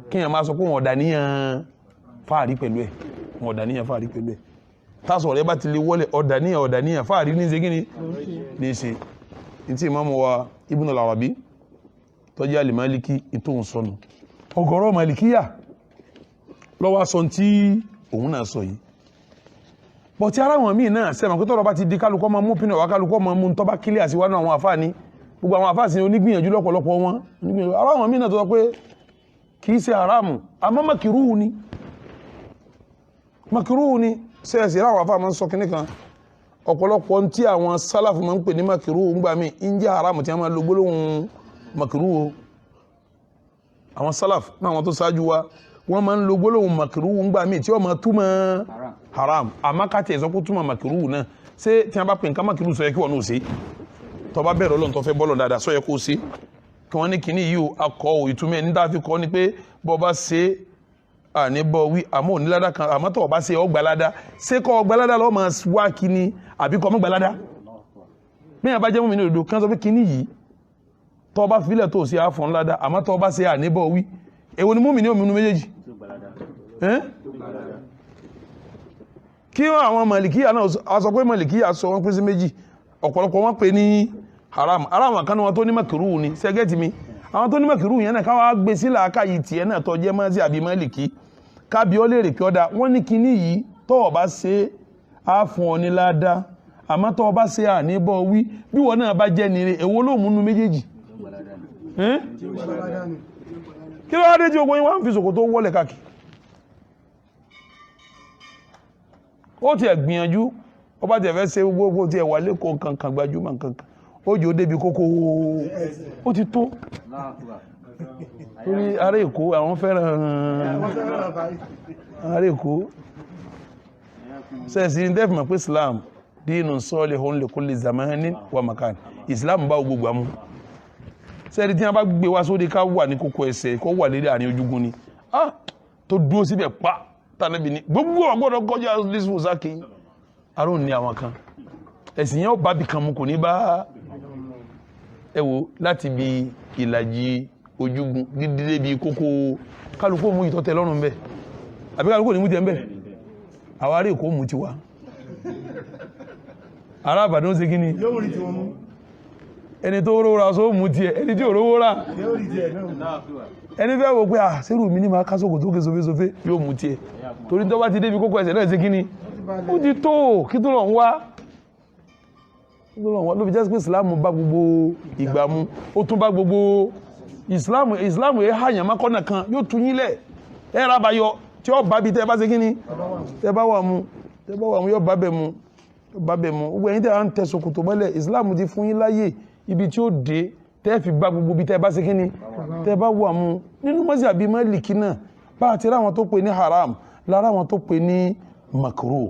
kíyàn máa sọ pé wọn ọ̀dà níyàn fàárí pẹ̀lú ẹ̀ wọn ọ̀dà níyàn fàárí pẹ̀lú ẹ̀ tásọ̀ rẹ bá ti lè wọlé ọ̀dà níyàn fàárí ní ṣe kíní ní ṣe ní tí Imam wa Ibn al-Arabi tó jẹ́ al-Maliki ìtòhùn sọnù ọ̀gọ̀rọ̀ Màlìkíyà lọ́wọ́ sọ tí òun náà sọ yìí bọ̀ tí ara wọn míì náà sẹ́mọ̀ pé tọ́rọ bá ti di kálukọ́ ma mú pínà wá kálukọ́ ma mú tọ́bá kílẹ̀ àsíwánú àwọn àfáà ní gbogbo àwọn àfáà sí onígbìyànjú lọ́pọ̀lọpọ̀ wọn ara wọn míì náà tó sọ pé kìí ṣe haramu àmọ́ makiruhu ni sẹ́ẹ̀sì láwọn àfáà máa ń sọ kíní kan ọ̀pọ̀lọpọ̀ tí àwọn sálàfù máa ń pè ní makiruhu ń gbà mí ń jẹ́ haramu tí a máa lo gbólóhùn makiruhu àwọn sálàfù náà wọn tó ṣáájú wa wọ́n máa ń lo gbólóhùn makiruhu ń gbà mí tí ó máa túmọ̀ haram àmọ́ ká tiẹ̀ sọ pé túmọ̀ makiruhu náà ṣé tí wọ́n bá pè nǹkan makiruhu sọ yẹ kí wọ́n náà ṣe tó bá bẹ̀rẹ̀ Ọlọ́run tó fẹ́ bọ́ọ̀lù dáadáa sọ yẹ kó ṣe kí wọ́n ní kíní yìí ó akọ ò ìtumọ̀ ẹni dáa fi kọ́ ni pé bọ́ bá ṣe àní bọ́ wí àmọ́ òní ládá kan àmọ́ tó bá ṣe ọgbà ládá ṣé kọ́ ọgbà ládá lọ́ọ́ máa wá kíní àbí kọ́ mọ́gbà ládá bẹ́ẹ̀ bá jẹ́ mú mi ní òdo kí wọ́n sọ pé kíní yìí tó bá filẹ̀ tó ṣe àfọ̀n ládá àmọ́ tó bá ṣe àní bọ́ wí èwo ni mú mi ní òmìnú méjèèjì kí àwọn Màlìkíyà náà a sọ pé Màlìkíyà sọ wọ́n pín sí méjì ọ̀pọ̀lọpọ̀ wọ́n pè ní haram kan wọn tó ní makiruhu ni sẹ́gẹ́tì mi àwọn tó ní makiruhu yẹn náà káwàá gbé sí làákà yìí tiẹ̀ náà tó jẹ́ mọ́sí àbí Málìkì kábí ó lè rè kí ọ́ da wọ́n ní kíní yìí tó o bá ṣe á fún ọ ní ládá àmọ́ tó o bá ṣe àníbọ̀ wí bí wọn náà bá jẹ́ nire èwo ló múnú méjèèjì kí ló wá dé tí ogun yín wá ń fi ṣòkòtò wọlé káàkiri ó ti ẹ̀ gbìyànjú ó bá ti ẹ̀fẹ́ ṣe gbogbo ti ẹ̀wà lẹ́kọ̀ọ́ kankan gbajúmọ̀ kankan ó jò débi kókó ó ti tó torí ará Èkó àwọn fẹ́ràn ará Èkó sẹ́ẹ̀sì ní dẹ́fìmọ̀ pé Islam dínú salihun li kulli zamanin wa makan Islam bá gbogbo àmú sẹ́ẹ̀dì tí wọ́n bá gbé wá sóde ká wà ní kókó ẹsẹ̀ kó wà lédè àní ojúgun ni tó dúró síbẹ̀ pa tànàbí ni gbogbo ọgbọ́dọ̀ kọjá lísìfò sákì arún ní àwọn kan ẹ̀sìn yẹn ó bá bì kan mú kò ní bá ẹwò láti bí ìlàjì ojúgun dídé bí kókó kálukú mú ìtọ́tẹ lọ́rùn bẹ́ àbí kálukú ní mú tẹ́ ń bẹ́ àwọn ará Èkó mú ti wá ará Ìbàdàn ṣe kí ni ẹni tó rówó ra só mú tiẹ̀ ẹni tí ò rówó rà ẹni fẹ́ wo pé sẹ́rù mi ní máa kásòkò tó ké sofésofé yóò mú tiẹ̀ torí tó bá ti débi kókó ẹsẹ̀ náà ṣe kí ni ó ti tó kí tó lọ ń wá ló fi jẹ́ pé Islam bá gbogbo ìgbà mu ó tún bá gbogbo Islam yẹ hàyàn mákọ́nà kan yóò tún yílẹ̀ ẹ rábayọ tí ó bá bí tẹ́ bá ṣe kí ni tẹ́ bá wà mú yóò bá bẹ̀ mu gbogbo ẹ̀yin tẹ́ à ń tẹ ṣòkòtò mọ́lẹ̀ Islam ti fún yín láyè ibi tí ó dé tẹ́ fi bá gbogbo bí tẹ́ bá ṣe kí ni tẹ́ bá wà mú nínú mọ́sí àbí Málìkì náà bá àti ráwọn tó pè ní haram lára wọn tó pè ní makruh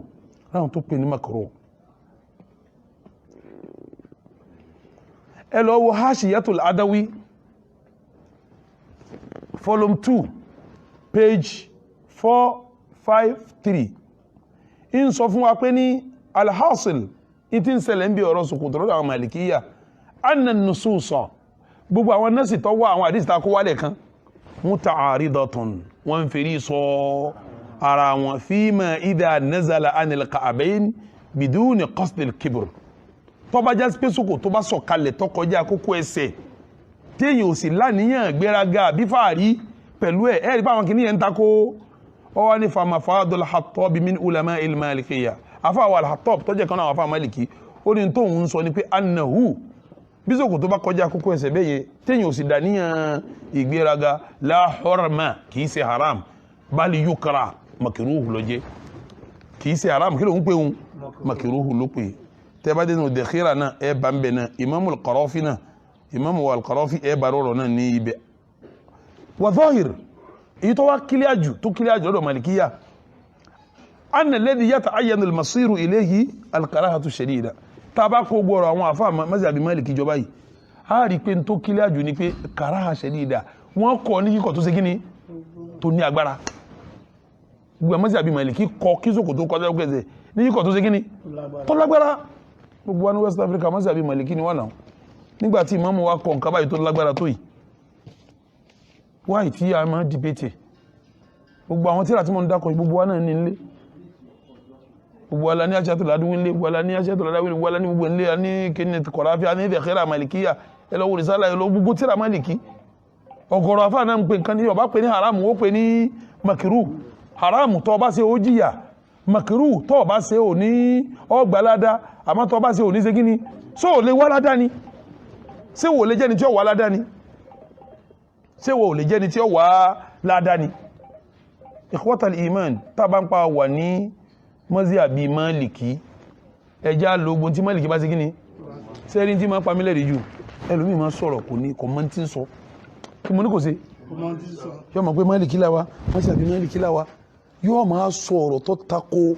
ráwọn tó pè ní makruh ẹ lọ wo Hashiyatul Adawi volume 2 page 453 in sọ fún wa pé ní alhasil itin ṣẹlẹ̀ ń bí ọ̀rọ̀ ṣòkòtò lọ́dọ̀ àwọn malikiya anna nususa gbogbo àwọn nasi tó wà àwọn hadith ta kó wálẹ̀ kan muta'aridatun wọ́n fèrí sọ ara wọn fima idha nazala anil ka'bayn biduni qasd al-kibr tó bá já pé ṣòkòtò tó bá sọ̀kalẹ̀ tó kọjá kókó ẹsẹ̀ téèyàn ò sì láníyàn gbéraga bí fàárí pẹ̀lú ẹ̀ ẹ̀rí báwọn kìíní yẹn ń takó ọwọ́ ní famafadul Hattab min ulama il-Malikiyya afáwọ̀ al-Hattab tó jẹ́ kan náà afá Maliki ó ní tó ń sọ ní pé annahu bí ṣòkòtò tó bá kọjá kókó ẹsẹ̀ bẹ́yẹ téèyàn ò sì dáníyàn ìgbéraga la hurma kìí ṣe haram bali yukra makiruhu ló jẹ́ kìí ṣe haram kí ló ń pè ń makiruhu ló pè tẹ́ bá dénú Dakhira náà ẹ bá ń bẹ̀ náà Imam al-Qarafi náà Imam al-Qarafi ẹ bá rọrọ náà ní ibẹ̀ wa zahir èyí tó wá kílíàjù tó kílíàjù lọ́dọ̀ Malikiyya anna alladhi yata'ayyanu al-masiru ilayhi al-karahatu shadida tá bá kó gbọ́rọ̀ àwọn àfáà mazhabi Maliki jọba yìí a rí pé tó kílíàjù ní pé karaha shadida wọ́n kọ́ ní kíkọ̀ tó ṣe kíní tó ní agbára gbogbo mazhabi Maliki kọ́ kí ṣòkòtò tó kọjá gbẹ̀sẹ̀ ní kíkọ̀ tó ṣe kíní tó lágbára gbogbo wọn West Africa mazhabi Maliki ni wọ́n náà nígbàtí Imam wa kọ̀ nǹkan báyìí tó lágbára tó yìí wáyìí tí a máa dìbẹ̀tẹ̀ gbogbo àwọn tíra tí mo ń dákọ̀ gbogbo wa náà ní ilé gbogbo ala ní aṣẹ́ tó ládùn ilé gbogbo ala ní aṣẹ́ tó ládùn ilé gbogbo ala ní gbogbo ilé ní kíni Qarafi ní Dakhira Malikiyya ẹlọ́wọ́ risala ẹlọ́ gbogbo tíra Maliki ọ̀gọ̀rọ̀ afá náà ń pè nǹkan ní ọba pè ní haramu ó pè ní makiru haramu tó bá ṣe ó jìyà makiru tó bá ṣe ò ní ọgbàládá àmọ́ tó bá ṣe ò ní ṣe gíní só ò lè wá ládá ni ṣé wò lè jẹ́ni tí ó wà ládá ni ṣé wò lè jẹ́ni tí ó wà ládá ni ikhwatal iman tá bá ń pa wà ní mazhabi Maliki ẹjá lógún tí Maliki bá ṣe gíní sẹ́rin tí máa pa mílẹ̀ rí jù ẹlòmí máa sọ̀rọ̀ kò ní kọ̀mọ́ tí ń sọ kí mo ní kò sí yóò mọ̀ pé Maliki láwa mazhabi Maliki láwa yóò máa sọ̀rọ̀ tó tako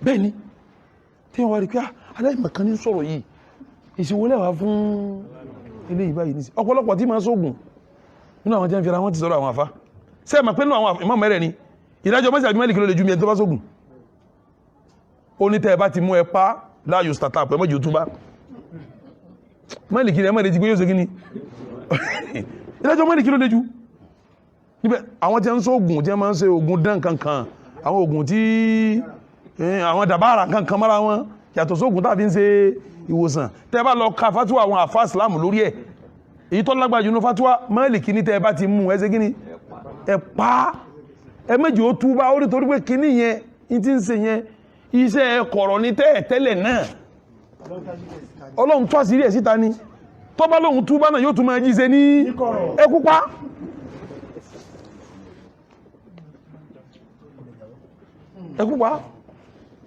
bẹ́ẹ̀ ni tí wọ́n wá rí pé aláìmọ̀kan ní sọ̀rọ̀ yìí ìṣòwòlẹ́wà fún ilé ìbáyìí nìsí ọ̀pọ̀lọpọ̀ tí ma sógùn nínú àwọn tí wọ́n fi ara wọn ti sọ́rọ̀ àwọn afá ṣé ẹ mọ̀ pé nínú àwọn ìmọ̀ mẹ́rẹ̀ ni ìdájọ́ mazhabi Maliki ló lè ju mi ẹni tó bá sógùn ó ní tẹ́ ẹ bá ti mú ẹ pa láàyò startup ẹ mọ́jì òtúbá Maliki rẹ̀ mọ́rẹ̀ ti pé yóò ṣe kí ni ìdájọ́ Maliki ló lè ju níbẹ̀ àwọn tí wọ́n sógùn tí wọ́n máa ń ṣe ogun dán kankan àwọn ogun tí àwọn dàbára kankan mọ́ra wọn yàtọ̀ sógùn tàbí ń ṣe ìwòsàn tẹ́ bá lọ ka fatuwa àwọn àfá Islam lórí ẹ̀ èyí tó lágbàájú ní fatuwa Maliki ní tẹ́ bá ti mú ẹ ṣe kíní ẹ pa ẹ méjì ó túbá ó rí torí pé kíní yẹn ní tí ń ṣe yẹn iṣẹ́ kọ̀rọ̀ ní tẹ́lẹ̀ náà Ọlọ́run tó àṣírí ẹ̀ síta ni tó bá lóhun túbá náà yóò tún máa jíṣe ní ẹkú pa ẹkú pa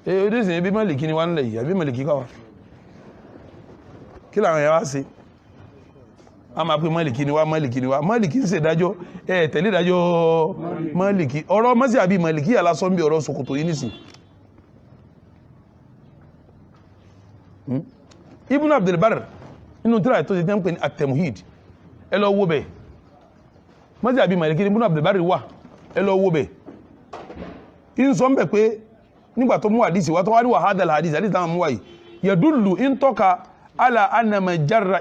èdè ìsìn bí Maliki ni wá ń lẹ̀ yìí àbí Maliki káwà kí làwọn ẹ̀yà wá sí a máa pín Maliki ni wá Maliki ń ṣe dájọ́ tẹ̀lé dájọ́ Maliki ọ̀rọ̀ mazhabi Maliki yà lásán bí ọ̀rọ̀ ṣòkòtò yìí nìsìn Ibn Abdul Barr nínú tíra tó ti tẹ́ ń pè ní at-Tamhid ẹ lọ wò bẹ̀ mazhabi Maliki ní Ibn Abdul Barr wà ẹ lọ wò bẹ̀ in sọ ń bẹ̀ pé nígbà tó mú hadisi wá tó wá ní wà hadal hadisi táwọn mú wáyìí yadullu in tọ́ka ala anna man jarra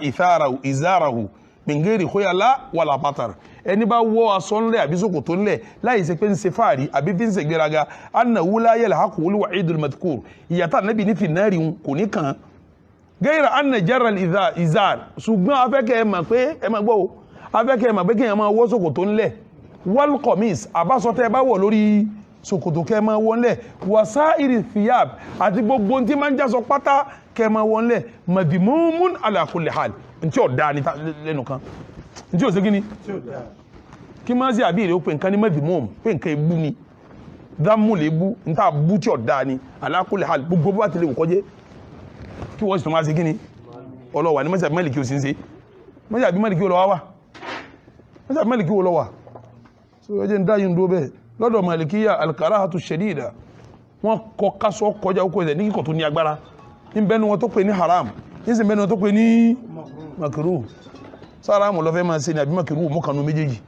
izarahu min ghairi khuyala wala batar ẹni bá wọ̀ aṣọ ńlẹ̀ àbí ṣòkòtò ńlẹ̀ láì ṣe pé ń ṣe fàárí àbí fi ń ṣe gbéraga annahu la yalhaqu wal wa'idul madhkur ìyàtà nabi ní fi nari kò ní kan ghaira anna jarra izar ṣùgbọ́n afẹ́kẹ́ ẹ mọ̀ pé ẹ mọ̀ gbọ́ afẹ́kẹ́ ẹ mọ̀ pé kéèyàn máa wọ̀ ṣòkòtò ńlẹ̀ wal qamis àbáṣọ tẹ́ bá wọ̀ lórí ṣòkòtò kẹ́ máa wọ̀ ńlẹ̀ wasairi thiyab àti gbogbo tí máa ń jásọ pátá kẹma wọn lẹ madhimumun ala kulli hal ntí ọ̀dá ní lẹ́nu kan ntí ò sí gíní kí máa sí àbí ìrẹ́ ó pè nǹkan ní madhimum pé nǹkan ebú ni dámú lè bú ntá bú tí ọ̀dá ní ala kulli hal gbogbo bá ti lè kọjẹ́ kí wọ́n sì tó máa sí gíní ọlọ́wà ní mazhabi Maliki ò sí ń ṣe mazhabi Maliki ò lọ́wà mazhabi Maliki ò lọ́wà so ẹjẹ́ ń dá yìí ń dó bẹ́ẹ̀ lọ́dọ̀ Malikiyya al-karahatu shadida wọ́n kọ kásọ̀ kọjá ó kọ ẹ̀sẹ̀ ní kíkọ̀ tó ní agbára in bẹnu wọn tó pè ní haram in sì bẹnu wọn tó pè ní makruh sára mo lọ fẹ́ máa ṣe ní àbí makiru mo kanu méjèèjì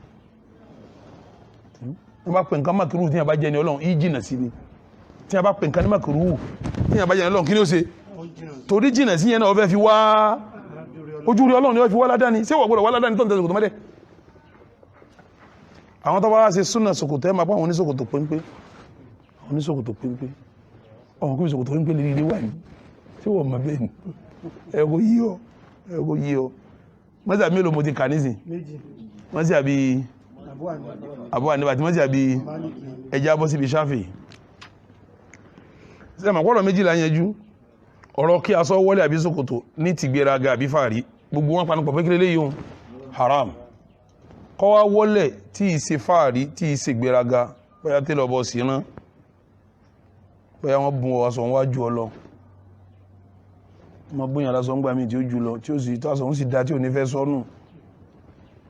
tí bá pè nǹkan makiru tí yẹn bá jẹ́ ní Ọlọ́run yìí jìnà sí ni tí yẹn bá pè nǹkan ní makiru tí yẹn bá jẹ́ ní Ọlọ́run kí ni ó ṣe torí jìnà sí yẹn náà ó fẹ́ fi wá ojú rí Ọlọ́run ni ó fi wá ládàáni ṣé wọ́n gbọ́dọ̀ wá ládàáni tó ń tẹ́ sòkòtò mọ́dẹ́ àwọn tó bá wá ṣe súnà sòkòtò ẹ̀ máa pa àwọn oníṣòkòtò péńpé ọ̀hún kí sòkòtò péńpé lè rí wà ní tí wọ́n mọ̀ bẹ́ẹ̀ ni ẹ̀kọ́ yí ọ mọ́sí àbí mélòó mo ti kà nísìn mọ́sí àbí Abu Hanifa àti mọ́sí àbí ẹja bọ́ síbi Ṣáfì ṣe mà pọ́lọ̀ méjìlá yẹnjú ọ̀rọ̀ kí aṣọ wọlé àbí sòkòtò ní ti gbéraga àbí fàárí gbogbo wọn panupọ̀ pé kílé léyìn haram kọ́ wá wọlé tí ì ṣe fàárí tí ì ṣe gbéraga bóyá tẹ́lọ̀ bọ́ sí rán bóyá wọ́n bùn aṣọ wọn wájú ọ lọ wọ́n bóyá aṣọ ń gbà mí tí ó jù lọ tí ó sì tó aṣọ ń sì dá tí ò ní fẹ́ sọ́nù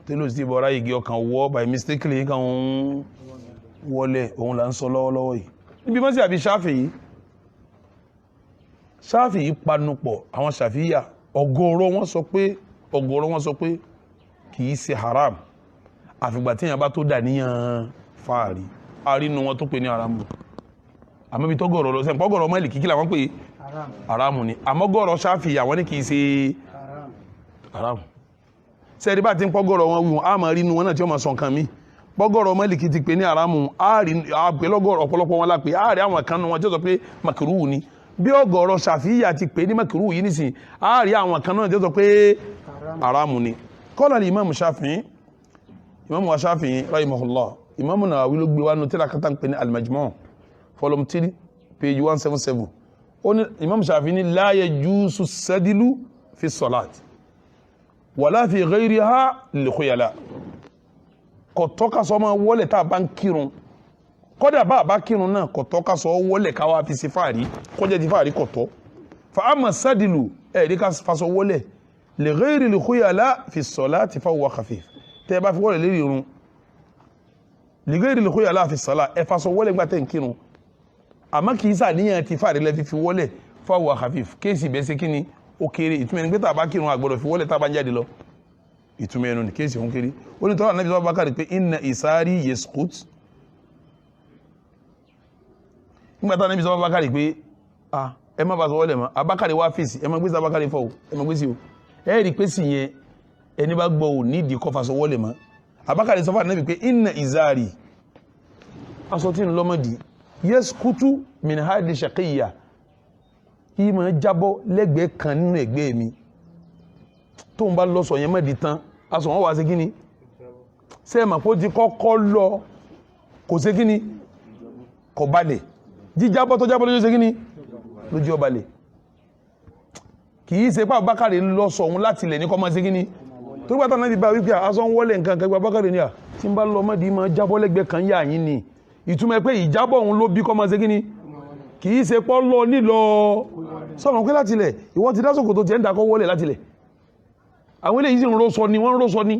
tẹ́lọ̀ sí bọ́ra igi ọkàn wọ́ by mistakenly kan ń wọlé òun là ń sọ lọ́wọ́lọ́wọ́ yìí níbi mọ́sí àbí Ṣáfì yìí panupọ̀ àwọn Ṣàfíyà ọ̀gọ̀rọ̀ wọn sọ pé kì í ṣe haram àfìgbà tí èèyàn bá tó dà níyàn fàárí arínú wọn tó pè ní haramu àmọ́ ibi tó gọ̀rọ̀ lọ sẹ́yìn pọ́gọ̀rọ̀ mọ́lì kíkí làwọn pè haramu ni àmọ́ gọ̀rọ̀ Ṣáfì àwọn ní kì í ṣe haramu sẹ́ẹ̀rí bá ti ń pọ́gọ̀rọ̀ wọn wíwọ̀n á máa rínú wọn náà tí wọ́n máa sọ nǹkan mi pọ́gọ̀rọ̀ mọ́lì kì ti pè ní haramu àpèlọ́gọ̀rọ̀ ọ̀pọ̀lọpọ̀ wọn lápè àárí àwọn kan wọn tí ó sọ pé makiruhu ni bí ọ̀gọ̀rọ̀ Ṣàfíyà ti pè ní makiruhu yìí nísìn àárí àwọn kan náà tí ó sọ pé haramu ni kọ́lá ni Imam Ṣáfi'í Imam wa Ṣáfi'í rahimahullah Imam Nawawi ló gbé wá nù tíra kátà ń pè ní al-Majmu' volume 3 page 177 ó ní Imam Ṣáfi'í ní la yajuzu sadilu fi salat wala fi ghayriha lil khuyala kò tọ́ka sọ ma wọlé tá a bá ń kírun kọ́dà bá a bá kírun náà kò tọ́ka sọ wọlé ká wá fi sí fàárí kọjá ti fàárí kò tọ́ fa amma sadilu ẹ̀ẹ́dí ká fasọ wọlé li ghayri lil khuyala fi salati fa huwa khafif tẹ́ bá fi wọlé lérí irun li ghayri lil khuyala fi salat ẹ fasọ wọlé gbà tẹ́ ń kírun àmọ́ kì í sàníyàn ti fàárí lẹ́ fi wọlé fa huwa khafif kéèsì bẹ́ẹ̀ sí kíni ó kéré ìtumọ̀ ẹni pé tá a bá kírun àgbọ̀dọ̀ fi wọlé tá a bá ń jáde lọ ìtumọ̀ ẹnu ní kéèsì òun kéré ó ní tọ́lá Ànábì sọ́wọ́ bákàrí pé inna isari yeskut nígbàtá Ànábì sọ́wọ́ bákàrí pé ẹ má bá sọ wọlé mọ́ abákàrí wá fèsì ẹ má gbé sí abákàrí fọ́ ẹ má gbé sí o ẹ rí pé sì yẹn ẹni bá gbọ́ ò ní ìdíkọ́ fasọ wọlé mọ́ abákàrí sọ́fà Ànábì pé inna isari aṣọ tí ń lọ́mọdì yeskutu min hadi shaqiyya kí máa jábọ́ lẹ́gbẹ̀ẹ́ kan nínú ẹ̀gbẹ́ mi tó ń bá lọ́sọ̀ yẹn mẹ́dì tán aṣọ wọn wá sí kíní sẹ́ẹ̀mà kó ti kọ́kọ́ lọ kò sí kíní kò balẹ̀ jíjábọ́ tó jábọ́ lójú sí kíní lójú ọbalẹ̀ kìí ṣe pé Abubakar lọ́sọ̀ òun láti lẹ̀ ní kọ́ máa sí kíní tó gbátà náà ti bá wípé aṣọ ń wọlé nǹkan kẹgbẹ́ Abubakar ní à tí ń bá lọ mẹ́dì máa jábọ́ lẹ́gbẹ̀ẹ́ kan yà yín ni ìtumọ̀ pé ìjábọ̀ òun ló bí kọ́ máa sí kíní kìí ṣe pọ́ lọ nílọ sọ̀rọ̀ pé láti lẹ̀ ìwọ́n ti dásòkò tó ti ẹ̀ ń dakọ́ wọlé láti lẹ̀ àwọn ilé yìí sì ń rọ́sọ ni wọ́n ń rọ́sọ ni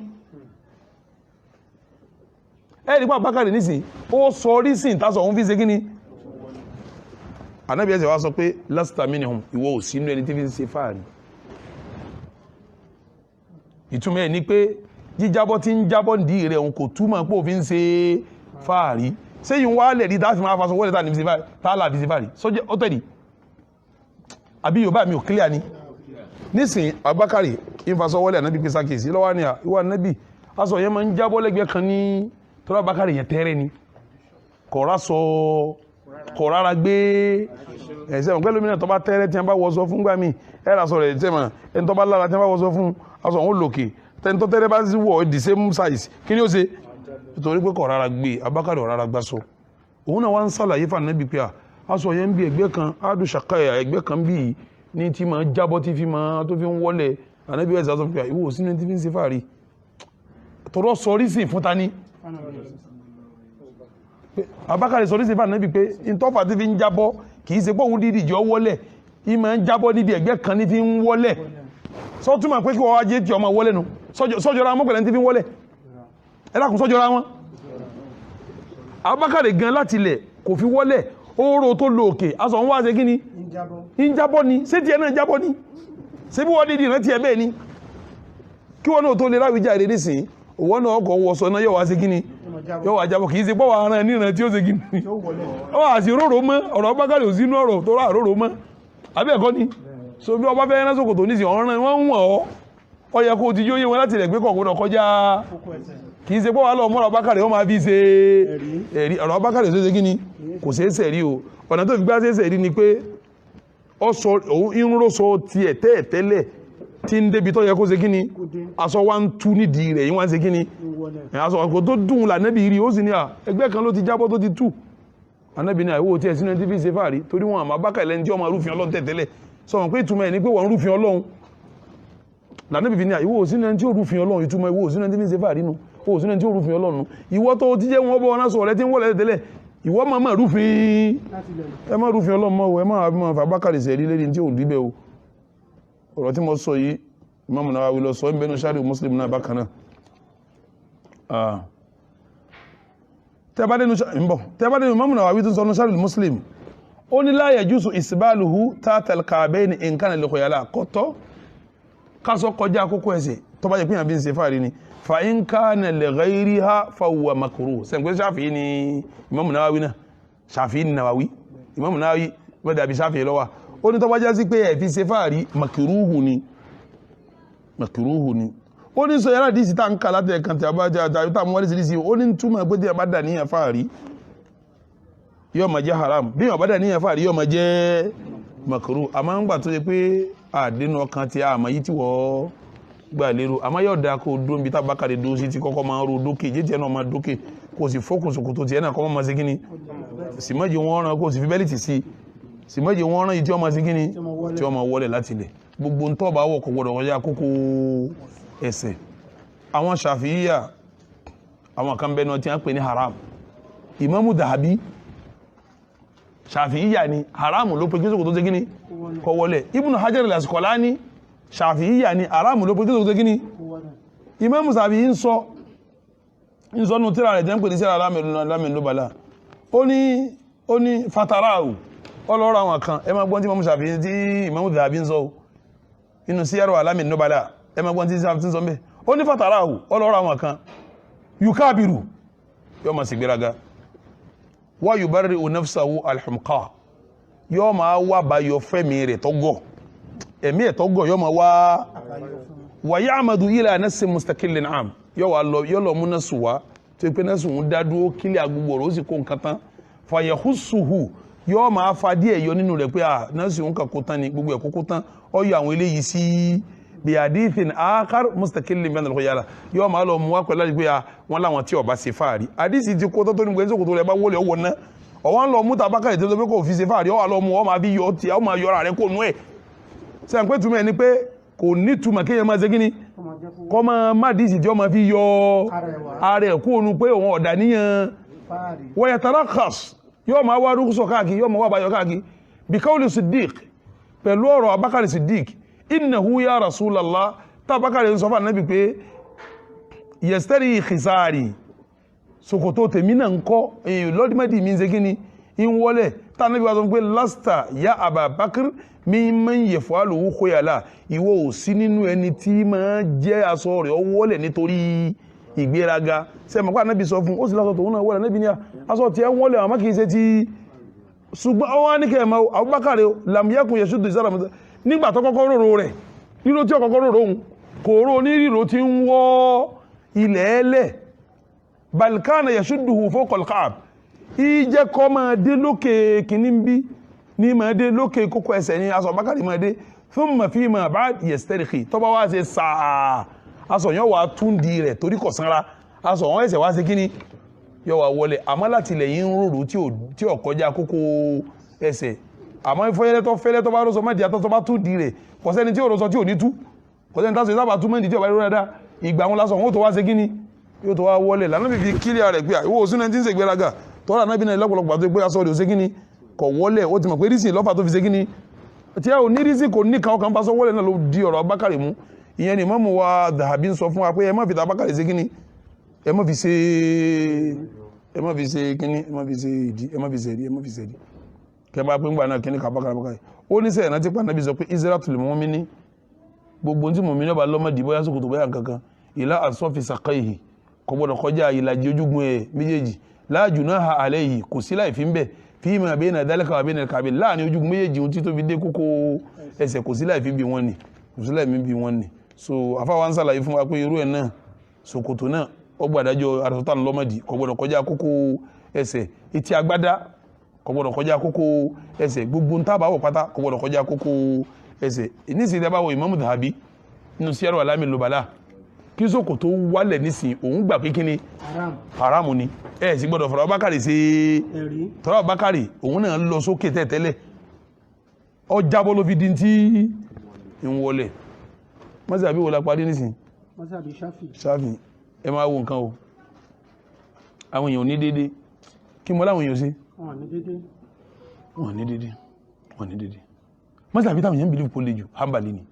ẹ̀rí pa Bákàrí nísìn ó sọ rí sí ìtàsọ̀ òun fi ṣe kíni Ànábì ẹ̀sẹ̀ wá sọ pé lasta minhum ìwọ ò sínú ẹni tí fi ń ṣe fáàrí ìtumọ̀ ẹ̀ ni pé jíjábọ́ tí ń jábọ́ ní rẹ̀ òun kò túmọ̀ pé òfin ṣe fáàrí sẹ́yìn wá lẹ̀ rí dáàfin máa fasọ wọlé tààlà fi ṣe fáàrí sọ́jẹ́ ó tẹ̀lé àbí Yorùbá mi ò clear ni nísìn Abubakari ìfàsọwọlé Ànábì pé sákèsí lọ́wọ́ ní ìwà Ànábì aṣọ yẹn máa ń jábọ́ lẹ́gbẹ̀ẹ́ kan ní tọ́lá Abubakari yẹn tẹ́rẹ́ ni kò rárá gbé ẹ̀sẹ̀ mọ̀ pẹ́lú mìíràn tó bá tẹ́rẹ́ tí wọ́n bá wọ́sọ fún gbà mí ẹ̀rà sọ rẹ̀ tẹ́mọ̀ ẹni tó bá lára tí wọ́n bá wọ́sọ fún aṣọ òun lòkè tẹ́ni tó tẹ́rẹ́ bá wọ̀ the same size kí ni ó ṣe nítorí pé kò rárá gbé Abubakari rárá gbá sọ òun náà wá ń sàlàyé fún Ànábì pé aṣọ yẹn ń bí ẹgbẹ́ kan ádùn ṣàkáyà ẹgbẹ́ kan bíi ní tí ma jábọ́ tí fi ma tó fi ń wọlé Ànábì ẹ̀sà tó fi ìwò sínú tí fi ń ṣe fàárí tọrọ sọrí sí fún ta ní Abákàrí sọrí sí fún Ànábì pé ìtọ́fà tí fi ń jábọ́ kìí ṣe pọ́hun dídì jọ wọlé ìmọ̀ ń jábọ́ níbi ẹ̀gbẹ́ kan ní fi ń wọlé sọ́túnmọ̀ pé kí wọ́n wájé tí ọmọ wọlé nu sọ́jọ́ra wọn pẹ̀lẹ́ tí fi ń wọlé ẹlákùn sọ́jọ́ra wọn Abákàrí gan láti ilẹ̀ kò fi wọlé oòrò tó lò òkè aṣọ ń wá ṣe kí ni ń jábọ́ ni ṣé tí ẹ náà jábọ́ ni ṣé bí wọ́n dídì rántí ẹ bẹ́ẹ̀ ni kí wọ́n náà tó lè láwíjàre nísìn òwò náà ọkọ̀ wọ̀sọ̀ náà yóò wá ṣe kíni yóò wá jábọ̀ kì í ṣe pọ́ wà rán níran tí ó ṣe kíni ó wà sí róró mọ́ ọ̀rọ̀ Abubakar ò sínú ọ̀rọ̀ tó rà róró mọ́ àbí ẹ̀kọ́ ni so bí ọba fẹ́ rán sókòtò nísìn ọ̀ràn wọ́n ń wọ̀n ọ yẹ kó ti jó yé wọn láti rẹ̀ pé kọ̀ọ̀kọ́ kọjá kì í ṣe pọ́ wà lọ mọ́ Abubakar ó máa fi ṣe ẹ̀rí ọ̀rọ̀ Abubakar ò ṣe kíni kò ṣe é ṣẹ̀rí o ọ̀nà tó fi gbá ṣe é ṣẹ̀rí ni pé ó sọ òun irun sọ tiẹ̀ tẹ́ẹ̀tẹ́lẹ̀ tí ń débi tó yẹ kó ṣe kíni aṣọ wa ń tú nídìí rẹ̀ yín wá ń ṣe kíni aṣọ kò tó dùn lànàbì rí ó sì ní à ẹgbẹ́ kan ló ti jábọ́ tó ti tú ànàbì ní àìwò tí ẹ̀ sínú ẹni tí fi ṣe fàárí torí wọn àmọ́ Abubakar lẹ́ni tí ọmọ rúfin Ọlọ́run tẹ̀tẹ́lẹ̀ sọ wọn pé ìtumọ̀ ẹ̀ ní pé wọ́n rúfin Ọlọ́run lànàbì fi ní àìwò sínú ẹni tí ó rúfin Ọlọ́run ìtumọ̀ ìwò sínú ẹni tí fi ṣe fàárí nu ó sínú ẹni tí ó rúfin Ọlọ́run ìwọ tó ti jẹ́ wọn bọ́ wọn sọ rẹ tí ń wọlé tẹ́lẹ̀ ìwọ máa rúfin ẹ má rúfin Ọlọ́run mọ́ ẹ má fà Abubakar ṣẹ̀rí lérí tí ò rí bẹ́ẹ̀ o ọ̀rọ̀ tí mo sọ yìí Imam Nawawi lọ sọ ń bẹnu Sharh Muslim náà bákan náà tẹ́bádẹ́nu Imam Nawawi tó sọ ní Sharh Muslim ó ní la yajuzu isbaluhu tahta al-ka'bayni in kana lil-khuyala kọ́tọ́ kásọ kọjá àkókò ẹsẹ̀ tó bá jẹ́ pínyàn bí ń ṣe fàárí ni fa in kana li ghayriha fa huwa makruh sẹ́ǹkwẹ́ Shafi'i ni Imam Nawawi náà Shafi'i ni Nawawi Imam Nawawi wọ́n dàbí Shafi'i lọ́wọ́ ó ní tó bá jẹ́ sí pé ẹ̀ fi ṣe fàárí makruhu ni ó ní sọ yàrá díìsì tá ń kà látẹ̀ kan tí a bá jẹ́ àtàrí tá mú wọ́n díìsì ó ní túmọ̀ pé tí a bá dà níyàn fàárí yóò máa jẹ́ haram bí wọ́n bá dà níyàn fàárí yóò máa jẹ́ makruh àmọ́ ń gbà tó yẹ pé àdénú ọkàn tí a àmọ́ yìí tí wọ́n gbà lérò àmọ́ yóò dáa kó dúró bí tábàkàrẹ̀ dúró sí ti kọ́kọ́ máa ń ro dókè jẹ́ tiẹ̀ náà máa dókè kó sì fókùnsòkò tó tiẹ̀ náà kọ́ máa ṣe kíni sì mọ́jì wọ́n rán kó sì fi bẹ́lìtì sí sì mọ́jì wọ́n rán yìí tí wọ́n máa ṣe kíni tí wọ́n máa wọlé láti ilẹ̀ gbogbo ń tọ́ bá wọ̀ kò gbọdọ̀ kọjá kókó ẹsẹ̀ àwọn Ṣàfi'íyà àwọn kan bẹ́ẹ̀ náà tí wọ́n pè ní haram Imamu Dhahabi Ṣàfi'íyà ni haram ló pe kí sókò tó ṣe kíni kó wọlé Ibn Hajar al-Asqalani Ṣàfi'íyà ni haram ló pe kí sókò tó ṣe kíni Imamu Ṣàfi'í ń sọ nù tíra rẹ̀ jẹ́ ń pè ní síra Alamin Nubala ó ní fatarahu ọlọ́rọ̀ àwọn kan ẹ máa gbọ́n tí Imamu Ṣàfi'í tí Imamu Dhahabi ń sọ inú Siyar Alamin Nubala ẹ máa gbọ́n tí Ṣàfi'í ń sọ mẹ́ ó ní fatarahu ọlọ́rọ̀ àwọn kan yukabiru yóò máa sì gbéraga wa yubarri'u nafsahu al-humqa yóò máa wá bayọ̀ fẹ́mi rẹ̀ tọ́gọ̀ ẹ̀mí ẹ̀ tọ́gọ̀ yóò máa wa ya'madu ila nafsi mustaqillin am yóò lọ mú nẹ́sù wá tó pé nẹ́sù ń dá dúró kílẹ̀ agbègbè rẹ̀ ó sì kó nǹkan tán fa yahussuhu yóò máa fa díẹ̀ yọ nínú rẹ̀ pé nẹ́sù ń kàkó tán ni gbogbo ẹ̀kókó tán ó yọ àwọn eléyìí sí bí hadithin akhar mustaqillin min al-khuyala yóò máa lọ mú wá pẹ̀lú pé wọ́n láwọn tí ọba ṣe fàárí hadisi ti kó tó ní gbé sókòtò rẹ̀ bá wọlé ọwọ́ náà ọwọ́n lọ mú Abubakar tó pé kò fi ṣe fàárí ọwọ́ lọ mú ọ máa fi yọ tí ọ máa yọra rẹ̀ kó nú ẹ̀ sẹ́yìn pé túmọ̀ ẹ̀ ni pé kò ní túmọ̀ kéèyàn máa ṣe kíni kọ́ máa má díìsì tí ọ máa fi yọ ara ẹ̀ kó nu pé òun ọ̀dà níyàn wa yatarakhas yóò máa wá rúkúsọ káàkiri yóò máa wá bayọ káàkiri bí qawli Siddiq pẹ̀lú ọ̀rọ̀ Abubakar Siddiq innahu ya Rasulallah Abubakar ń sọ fún Ànábì pé yastari khizari sokoto tèmi náà ń kọ́ lọ́dímẹ́dì mi ń ṣe kíni ń wọlé Ànábì wá sọ pé lasta ya Abubakar mimman yaf'aluhu khuyala ìwọ ò sí nínú ẹni tí máa jẹ́ aṣọ rẹ̀ wọlé nítorí ìgbéraga ṣe mọ̀ pé Ànábì sọ fún ó sì lásọ tòun náà wọlé Ànábì ní aṣọ tí ẹ wọlé àwọn kìí ṣe ti ṣùgbọ́n ọwọ́ ní kẹ́ẹ̀mọ́ Abubakar lam yakun yashuddu izara nígbà tó kọ́kọ́ rorò rẹ̀ ríró tí ó kọ́kọ́ rorò òun kò rò ní ríró tí ń wọ́ ilẹ̀ ẹlẹ̀ balkana yashudduhu fawqa al-ka'b ìjẹ́ kọ́ máa dé lókè kìíní bí ní máa dé lókè kókó ẹsẹ̀ ní aṣọ Abubakar máa dé thumma fima ba'd yastarikhi tó bá wá ṣe sàá aṣọ yẹn wà tún di rẹ̀ torí kò sanra aṣọ wọn ẹsẹ̀ wá ṣe kíní yóò wá wọlé àmọ́ láti ilẹ̀ yìí ń rorò tí ò kọjá kókó ẹsẹ̀ àmọ́ fẹ́lẹ́ tó bá rọ́sọ mẹ́dí àtọ́ tó bá tú di rẹ̀ kò sẹ́ni tí ò rọ́sọ tí ò ní tú kò sẹ́ni tásọ ìsábà tú mẹ́dí tí ò bá rí rẹ̀ dá ìgbà wọn lásán wọn tó wá ṣe kíní yóò tó wá wọlé lànà fífi kílíà rẹ̀ pé ìwọ òsínú ẹni tí ń ṣe gbéraga tọ́lá náà bí náà lọ́pọ̀lọpọ̀ àti pé aṣọ rẹ̀ ò ṣe kíní kò wọlé ó ti mọ̀ pé rísì lọ́fà tó fi ṣe kíní tí a ò ní rísì kò ní kan ọkàn bá sọ wọlé náà ló di ọ̀rọ̀ Abubakar mú ìyẹn ni Imamu wa Dhahabi ń sọ fún wa pé ẹ má fi Abubakar ṣe kíní ẹ má fi ṣe kíní ẹ má fi ṣe ìdí ẹ má fi ṣe ìdí ẹ má fi ṣe ìdí kẹ bá pín gbà náà kíní kàbákàrà bákàrà ó ní sẹ́yìn náà ti pa Ànábì sọ pé izratul mu'mini gbogbo tí mùmínì bá lọ́mọdì bóyá ṣòkòtò bóyá kankan ìlà asọ́fi saqayhi kò gbọ́dọ̀ kọjá ìlàjì ojúgun ẹ̀ méjèèjì la junaha alayhi kò sí láì fi ń bẹ̀ fi ma bayna dhalika wa bayna al-ka'bayn láàrin ojúgun méjèèjì ohun tí tó fi dé kókó ẹsẹ̀ kò sí láì fi bí wọ́n ni kò sí láì fi bí wọ́n ni so afáwa ń sàlàyé fún wa pé irú ẹ̀ náà ṣòkòtò náà ó gbàdájọ́ arasọ́tàn lọ́mọdì kò gbọ́dọ̀ kọjá kókó ẹsẹ̀ etí agbádá kò gbọ́dọ̀ kọjá kókó ẹsẹ̀ gbogbo ń tábà wọ̀ pátá kò gbọ́dọ̀ kọjá kókó ẹsẹ̀ nísìnyí tẹ́ bá wọ Imam Dhahabi nínú Siyar A'lam al-Nubala kí ṣòkòtò wálẹ̀ nísìnyí òun gbà pé kíni haramu ni sì gbọ́dọ̀ fọ̀rọ̀ Abubakar ṣe tọ́rọ̀ Abubakar òun náà lọ sókè tẹ́tẹ́lẹ̀ ọ jábọ́ ló fi di tí ń wọlẹ̀ mọ́sàbí wọlá parí nísìnyí
mọ́sàbí
Ṣáfì ẹ máa wo nǹkan o àwọn èèyàn ní dédé kí mọ́ láwọn èèyàn sí wọ́n ní dédé mọ́sàbí táwọn èèyàn bìlì kó lè jù Hanbali ni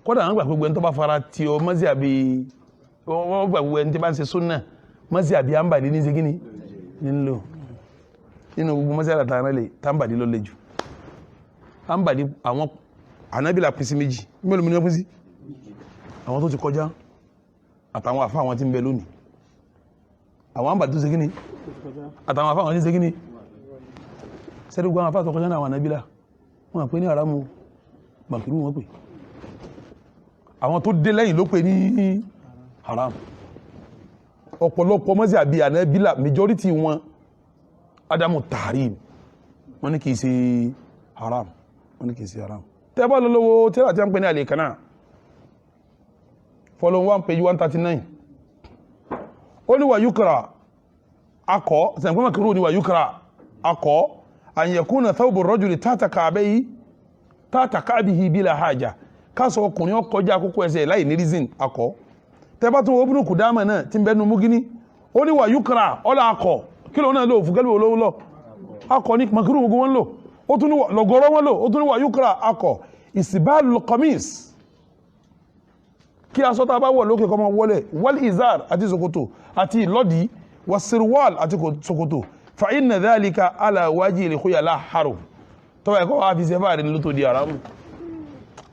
kódà àwọn gbà gbogbo ẹni tó bá fara tí ọ mọ́sàbí wọ́n gbà gbogbo ẹni tó bá ń ṣe súnà mọ́sàbí Hanbali ní segini nílò nínú gbogbo mọ́sàbí àtàrà lè Hanbali ló lè jù Hanbali àwọn Hanabila pín sí méjì mélòó mi ní wọ́n pín sí àwọn tó ti kọjá àtàwọn àfá àwọn tí ń bẹ lónìí àwọn Hanbali tó ṣe kíní àtàwọn àfá àwọn tí ń ṣe kíní sẹ́dùgbọ́n àfá tó kọjá náà àwọn Hanabila wọ́n pè ní haramu makiru wọ́n pè àwọn tó dé lẹ́yìn ló pè ní haram ọ̀pọ̀lọpọ̀ mọ́sàbí Hanabila majority wọn adamu tahrim wọ́n ní kìí ṣe haram tẹ́bá lọ́lọ́wọ́ tẹ́lá tí a ń pè ní al-Iqna' follow 1 page 139 ó ní wa yukra akọ sẹ́nkú makruh ní wa yukra akọ an yakuna thawbu ar-rajuli tahta ka'bihi bila haja káṣọ ọkùnrin ó kọjá àkókò ẹsẹ̀ láì ní reason akọ tẹ́bá tún Ibn Qudama náà tí ń bẹnu Mughni ó ní wa yukra ọlá akọ kí lóun náà lò fún gẹ́lú olówó lọ akọ ní makruh gbogbo wọn lò ó tún ní lọ́gọ́rọ́ wọn lò ó tún ní wa yukra akọ isbalul qamis kí aṣọ tá bá wọ̀ lókè kó máa wọlé wal izar àti ṣòkòtò àti ìlọ́dì wasirwal àti ṣòkòtò fa inna dhalika ala wajhi al-khuyala haram tó bá ẹ̀kọ́ wá fi ṣe fàárí ló tó di haramu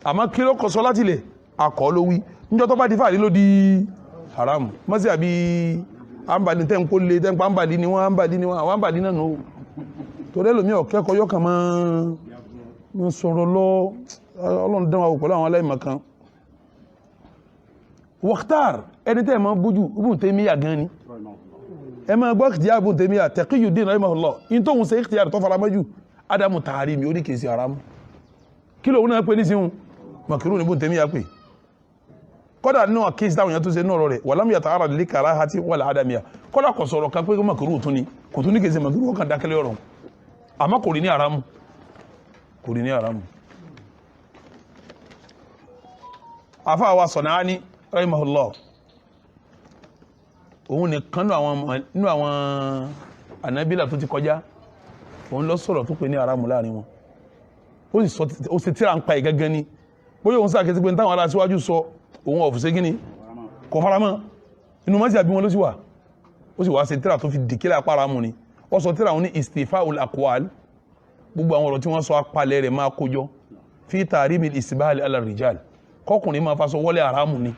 àmọ́ kí ló kọ sọ láti lè akọ̀ ló wí níjọ́ tó bá di fàárí ló di haramu mọ́sí àbí Hanbali tẹ́ ń kó lé tẹ́ ń pa Hanbali ni wọ́n àwọn Hanbali náà nù tó rẹ́ lómi ọ̀kẹ́kọ̀ọ́ yọ́kàn máa sọ̀rọ̀ lọ ọlọ́run dánwà pẹ̀lú àwọn aláìmọ̀kan wọ́ktár ẹni tẹ́ ma bójú Ibn Taymiyyah gan ni ẹ ma gbọ́ ikhtiyar Ibn Taymiyyah Taqiyuddin rahimahullah in tó ń ṣe ikhtiyar tó fara mọ́jú adamu tahrimi ó ní kìí sí haramu kí lóun náà pé ní síhun makruh ní Ibn Taymiyyah pé kọ́dà nínú àkíyèsí táwọn èèyàn tó ṣe náà rọ̀ rẹ̀ walam yata'arrad li karahati wala adamiya kọ́dà kò sọ̀rọ̀ kan pé makruh tún ni kò tún ní kìí sí makruh kan dákẹ́lẹ́ ọ̀rọ̀ àmọ́ kò rí ní haramu afa wa San'ani rahimahullah òun nìkan nínú àwọn Hanabila tó ti kọjá òun lọ sọ̀rọ̀ tó pè ní haramu láàrin wọn ó sì tíra ń pa ìgẹ́gẹ́ ní bóyá òun sáà kẹsí pé táwọn ará síwájú sọ òun ọ̀fùsẹ́ gíní kò faramọ́ inú mọ́sí àbí wọn ló sì wà ó sì wá sí tíra tó fi dìkílẹ̀ apá haramu ni ó sọ tíra òun ní istifa'ul aqwal gbogbo àwọn ọ̀rọ̀ tí wọ́n sọ apalẹ̀ rẹ̀ máa kójọ fi tahrimil isbal ala rijal kọkùnrin máa fa sọ wọlé haramu ni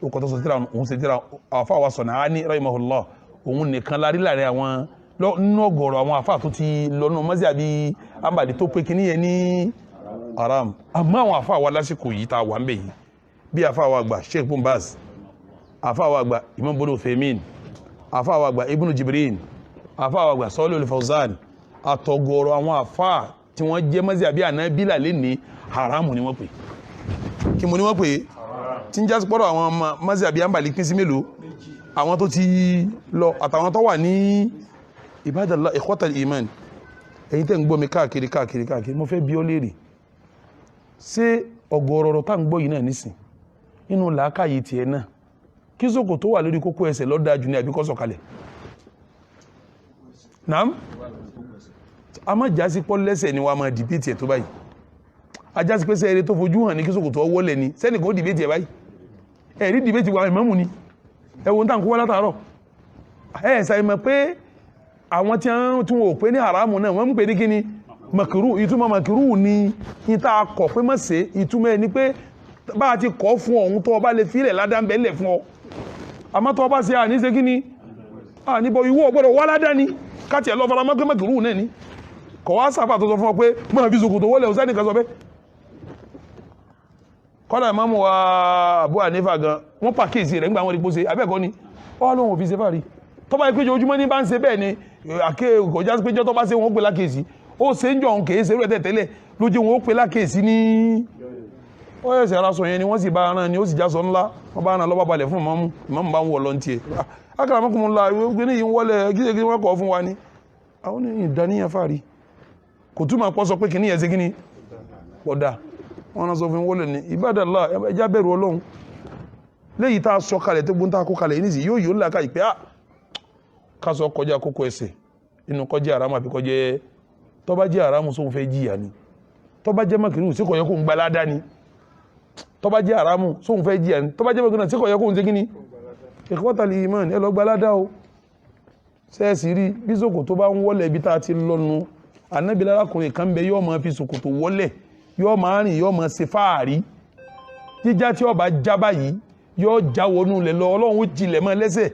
ó kọ́ tó sọ tíra òun sì tíra àfá wa San'ani rahimahullah òun nìkan lárí láàrin àwọn nínú ọgọ̀rọ̀ àwọn àfá tó ti lọ́nà mọ́sí àbí Hanbali tó pé kíní yẹn ní haram àmọ́ àwọn àfá wa lásìkò yìí ta wà ń bẹ̀ yìí bí àfá wa àgbà Sheikh Bin Baz àfá wa àgbà Imam Ibn Uthaymin àfá wa àgbà Ibn Jibrin àfá wa àgbà Salih al-Fawzan àtọ̀gọ̀rọ̀ àwọn àfá tí wọ́n jẹ́ mọ́sí àbí Hanabila lè ní haramu ni wọ́n pè kí mo ní wọ́n pè tí ń jásí pọ́rọ̀ àwọn mọ́sí àbí Hanbali pín sí mélòó àwọn tó ti lọ àtàwọn tó wà ní ibadallah ikhwatal iman ẹ̀yin tẹ́ ń gbọ́ mi káàkiri mo fẹ́ bi ọ́ léèrè ṣé ọ̀gọ̀rọ̀ tá ń gbọ́ yìí náà nísìn inú làákàyè tiẹ̀ náà kí sókò tó wà lórí kókó ẹsẹ̀ lọ́dà jù ní àbí kó sọ̀kalẹ̀ naam a má jásí pọ́ lẹ́sẹ̀ ni wàá máa dìbìtì ẹ̀ tó báyìí ajásí pé sẹ́ẹ̀rẹ́ tó fojú hàn ní kí sókò tó wọlé ni sẹ́nì kò dìbìtì ẹ̀ báyìí ẹ̀rí dìbìtì wà ìmámù ni ẹ̀wọ̀n tá ń kó wá látàárọ̀ ṣàìmọ̀ pé àwọn tí wọ́n pè ní haramu náà wọ́n ń pè ní kíni makruh ìtumọ̀ makruh ni ìta kọ̀ pé mọ́ sí ìtumọ̀ ẹni pé bá ti kọ́ fún ọ̀hún tó bá lè fílẹ̀ ládá ń bẹ́lẹ̀ fún ọ àmọ́ tó bá ṣe àní ṣe kí ni àníbọ̀ ìwọ ọgbọ́dọ̀ wá ládá ni káàtì ẹ̀ lọ fara mọ́gbẹ́ mẹ́kìrú náà ni kọ̀ wá sábà tó sọ fún ọ pé mọ́ fi ṣòkòtò wọlé ọ̀sẹ́ nìkan sọ bẹ́ kọ́lá ìmáàmù wa Abu Hanifa gan wọ́n pàkíyèsí rẹ̀ nígbà wọn rí pósí abẹ́ẹ̀kọ́ ni ọ lóhun òfin ṣe fàárí tó bá ìpéjọ ojúmọ́ ní bá ń ṣe bẹ́ẹ̀ ni kọjá sí péjọ tó bá ṣe wọn ó pè lákèsí ó ṣe ń jọ òun kèé ṣe rẹ̀ tẹ̀tẹ̀lẹ̀ lójú wọn ó pè lákèsí ní ó yẹ̀sẹ̀ ara sọ yẹn ni wọ́n sì bá ara ni ó sì já sọ ńlá wọ́n bá ara lọ́ba balẹ̀ fún ìmáàmù bá ń wọ̀ lọ́n tiẹ̀ akramakumullah ìwé ní yìí ń wọlé gíṣe wọ́n kọ̀ fún wa ni àwọn ní ìdáníyàn fàárí kò túmọ̀ pọ́ sọ pé kìíní yẹn ṣe kíní pọ̀dà wọn náà sọ fún wọlé ní ibadallah ẹjá bẹ̀rù Ọlọ́run léyìí tá a sọ kalẹ̀ tó gbóntá kó kalẹ̀ nísì yóò yóò láka ìpẹ́ ká sọ kọjá kókó ẹsẹ̀ inú kọjá àrámù àbí kọjá tó bá jẹ́ àrámù sóhun fẹ́ jìyà ni tó bá jẹ́ mọ́kìrì sí kò yẹ kó ń gbaládá ni tó bá jẹ́ àrámù sóhun fẹ́ jìyà ni tó bá jẹ́ mọ́kìrì sí kò yẹ kó ń ṣe kíní ikhwatal iman ẹ lọ gbaládá o sẹ́ẹ̀sì rí bí ṣòkòtò bá ń wọlé ibi tá a ti lọ́nu Ànábì lárakùnrin kan bẹ yóò máa fi ṣòkòtò wọlé yóò máa rìn yóò máa ṣe fáàrí jíjá tí ó bá já báyìí yóò já wọnú lẹ̀ lọ Ọlọ́run ó jilẹ̀ mọ́ lẹ́sẹ̀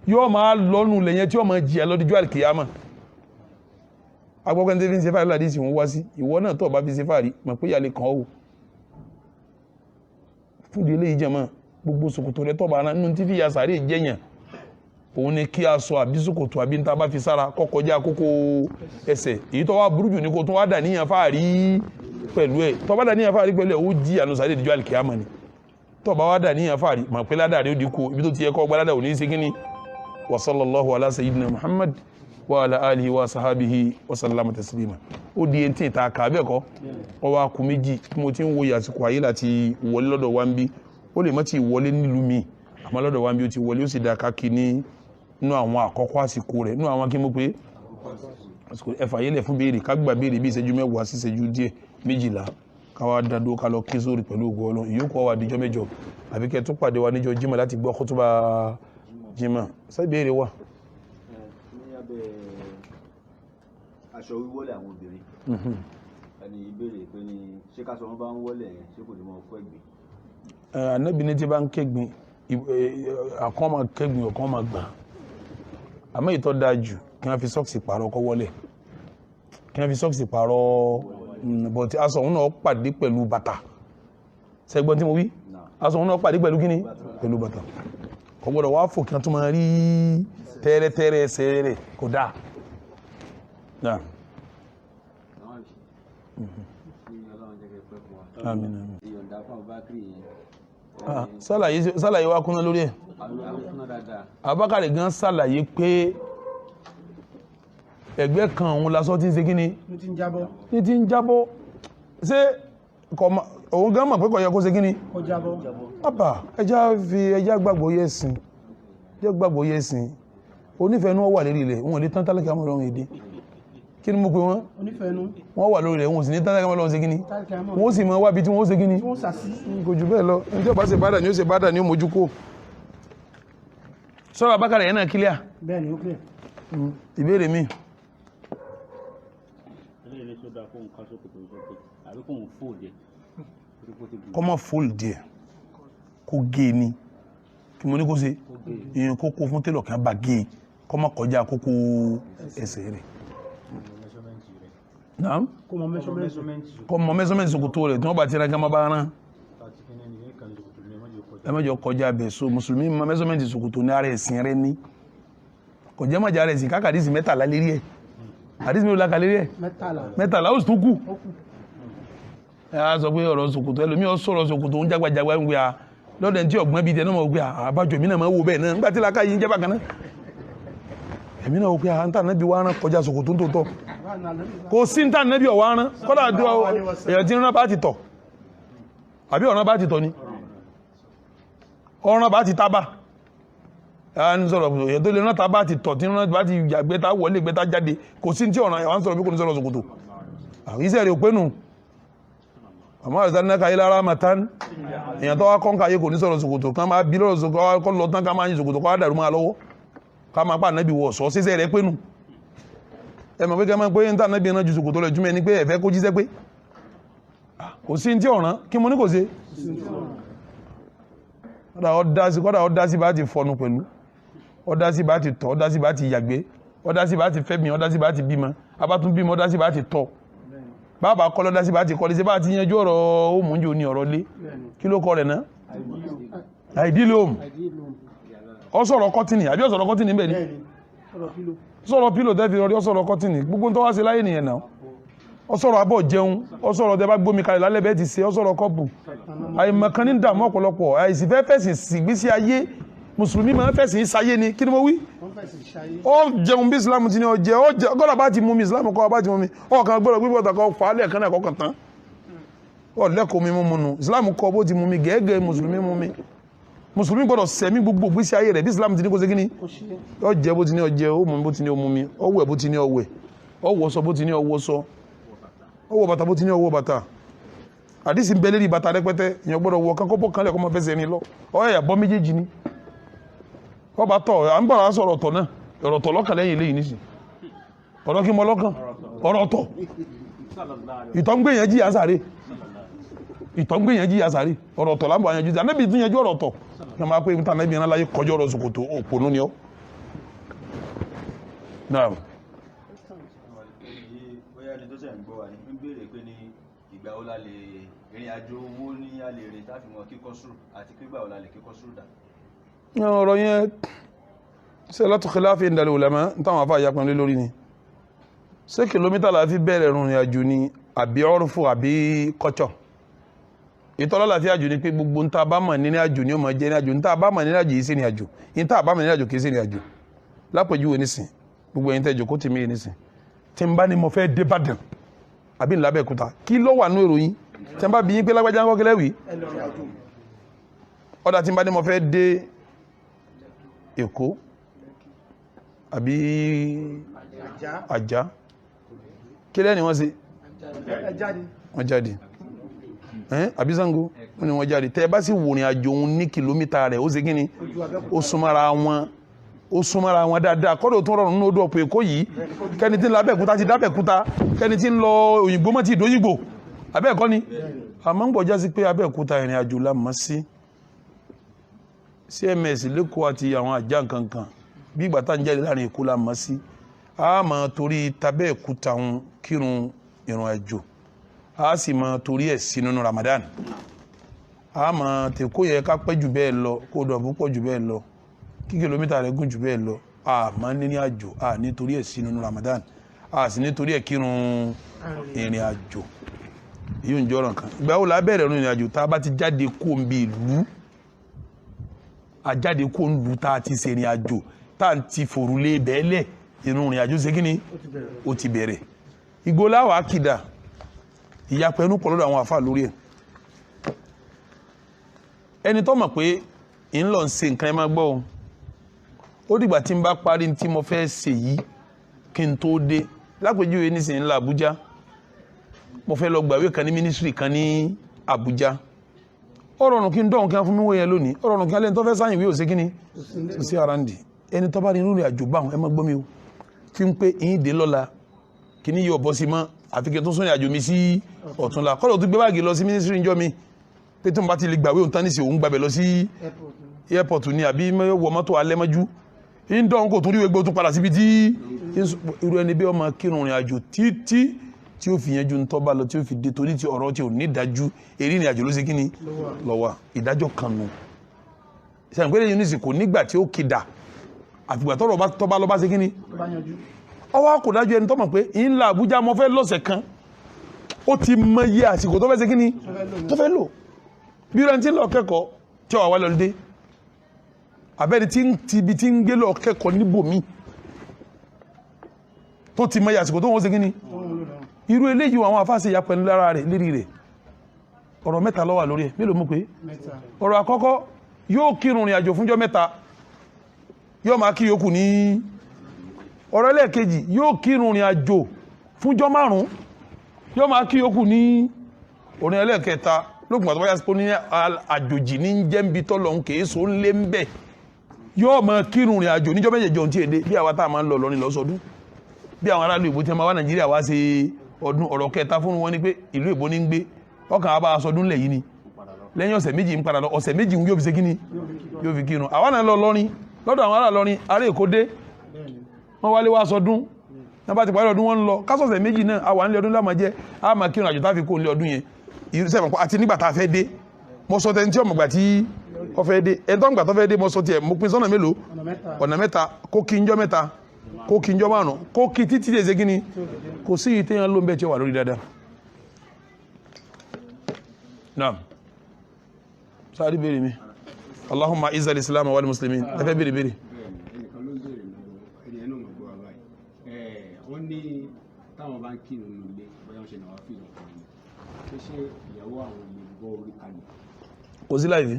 yóò máa lọ́nu lẹ̀ yẹn tí ó máa jìyà lọ́díjọ́ àlìkìyàmà agbọ́gbẹ́ tí fi ń ṣe fáàrí láti ìsìn wọ́n wá sí ìwọ náà tó bá fi ṣe fáàrí mọ̀ pé yàlẹ̀ kan ó fún ìdílé yìí jẹ́mọ́ gbogbo ṣòkòtò rẹ̀ tó bá rán nínú tí fi yà sàárè jẹ́yàn òun ni kí a sọ àbí ṣòkòtò àbí níta bá fi sára kọkọjá kókó ẹsẹ̀ èyí tó wá burú jù ní kó tún wá dà níyàn fáàrí pẹ̀lú ẹ̀ tó bá dà níyàn fáàrí pẹ̀lú ẹ̀ ó jí àánú sàárè ìdíjọ́ àlìkìyàmà ni tó bá wá dà níyàn fáàrí mà pé ládàá rí ó dínkù ibi tó ti yẹ kọ́ gbá ládàá ò ní ṣe kíní wa sallallahu ala sayyidina Muhammad wa ala alihi wa sahabihi wa sallama taslima ó di ẹntì ta kà bẹ́ẹ̀ kọ́ ọ wá kú méjì tí mo ti ń wo yàsìkò ayé láti wọlé lọ́dọ̀ wa ń bí ó lè má ti wọlé nílùú mi àmọ́ lọ́dọ̀ wa ń bí ó ti wọlé ó sì dá káàkiri ní inú àwọn àkọ́kọ́ àsìkò rẹ̀ inú àwọn kí mo pé ẹ̀fà yẹlẹ̀ fún béèrè kágbà béèrè bí ìṣẹ́jú mẹ́wàá sí ìṣẹ́jú díẹ̀ 12 káwá dádó ká lọ kí sórí pẹ̀lú ògo Ọlọ́run ìyókù ọwà díjọ́ mẹ́jọ àbí kẹ́ tún pàdé wa níjọ́ jímọ̀ láti gbọ́ kútúbà jímọ̀ sábẹ́ẹ̀rẹ̀ wà.
ní abẹ́ aṣọ wíwọ́lẹ̀ àwọn obìnrin ẹni ìbéèrè pé ní ṣé káṣọ wọn bá ń wọ́lẹ̀ yẹn ṣé kò ní mọ fún ẹ̀gbìn.
Ànábì ní tí bá ń kẹ́gbìn àkọ́ máa kẹ́gbìn ọ̀kan máa gbà àmọ́ ìtọ́ dáa jù kí wọ́n fi sọ́ọ̀sì pààrọ̀ ọkọ̀ wọlé kí wọ́n fi sọ́ọ̀sì pààrọ̀ bọ̀tí aṣọ òun náà pàdé pẹ̀lú bàtà sẹ́gbọ́n tí mo wí aṣọ òun náà pàdé pẹ̀lú kíní pẹ̀lú bàtà kò gbọ́dọ̀ wá fò kí wọ́n tún máa rí tẹ́rẹ́tẹ́rẹ́ ẹsẹ̀ rẹ̀ kò dáa. Sálàyé wá kúnná lórí ẹ̀. Abákàrẹ̀ gan sàlàyé pé ẹgbẹ́ kan òun lásọ tí ń ṣe kí ni ní tí ń jábọ́ ṣé òun gan mọ̀ pé kò yẹ kó ṣe kí ni pápá ẹjá gbàgbọ́ yẹ́sìn onífẹ̀ẹ́nú wà lérí ilẹ̀ wọn lè tán tálẹ́kà mọ́ lọ́rùn èdè kí ni mo pè wọ́n wọ́n wà lórí rẹ̀ wọn sì ní tálẹ́kà mọ́ lọ́rùn ṣe kí ni wọ́n sì mọ́ wábi tí wọ́n ṣe kí ni kò jù bẹ́ẹ̀ lọ ẹni tí ó bá ṣe bádà ni ó ṣe bádà ni ó mójú kó sọ́rọ̀ Abákàrẹ̀ yẹn náà kílíà ìbéèrè mi kọ́mọ̀ fóòlù ẹ̀ kó gé ní kí mo ní kó ṣe èèyàn kó kó fún télọ̀ kan bá gé kọ́mọ̀ kọjá kókó ẹsẹ̀ rẹ̀ kọ́mọ̀ mẹ́sọ́mẹ́ntì ṣòkòtò rẹ̀ tí wọ́n bá ti rán kí wọ́n bá rán ẹmẹ́jọ kọjá bẹ̀ so mùsùlùmí mẹ́sọ́mẹ́ntì ṣòkòtò ní ara ẹ̀sìn rẹ̀ ní kò jẹ́ mọ̀já rẹ̀ sí kákàdísì 13 lérí ẹ̀ àdísì mi ò lákà lérí ẹ̀ 13 ó sì tó kù ẹ á sọ pé ọ̀rọ̀ ṣòkòtò ẹlòmí ọ sọ̀rọ̀ ṣòkòtò ń jágbàjágbà ń gbé a lọ́dẹ̀ tí ọ̀gbọ́n bíi tẹ̀ náà mọ̀ gbé a àbájọ èmi náà máa wò bẹ́ẹ̀ náà nígbà tí láká yìí ń jẹ́ bákan náà èmi náà wò pé à ń tà nábì wá rán kọjá ṣòkòtò ń tòótọ́ kò sí ń tà nábì ọ̀wá rán kọ́dà dúró èèyàn tí ń rán bá ti tọ̀ àbí ọ̀ràn bá ti tọ̀ ni ọ̀ràn bá ti tábà ẹ̀ ń sọ̀rọ̀ èèyàn tó lè rán tábà ti tọ̀ tí rán bá ti gbẹ́ta wọlé gbẹ́ta jáde kò sí tí ọ̀ràn ẹ̀ wá ń sọ̀rọ̀ bí kò ní sọ̀rọ̀ ṣòkòtò iṣẹ́ rẹ̀ ò pé nù àmọ́ àrẹ̀sánnáka ilá rámàtán èyàn tó wá kọ́nkà ayé kò ní sọ̀rọ̀ ṣòkòtò ká máa bí lọ́rọ̀ ṣòkòtò kọ́ lọ tán ká máa yí ṣòkòtò kọ́ dàrú máa lọ́wọ́ ká máa pà náàbì wọ̀ sọ síṣẹ́ rẹ̀ pénù ẹmọ̀ pé kẹ́mọ́ pé ń tà náàbì ẹ̀nà ju ṣòkòtò lọ jùmọ̀ ẹni pé ẹ̀fẹ́ kó jíṣẹ́ pé kò sí tí ọ̀ràn kí mo ní kò sí kọ́dà ọ̀dá sí bá ti fọnu pẹ̀lú ọ̀dá sí bá ti tọ̀ ọ̀dá sí bá ti yàgbé ọ̀dá sí bá ti fẹ́mi ọ̀dá sí bá ti bímọ abátún bímọ ọ̀dá sí bá ti tọ̀ bàbá kọ́ lọ́dá sí bá ti kọ́lé sí bá ti yanjú ọ̀rọ̀ òmùnjò ní ọ̀rọ̀ lé kí ló kọ́ rẹ̀ náà àìdílé òmù ọ̀sọ̀rọ̀ kọ́tìnì àbí ọ̀sọ̀rọ̀ kọ́tìnì bẹ́ẹ̀ ni sọ̀rọ̀ pílò tẹ́fì rọrí ọ̀sọ̀rọ̀ kọ́tìnì gbogbo tó wá sí láyé nìyẹn náà ọ̀sọ̀rọ̀ abọ́ jẹun ọ̀sọ̀rọ̀ tẹ́ bá gbómi kalẹ̀ lálẹ́ bẹ́ẹ̀ ti ṣe ọ̀sọ̀rọ̀ kọ́pù àìmọ̀kan ní dààmú ọ̀pọ̀lọpọ̀ àìsí fẹ́ fẹ̀sìn sígbésí ayé mùsùlùmí máa ń fẹ̀sìn sáyé ni kí ni mo wí ó jẹun bí islam ti ní ọ jẹ ọgọ́dà bá ti mú mi islam kọ́ bá ti mú mi ọkàn gbọ́dọ̀ gbígbọ́ ọ̀tàkọ́ fà á lẹ́ẹ̀kan náà kọ́kàn tán ọ lẹ́kọ̀ọ́ mi mú nu islam kọ́ bó ti mú mi gẹ́gẹ́ mùsùlùmí mú mi mùsùlùmí gbọ́dọ̀ sẹ̀mí gbogbo gbésí ayé rẹ̀ bí islam ti ní kó ṣe kíní ọ jẹ bó ti ní ọ jẹ ó mú bó ti ní ó mú mi ọ wẹ̀ bó ti ní ọ wẹ̀ ọ wọṣọ bó ti ní ọ wọṣọ ọ wọ bàtà bó ti ní ọ wọ bàtà àdìsí bẹ́ẹ̀ lérí bàtà rẹpẹtẹ ìyẹn gbọ́dọ̀ wọ kankan bọ́ kanlẹ̀ kọ́ mọ fẹsẹ̀ ní lọ ọ yà bọ́ méjèèjì ni ọ bá tọ̀ à ń bọ̀rọ̀ sọ̀rọ̀ ọ̀tọ̀ náà ọ̀rọ̀ ọ̀tọ̀ lọ́kàn lẹ́yìn eléyìí nísìn ọ̀rọ̀ kí mo lọ́kàn ọ̀rọ̀ ọ̀tọ̀ ìtọ́ ń gbé yẹn jí àsáré ìtọ́ ń gbé yẹn jí àsáré ọ̀rọ̀ ọ̀tọ̀ lábọ̀ àyànjú ànábì tún yẹnjú ọ̀rọ̀ ọ̀tọ̀ kí wọ́n máa pé níta ànábì yẹn láyé kọjọ́ ọ̀rọ̀ sòkòtò òpònú ni ọ́.
bóyá ẹni tó ṣẹ̀ ń gbọ́ wa ni ń béèrè pé ní ìgbà wo la lè ìrìn àjò owó ní a lè rìn táfi wọn kíkọ́ sùúrù àti pé ìgbà wo la lè kíkọ́ sùúrù dà.
ọ̀rọ̀ yẹn ṣe látò khilafi indal ulama táwọn afá ìyapẹ́ lé lórí ni ṣé kìlómítà la fi bẹ̀rẹ̀ rìnrìn àjò ni àbí ọ̀rùfù àbí kọ́chọ̀ ìtọ́lọ́ láti àjò ni pé gbogbo ń tá a bá mọ̀ nínú àjò ni ó máa jẹ́ ní àjò ń tá a bá mọ̀ nínú àjò yìí sí ní àjò ń tá a bá mọ̀ nínú àjò kìí sí ní àjò lápèjúwe nísìn gbogbo ẹ̀yin tẹ́jọ kó tèmi nísìn tí n bá ní mo fẹ́ dé Ìbàdàn àbí ńlá Abẹ́òkúta kí ló wà nú ìròyìn tí n bá bí yín pé lágbájá ń kọ́ kílẹ̀ wì ọ̀dà tí n bá ní mo fẹ́ dé Èkó àbí Àjà kílẹ̀ ni wọ́n ṣe wọ́n jáde àbí Ṣàngó wọ́n ni wọ́n jáde tẹ́ bá sì wòrìn àjò òun ní kìlómítà rẹ̀ ó ṣe kí ni ó súnmọ́ra wọn dáadáa kọ́dọ̀ tó rọrùn nínú odò ọ̀pọ̀ Èkó yìí kẹ́ni tí ń lọ Abẹ́òkúta ti dábẹ́òkúta kẹ́ni tí ń lọ Òyìngbò mọ́ ti ìdóyìnbó Abẹ́ẹ̀kọ́ ni àmọ́ ń gbọ́já sí pé Abẹ́òkúta ìrìn àjò la mọ̀ sí CMS lẹ́kọ̀ọ́ àti àwọn Àjà nkankan bí ìgbà tá ń jáde láàrin Èkó la mọ̀ sí a máa torí tabẹ́ẹ̀kúta ń kírun ìrìn àjò a sì máa torí ẹ̀ sí nínú Ramadan a máa tẹ̀kọ́ yẹ ká pẹ́ jù bẹ́ẹ̀ lọ kó dọ̀ púpọ̀ jù bẹ́ẹ̀ lọ kí kìlómítà rẹ̀ gùn jù bẹ́ẹ̀ lọ a máa ní ní àjò a nítorí ẹ̀ sí nínú Ramadan a sì nítorí ẹ̀ kírun ìrìn àjò yíò ń jọ́ràn kan ìgbà wo la bẹ̀rẹ̀ ìrìn àjò tá a bá ti jáde kó ń bí ìlú a jáde kó ń lu tá a ti ṣe ìrìn àjò tá a ti fòrùlé bẹ́ẹ̀lẹ̀ ìrìn àjò ṣe kí ni ó ti bẹ̀rẹ̀ ìgbó láwàá kìdá ìyapẹ̀ ẹnu pọ̀ lọ́dọ̀ àwọn àfáà lórí ẹ̀ ẹni tó mọ̀ pé ń lọ ṣe nǹkan ẹ máa gbọ́ ó dìgbà tí n bá parí tí mo fẹ́ ṣe yìí kí n tó dé lápèjúwe nísìnyí ńlá Àbújá mo fẹ́ lọ gbàwé kan ní mínísírì kan ní Àbújá ó rọrùn kí n dọ̀hún kí n fún mi wó yẹn lónìí ó rọrùn kí n lẹ́ni tó fẹ́ sáyìn wí òsè kíní sí àràǹdì ẹni tó bá rí inú rẹ̀ àjò báwọn ẹ má gbọ́ mi o kí n pé ìyín dé lọ́la kí ní yóò bọ́ sí mọ́ àfi kí n tó sún ìrìn àjò mi sí ọ̀túnla kọ́lọ̀ tó gbé báàgì lọ sí mínísírì ńjọ́ mi pé tí mo bá ti lè gbàwé òun tán nísìnyí òun gbàbẹ̀ lọ sí airport ni àbí wọ mọ́tò alẹ́mọ́jú ń dọ̀hún kò tún rí egbò tún padà síbi tí irú ẹni bí ọmọ kírun ìrìn àjò títí tí ó fi yanjú ń tọ́ba lọ tí ó fi dé torí tí ọ̀rọ̀ tí ò ní dájú eré ìrìn àjò ló ṣe kí ni lọ́wọ́ ìdájọ́ kan nù ìṣàǹgbẹ́lẹ̀ yunifásitì kò nígbà tí ó kìdà àfìgbà tọ́ba lọ bá ṣe kí ni ọwọ́ kò dájú ẹni tọ́mọ̀ pé ńlá Àbújá mo fẹ́ lọ́sẹ̀ kan ó ti mọ iye àsìkò tó fẹ́ ṣe kí ni tó fẹ́ lò bí rẹ̀ ti ń lọ kẹ́kọ̀ọ́ tí ọ̀wá lọ dé abẹ́ni tí ń gbé lọ kẹ́kọ̀ọ́ níbòmí tó ti mọ iye àsìkò tó wọ́n ṣe kí ni irú eléyìí àwọn afáṣe ìyapẹ̀ lára rẹ̀ lérí rẹ̀ ọ̀rọ̀ mẹ́ta ló wà lórí ẹ̀ mélòó mú pé ọ̀rọ̀ àkọ́kọ́ yóò kírun ìrìn àjò fúnjọ́ mẹ́ta yóò máa kí yòókù ní ọ̀rọ̀ ẹlẹ́ẹ̀kejì yóò kírun ìrìn àjò fúnjọ́ 5 yóò máa kí yòókù ní orin ẹlẹ́ẹ̀kẹta lókùn àtọ́wọ́ yá sí ní àjòjì ní jẹ́ǹbi tọ́lọ̀ ń kèé so ń lé ń bẹ̀ yóò máa kírun ìrìn àjò níjọ́ méjèèjì tí èdè bí àwa tá a máa ń lọ lọ́rin lọ́sọdún bí àwọn aráàlú ìbò tí wọ́n máa wá Nàìjíríà wá sí ọdún ọ̀rọ̀ kẹta fún wọn ni pé ìlú ìbò ní ń gbé ọkàn àbá aṣọdún lẹ̀ yìí ni lẹ́yìn ọ̀sẹ̀ méjì ń padà lọ ọ̀sẹ̀ méjì yóò fi ṣe kíni yóò fi kírun àwa náà lọ lọ́rin lọ́dọ̀ àwọn ará lọ́rin ará èkó dé wọ́n wálé wá sọdún náà bá ti parí ọdún wọn ń lọ kásọ̀sẹ̀ méjì náà àwa nílé ọdún láàmà jẹ́ a máa kírun àjò tá fi kó nílé ọdún yẹn sẹ́fẹ̀ àti nígbà tá a fẹ́ dé mo sọ tẹni tí ọmọ gbà tí ọ fẹ́ dé ẹni tó ń gbà tó fẹ́ dé mo sọ tiẹ̀ mo pín sọ́nà mélòó ọ̀nà mẹ́ta kó kí njọ́ mẹ́ta kó kí njọ́ márùn kó kí títí dé ṣe kíni kò sí ìyí téèyàn ló ń bẹ tí ó wà lórí dáadáa. naam sáré béèrè mi allahumma izal islam wal muslimin ẹ fẹ́ béèrè béèrè.
wọ́n ní táwọn bá ń kírun nínú ilé bóyá wọ́n ṣe náà wá fi ìlú kan ní ṣé ìyàwó àwọn olè gbọ́ orí kalẹ̀.
kò sí láìfi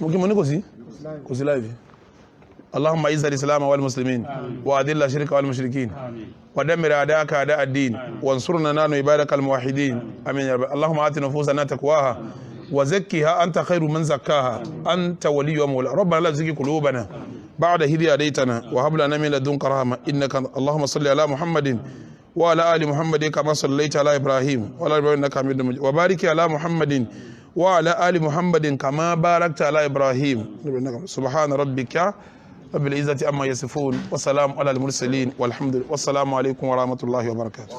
mo kí mo ní kò sí láìfi. اللهم اعز الاسلام والمسلمين واذل الشرك والمشركين ودمر اعداءك اعداء الدين وانصرنا نحن عبادك الموحدين امين يا رب. اللهم ات نفوسنا تقواها وزكها انت خير من زكاها انت ولي ومولانا ربنا لا تزكي قلوبنا بعد إذ هديتنا وهب لنا من لدنك رحمة إنك اللهم صل على محمد وعلى آل محمد كما صليت على إبراهيم وعلى إبراهيم إنك حميد مجيد وبارك على محمد وعلى آل محمد كما باركت على إبراهيم سبحان ربك رب العزة عما يصفون وسلام على المرسلين والحمد لله والسلام عليكم ورحمة الله وبركاته.